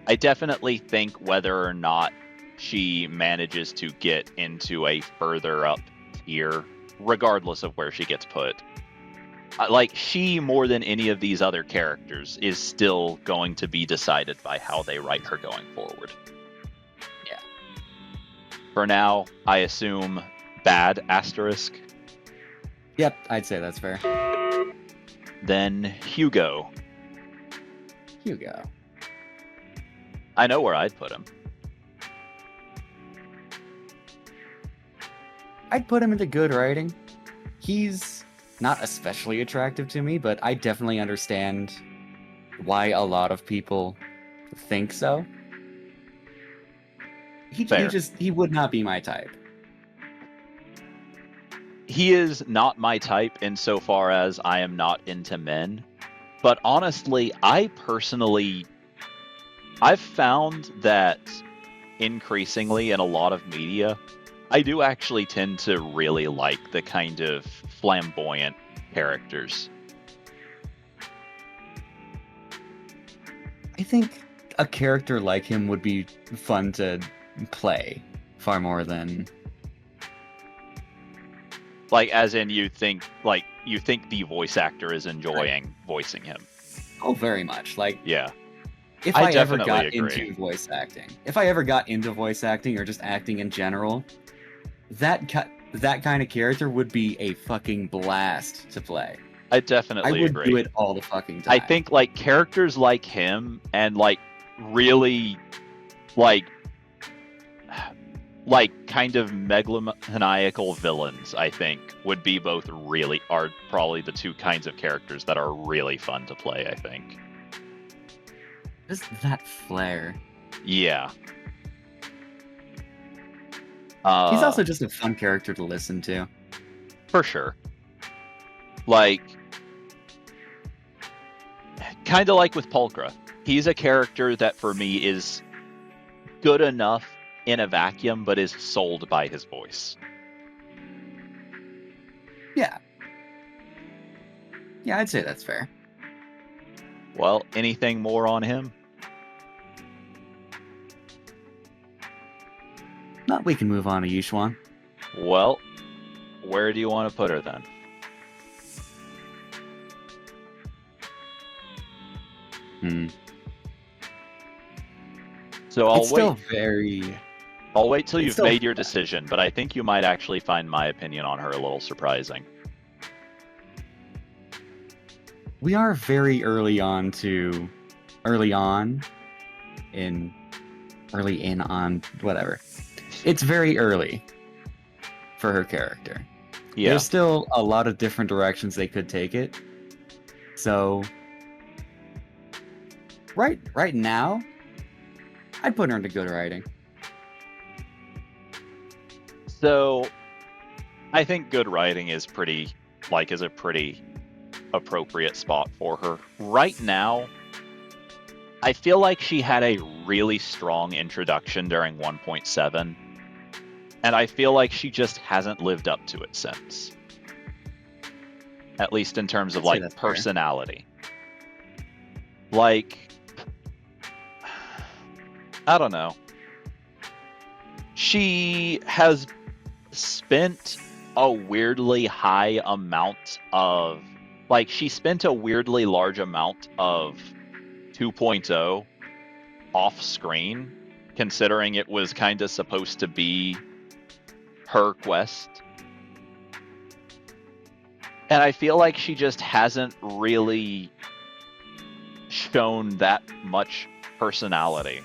I definitely think whether or not she manages to get into a further up tier, regardless of where she gets put, like, she, more than any of these other characters, is still going to be decided by how they write her going forward. Yeah. For now, I assume bad asterisk. Yep, I'd say that's fair. Then Hugo. Hugo. I know where I'd put him. I'd put him into good writing. He's not especially attractive to me, but I definitely understand why a lot of people think so. He would not be my type. He is not my type insofar as I am not into men. But honestly, I've found that increasingly in a lot of media, I do actually tend to really like the kind of flamboyant characters. I think a character like him would be fun to play far more than... Like, as in you think the voice actor is enjoying voicing him. Oh, very much. Like, yeah. If I ever got into voice acting or just acting in general, that kind of character would be a fucking blast to play. I definitely agree. I would do it all the fucking time. I think, like, characters like him and, like, really, like kind of megalomaniacal villains, I think, are probably the two kinds of characters that are really fun to play, I think. Just that flair. Yeah. He's also just a fun character to listen to. For sure. Like, kind of like with Pulchra. He's a character that, for me, is good enough in a vacuum, but is sold by his voice. Yeah. Yeah, I'd say that's fair. Well, anything more on him? No, we can move on to Yuxuan. Well, where do you want to put her then? So I'll wait till you've made your decision, but I think you might actually find my opinion on her a little surprising. We are very early on, whatever. It's very early for her character. Yeah. There's still a lot of different directions they could take it. So, right now, I'd put her into good writing. So, I think good writing is a pretty appropriate spot for her. Right now, I feel like she had a really strong introduction during 1.7, and I feel like she just hasn't lived up to it since. At least in terms of, like, personality. Fair. Like, I don't know. She has spent a weirdly high amount of... Like, she spent a weirdly large amount of 2.0 off-screen, considering it was kind of supposed to be her quest. And I feel like she just hasn't really shown that much personality.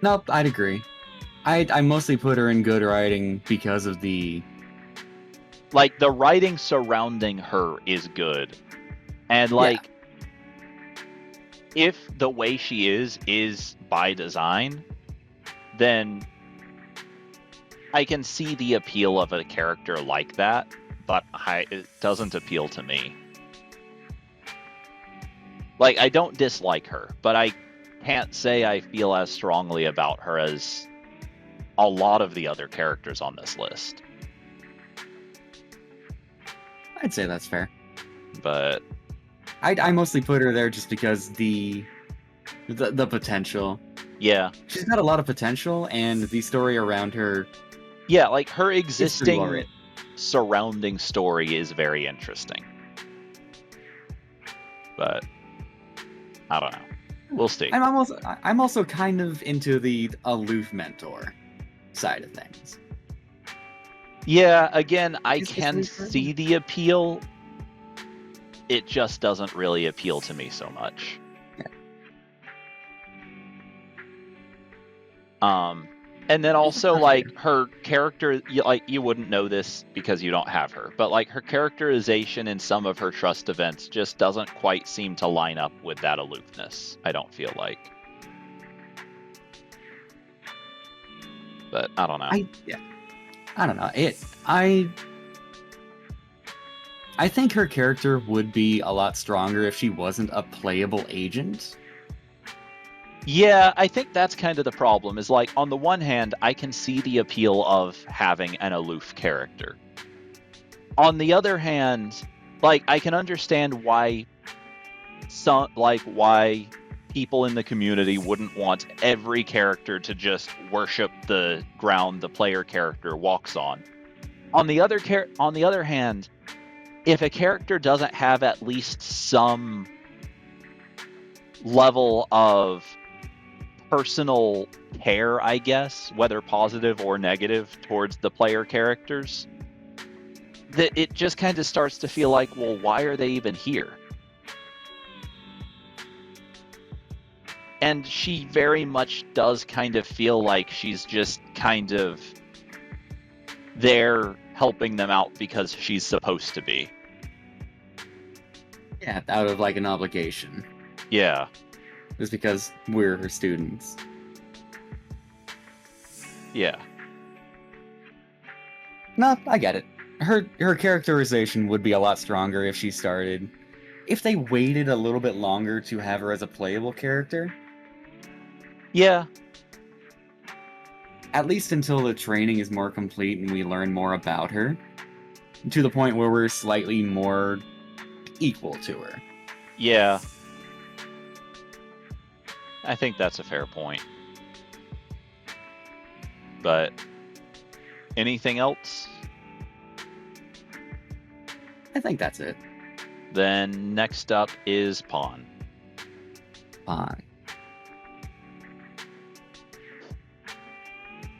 Nope, I'd agree. I mostly put her in good writing because of the... Like, the writing surrounding her is good. And, like, if the way she is by design, then I can see the appeal of a character like that, but it doesn't appeal to me. Like, I don't dislike her, but I can't say I feel as strongly about her as a lot of the other characters on this list. I'd say that's fair. But I mostly put her there just because the potential. Yeah. She's got a lot of potential, and the story around her... Yeah, like, her existing surrounding story is very interesting. But I don't know. We'll see. I'm also kind of into the aloof mentor side of things. Yeah, again, I can see the appeal. It just doesn't really appeal to me so much. And then also, like, her character, you wouldn't know this because you don't have her, but, like, her characterization in some of her trust events just doesn't quite seem to line up with that aloofness, I don't feel like. But I don't know. I don't know. I think her character would be a lot stronger if she wasn't a playable agent. Yeah, I think that's kind of the problem, is like, on the one hand, I can see the appeal of having an aloof character. On the other hand, like, I can understand why why people in the community wouldn't want every character to just worship the ground the player character walks on. On the other hand, if a character doesn't have at least some level of personal care, I guess, whether positive or negative, towards the player characters, that it just kind of starts to feel like, well, why are they even here? And she very much does kind of feel like she's just kind of there helping them out because she's supposed to be. Yeah, out of, like, an obligation. Yeah. Just because we're her students. Yeah. No, I get it. Her characterization would be a lot stronger if she started. If they waited a little bit longer to have her as a playable character. Yeah. At least until the training is more complete and we learn more about her. To the point where we're slightly more equal to her. Yeah. I think that's a fair point. But anything else? I think that's it. Then next up is Pawn. Pawn.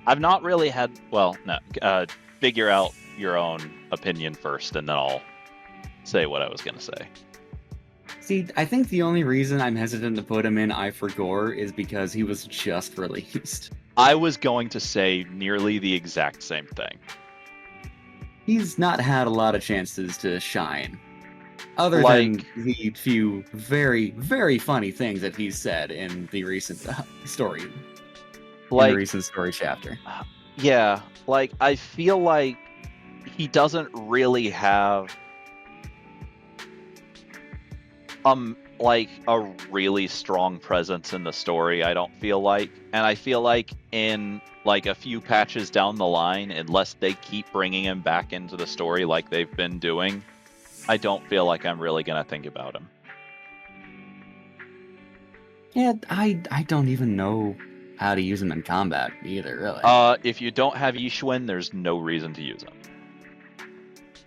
I've not really had... Well, no. Figure out your own opinion first, and then I'll say what I was going to say. See, I think the only reason I'm hesitant to put him in I For Gore is because he was just released. I was going to say nearly the exact same thing. He's not had a lot of chances to shine. Other than the few very, very funny things that he's said in the recent story. In the recent story chapter. Yeah, like, I feel like he doesn't really have like a really strong presence in the story, I don't feel like. And I feel like in like a few patches down the line, unless they keep bringing him back into the story like they've been doing, I don't feel like I'm really gonna think about him. Yeah, I don't even know how to use him in combat either, really. If you don't have Yishun, there's no reason to use him.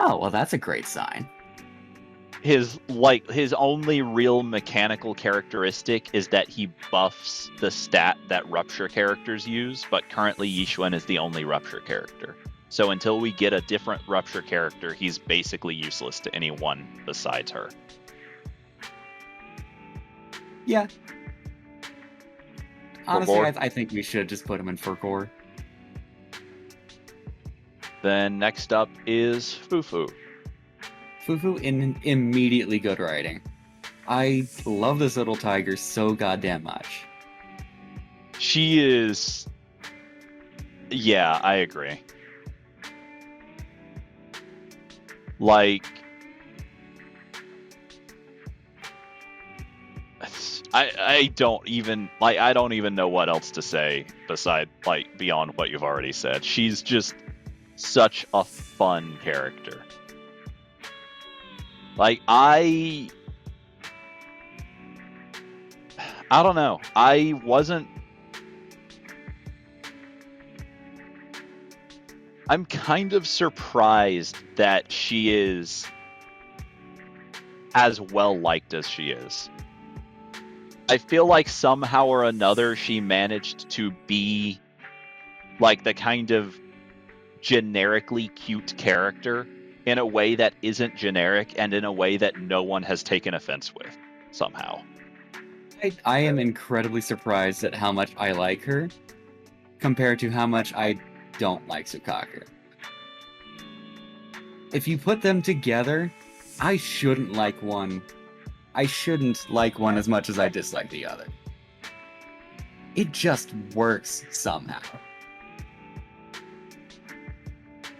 Oh, well, that's a great sign. His only real mechanical characteristic is that he buffs the stat that Rupture characters use, but currently Yishun is the only Rupture character. So until we get a different Rupture character, he's basically useless to anyone besides her. Yeah. Honestly, I think we should just put him in For Gore. Then next up is Fufu. Fufu in immediately good writing. I love this little tiger so goddamn much. She is... Yeah, I agree. Like... I don't even know what else to say beyond what you've already said. She's just such a fun character. Like, I don't know. I'm kind of surprised that she is as well liked as she is. I feel like somehow or another she managed to be like the kind of generically cute character in a way that isn't generic and in a way that no one has taken offense with somehow. I am incredibly surprised at how much I like her compared to how much I don't like Sukaka. If you put them together, I shouldn't like one. I shouldn't like one as much as I dislike the other. It just works somehow.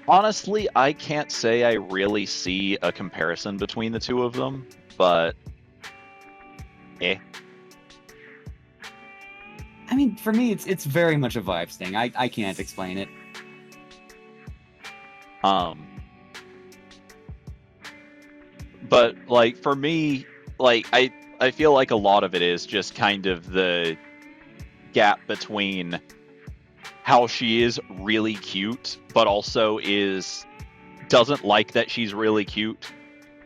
Honestly, I can't say I really see a comparison between the two of them, but I mean, for me, it's very much a vibes thing. I can't explain it. But like for me, like I feel like a lot of it is just kind of the gap between how she is really cute, but also doesn't like that she's really cute,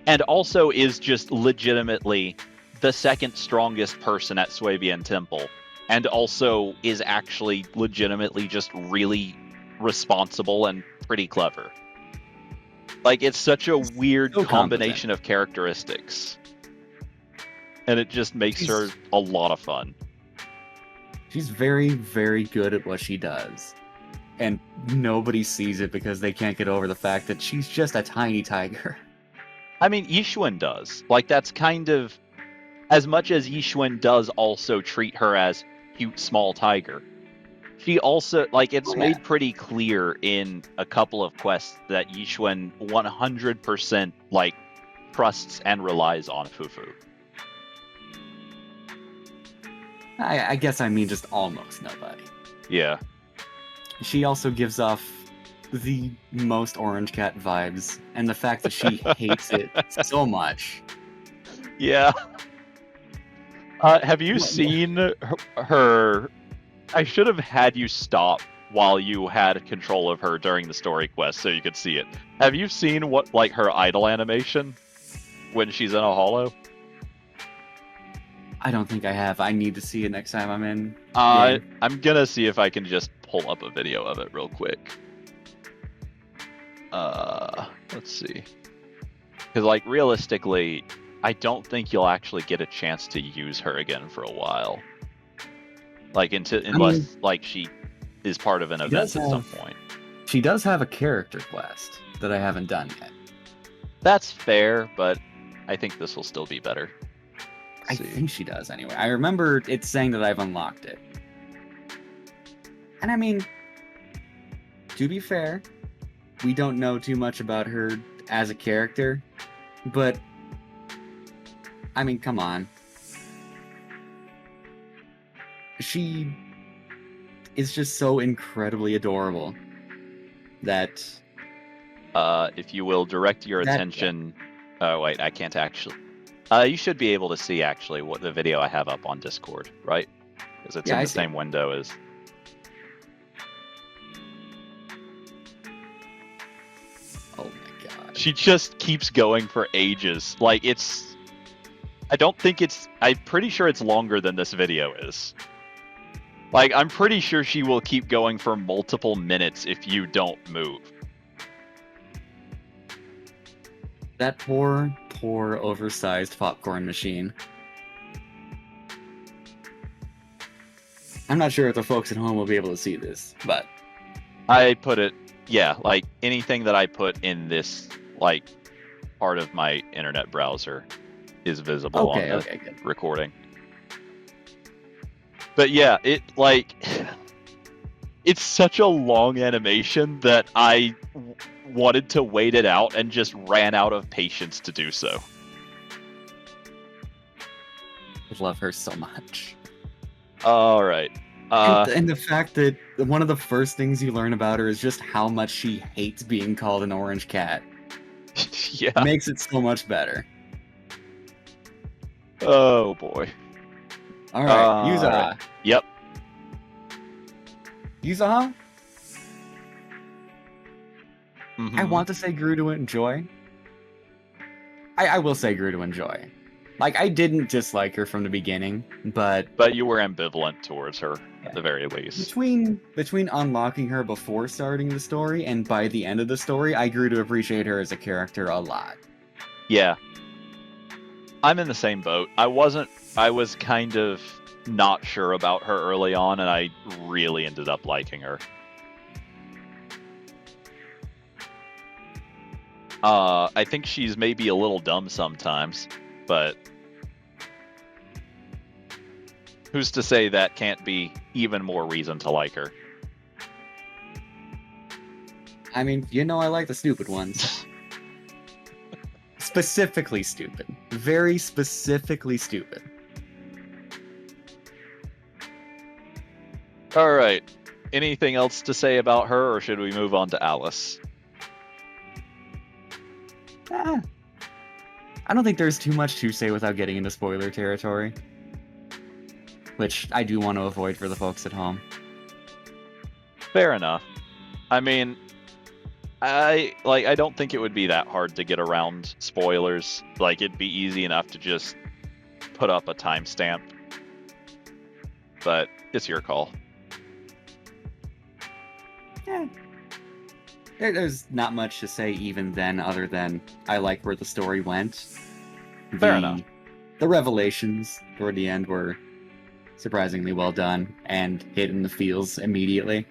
and also is just legitimately the second strongest person at Swabian Temple, and also is actually legitimately just really responsible and pretty clever. Like, it's such a weird combination of characteristics, and it just makes her a lot of fun. She's very, very good at what she does. And nobody sees it because they can't get over the fact that she's just a tiny tiger. I mean, Yishuan does. Like, that's kind of... As much as Yishuan does also treat her as cute, small tiger, she also... Like, it's made pretty clear in a couple of quests that Yishuan 100%, like, trusts and relies on Fufu. I guess I mean just almost nobody. Yeah. She also gives off the most Orange Cat vibes, and the fact that she hates it so much. Yeah. Have you seen her... I should have had you stop while you had control of her during the story quest so you could see it. Have you seen what, like, her idle animation when she's in a hollow? I don't think I have. I need to see it next time I'm in. I'm gonna see if I can just pull up a video of it real quick. Let's see. Because, like, realistically, I don't think you'll actually get a chance to use her again for a while. Like, unless, like, she is part of an event at some point. She does have a character quest that I haven't done yet. That's fair, but I think this will still be better. I think she does anyway. I remember it saying that I've unlocked it. And I mean, to be fair, we don't know too much about her as a character, but I mean, come on. She is just so incredibly adorable that... if you will direct your attention... Oh, wait, I can't actually... you should be able to see, actually, what the video I have up on Discord, right? Because it's in the same window as... Oh my god. She just keeps going for ages. Like, it's... I'm pretty sure it's longer than this video is. Like, I'm pretty sure she will keep going for multiple minutes if you don't move. That poor, oversized popcorn machine. I'm not sure if the folks at home will be able to see this, but... I put it... Yeah, like, anything that I put in this, like, part of my internet browser is visible on the recording. But yeah, it's such a long animation that I wanted to wait it out and just ran out of patience to do so. I love her so much. All right. And the fact that one of the first things you learn about her is just how much she hates being called an orange cat. Yeah. Makes it so much better. Oh, boy. Alright, Yuzaha. Yep. Yuzaha? Mm-hmm. I want to say grew to enjoy, I will say grew to enjoy. Like, I didn't dislike her from the beginning, but you were ambivalent towards her, at the very least. Between unlocking her before starting the story and by the end of the story, I grew to appreciate her as a character a lot. Yeah. I'm in the same boat. I was kind of not sure about her early on, and I really ended up liking her. I think she's maybe a little dumb sometimes, but who's to say that can't be even more reason to like her? I mean, I like the stupid ones. Specifically stupid. Very specifically stupid. Alright. Anything else to say about her, or should we move on to Alice? I don't think there's too much to say without getting into spoiler territory. Which I do want to avoid for the folks at home. Fair enough. I mean, I don't think it would be that hard to get around spoilers. Like, it'd be easy enough to just put up a timestamp. But it's your call. Yeah. There's not much to say even then, other than I like where the story went. Fair enough. The revelations toward the end were surprisingly well done and hit in the feels immediately.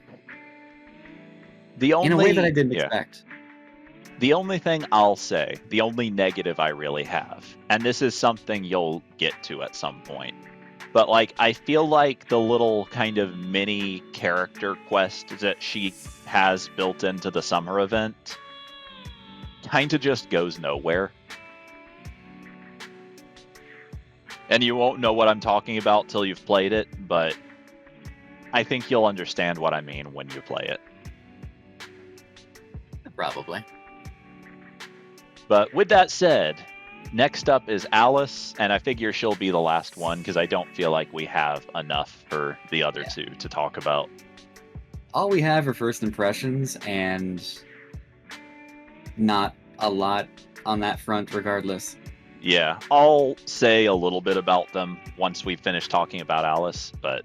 In a way that I didn't expect. The only thing I'll say, the only negative I really have, and this is something you'll get to at some point, but like, I feel like the little kind of mini character quest that she has built into the summer event kind of just goes nowhere. And you won't know what I'm talking about till you've played it, but I think you'll understand what I mean when you play it. Probably. But with that said, next up is Alice, and I figure she'll be the last one because I don't feel like we have enough for the other two to talk about. All we have are first impressions, and not a lot on that front regardless. Yeah, I'll say a little bit about them once we finish talking about Alice, but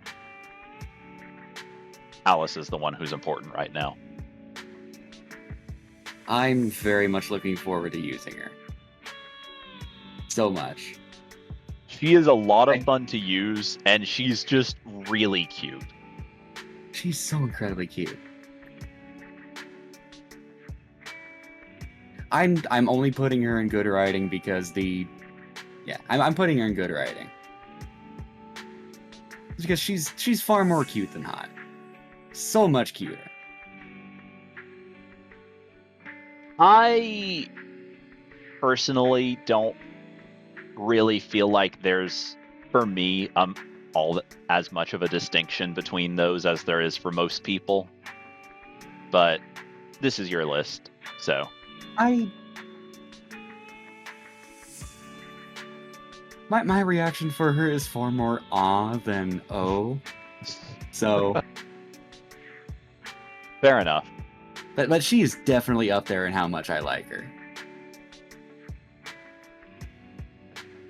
Alice is the one who's important right now. I'm very much looking forward to using her. So much. She is a lot of fun to use, and she's just really cute. She's so incredibly cute. I'm only putting her in good writing because I'm putting her in good writing. Because she's far more cute than hot. So much cuter. I personally don't really feel like there's, for me, as much of a distinction between those as there is for most people. But this is your list, so. My reaction for her is far more awe than oh. So. Fair enough. But she is definitely up there in how much I like her.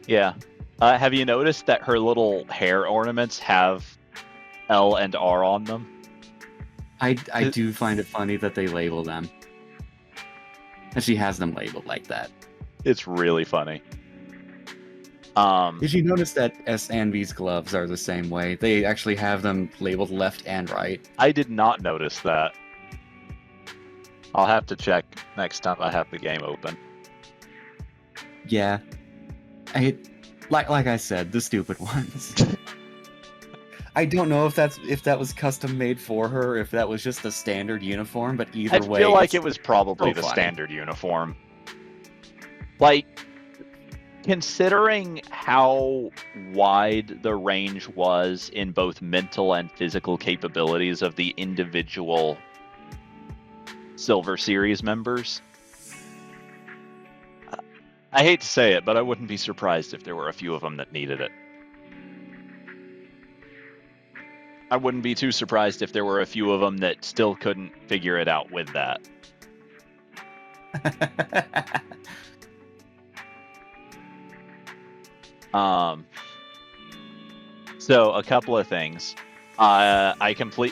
Yeah. Have you noticed that her little hair ornaments have L and R on them? I do find it funny that they label them. And she has them labeled like that. It's really funny. Did you notice that S and B's gloves are the same way? They actually have them labeled left and right. I did not notice that. I'll have to check next time I have the game open. Yeah. Like I said, the stupid ones. I don't know if that was custom made for her, if that was just the standard uniform, but either way. I feel like it was probably the standard uniform. Like, considering how wide the range was in both mental and physical capabilities of the individual Silver Series members, I hate to say it, but I wouldn't be surprised if there were a few of them that needed it. I wouldn't be too surprised if there were a few of them that still couldn't figure it out with that. So a couple of things.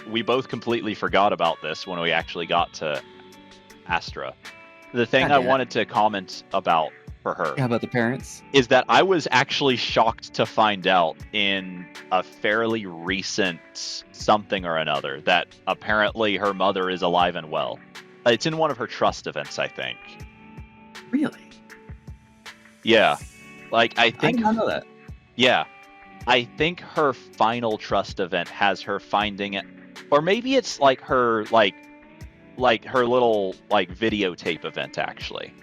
We both completely forgot about this when we actually got to Astra. The thing I wanted to comment about for her. Yeah, about the parents? Is that I was actually shocked to find out in a fairly recent something or another that apparently her mother is alive and well. It's in one of her trust events, I think. Really? Yeah. Like, I think... I did not know that. Yeah. I think her final trust event has her finding it... Or maybe it's like her, like her little, like, videotape event, actually.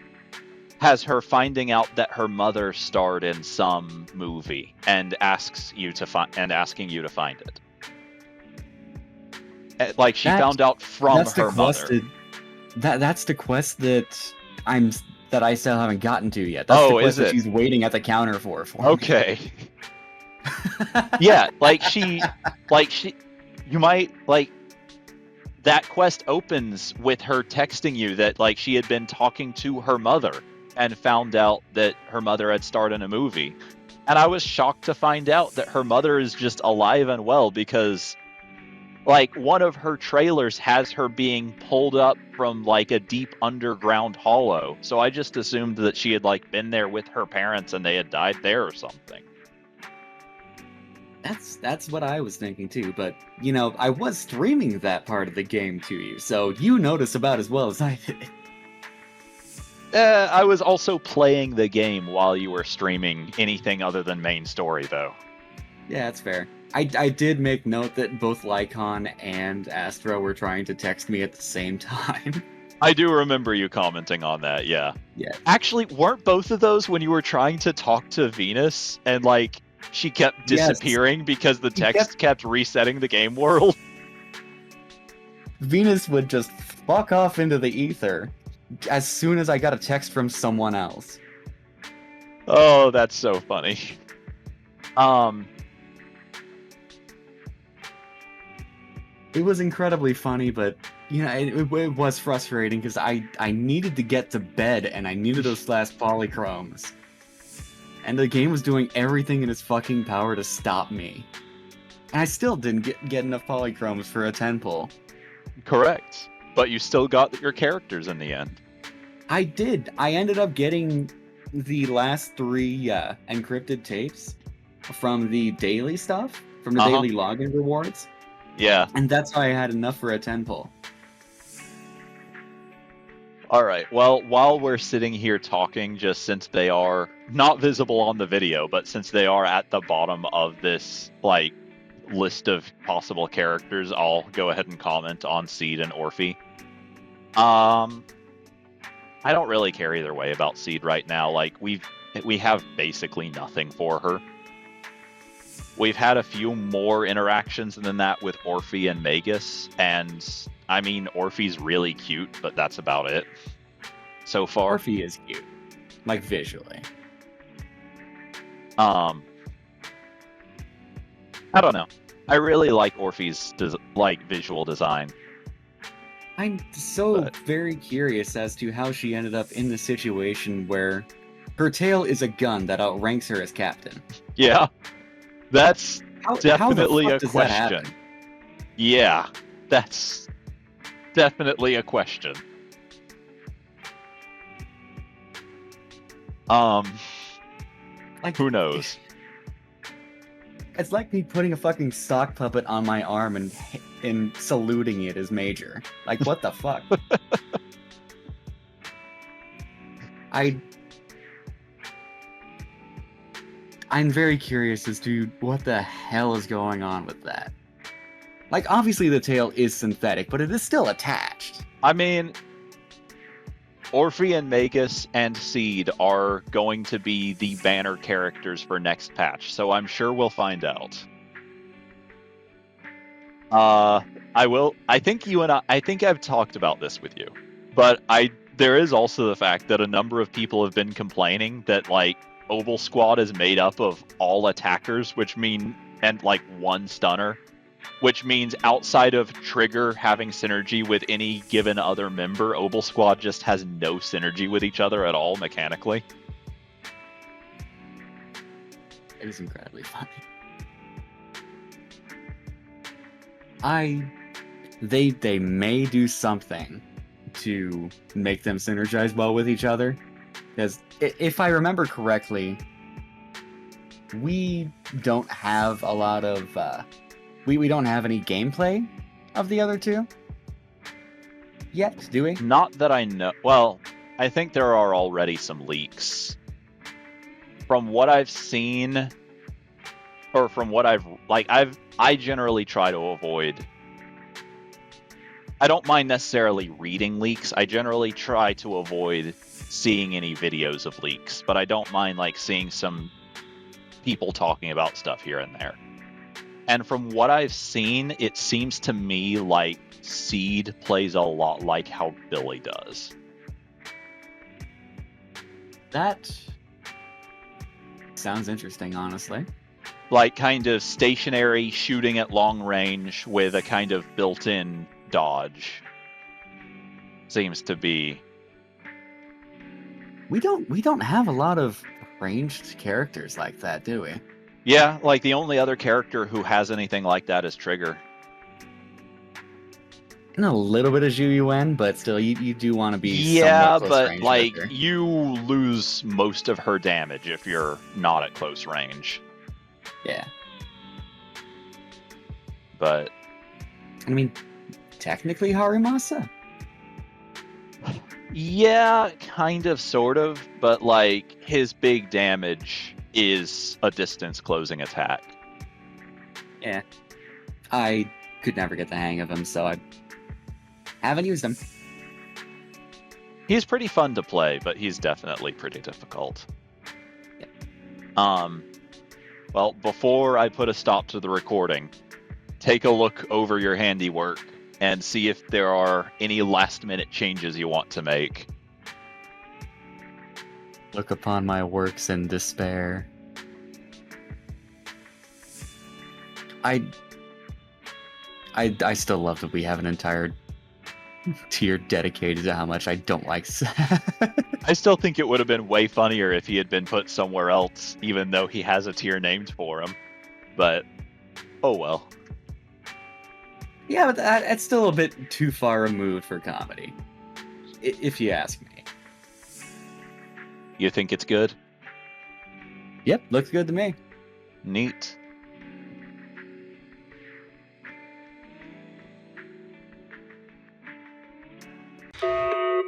Has her finding out that her mother starred in some movie and asking you to find it. Like, she found out from her mother. That's the quest that I still haven't gotten to yet. That's the quest that she's waiting at the counter for me. Okay. Yeah, you might, like, that quest opens with her texting you that, like, she had been talking to her mother and found out that her mother had starred in a movie. And I was shocked to find out that her mother is just alive and well, because, like, one of her trailers has her being pulled up from, like, a deep underground hollow. So I just assumed that she had, like, been there with her parents and they had died there or something. That's what I was thinking too, but, you know, I was streaming that part of the game to you, so you notice about as well as I did. I was also playing the game while you were streaming anything other than main story, though. Yeah, that's fair. I did make note that both Lycon and Astra were trying to text me at the same time. I do remember you commenting on that, yeah. Yeah. Actually, weren't both of those when you were trying to talk to Venus and, like, she kept disappearing because the text kept resetting the game world? Venus would just fuck off into the ether as soon as I got a text from someone else. Oh, that's so funny. It was incredibly funny, but, you know, it was frustrating because I needed to get to bed and I needed those last polychromes. And the game was doing everything in its fucking power to stop me. And I still didn't get enough polychromes for a 10 pull. Correct. But you still got your characters in the end. I did. I ended up getting the last 3 encrypted tapes from the daily stuff, from the daily login rewards. Yeah. And that's why I had enough for a 10 pull. Alright, well, while we're sitting here talking, just since they are not visible on the video, but since they are at the bottom of this, like, list of possible characters, I'll go ahead and comment on Seed and Orphe. I don't really care either way about Seed right now. Like, we have basically nothing for her. We've had a few more interactions than that with Orphe and Magus, and I mean, Orphe's really cute, but that's about it so far. Orphe is cute, like visually. I don't know. I really like Orphe's visual design. I'm so very curious as to how she ended up in the situation where her tail is a gun that outranks her as captain. Yeah, that's definitely how a question. Yeah, that's definitely a question. Like, who knows? It's like me putting a fucking sock puppet on my arm and saluting it as Major. Like, what the fuck? I'm very curious as to what the hell is going on with that. Like, obviously the tail is synthetic, but it is still attached. I mean, Orphe and Magus and Seed are going to be the banner characters for next patch, so I'm sure we'll find out. I think I've talked about this with you, but there is also the fact that a number of people have been complaining that, like, Obel Squad is made up of all attackers, and like one stunner, which means outside of Trigger having synergy with any given other member, Obel Squad just has no synergy with each other at all mechanically. It is incredibly funny. They may do something to make them synergize well with each other, because if I remember correctly, we don't have a lot of we don't have any gameplay of the other two yet, do we? Not that I know. Well, I think there are already some leaks. From what I've seen, or from what I generally try to avoid. I don't mind necessarily reading leaks. I generally try to avoid seeing any videos of leaks, but I don't mind like seeing some people talking about stuff here and there. And from what I've seen, it seems to me like Seed plays a lot like how Billy does. That sounds interesting, honestly. Like kind of stationary shooting at long range with a kind of built-in dodge. Seems to be. We don't have a lot of ranged characters like that, do we? Yeah, like the only other character who has anything like that is Trigger. And a little bit of Zhu Yuan, but still, you do want to be yeah, somewhat close but range like with her. you lose most of her damage if you're not at close range. Yeah. But I mean, technically Harimasa. Yeah, kind of, sort of, but like his big damage is a distance closing attack. Yeah. I could never get the hang of him, so I haven't used him. He's pretty fun to play, but he's definitely pretty difficult. Yeah. Well, before I put a stop to the recording, take a look over your handiwork and see if there are any last-minute changes you want to make. Look upon my works in despair. I still love that we have an entire tier dedicated to how much I don't like Seth. I still think it would have been way funnier if he had been put somewhere else, even though he has a tier named for him. But, oh well. Yeah, but that's still a bit too far removed for comedy, if you ask me. You think it's good? Yep, looks good to me. Neat.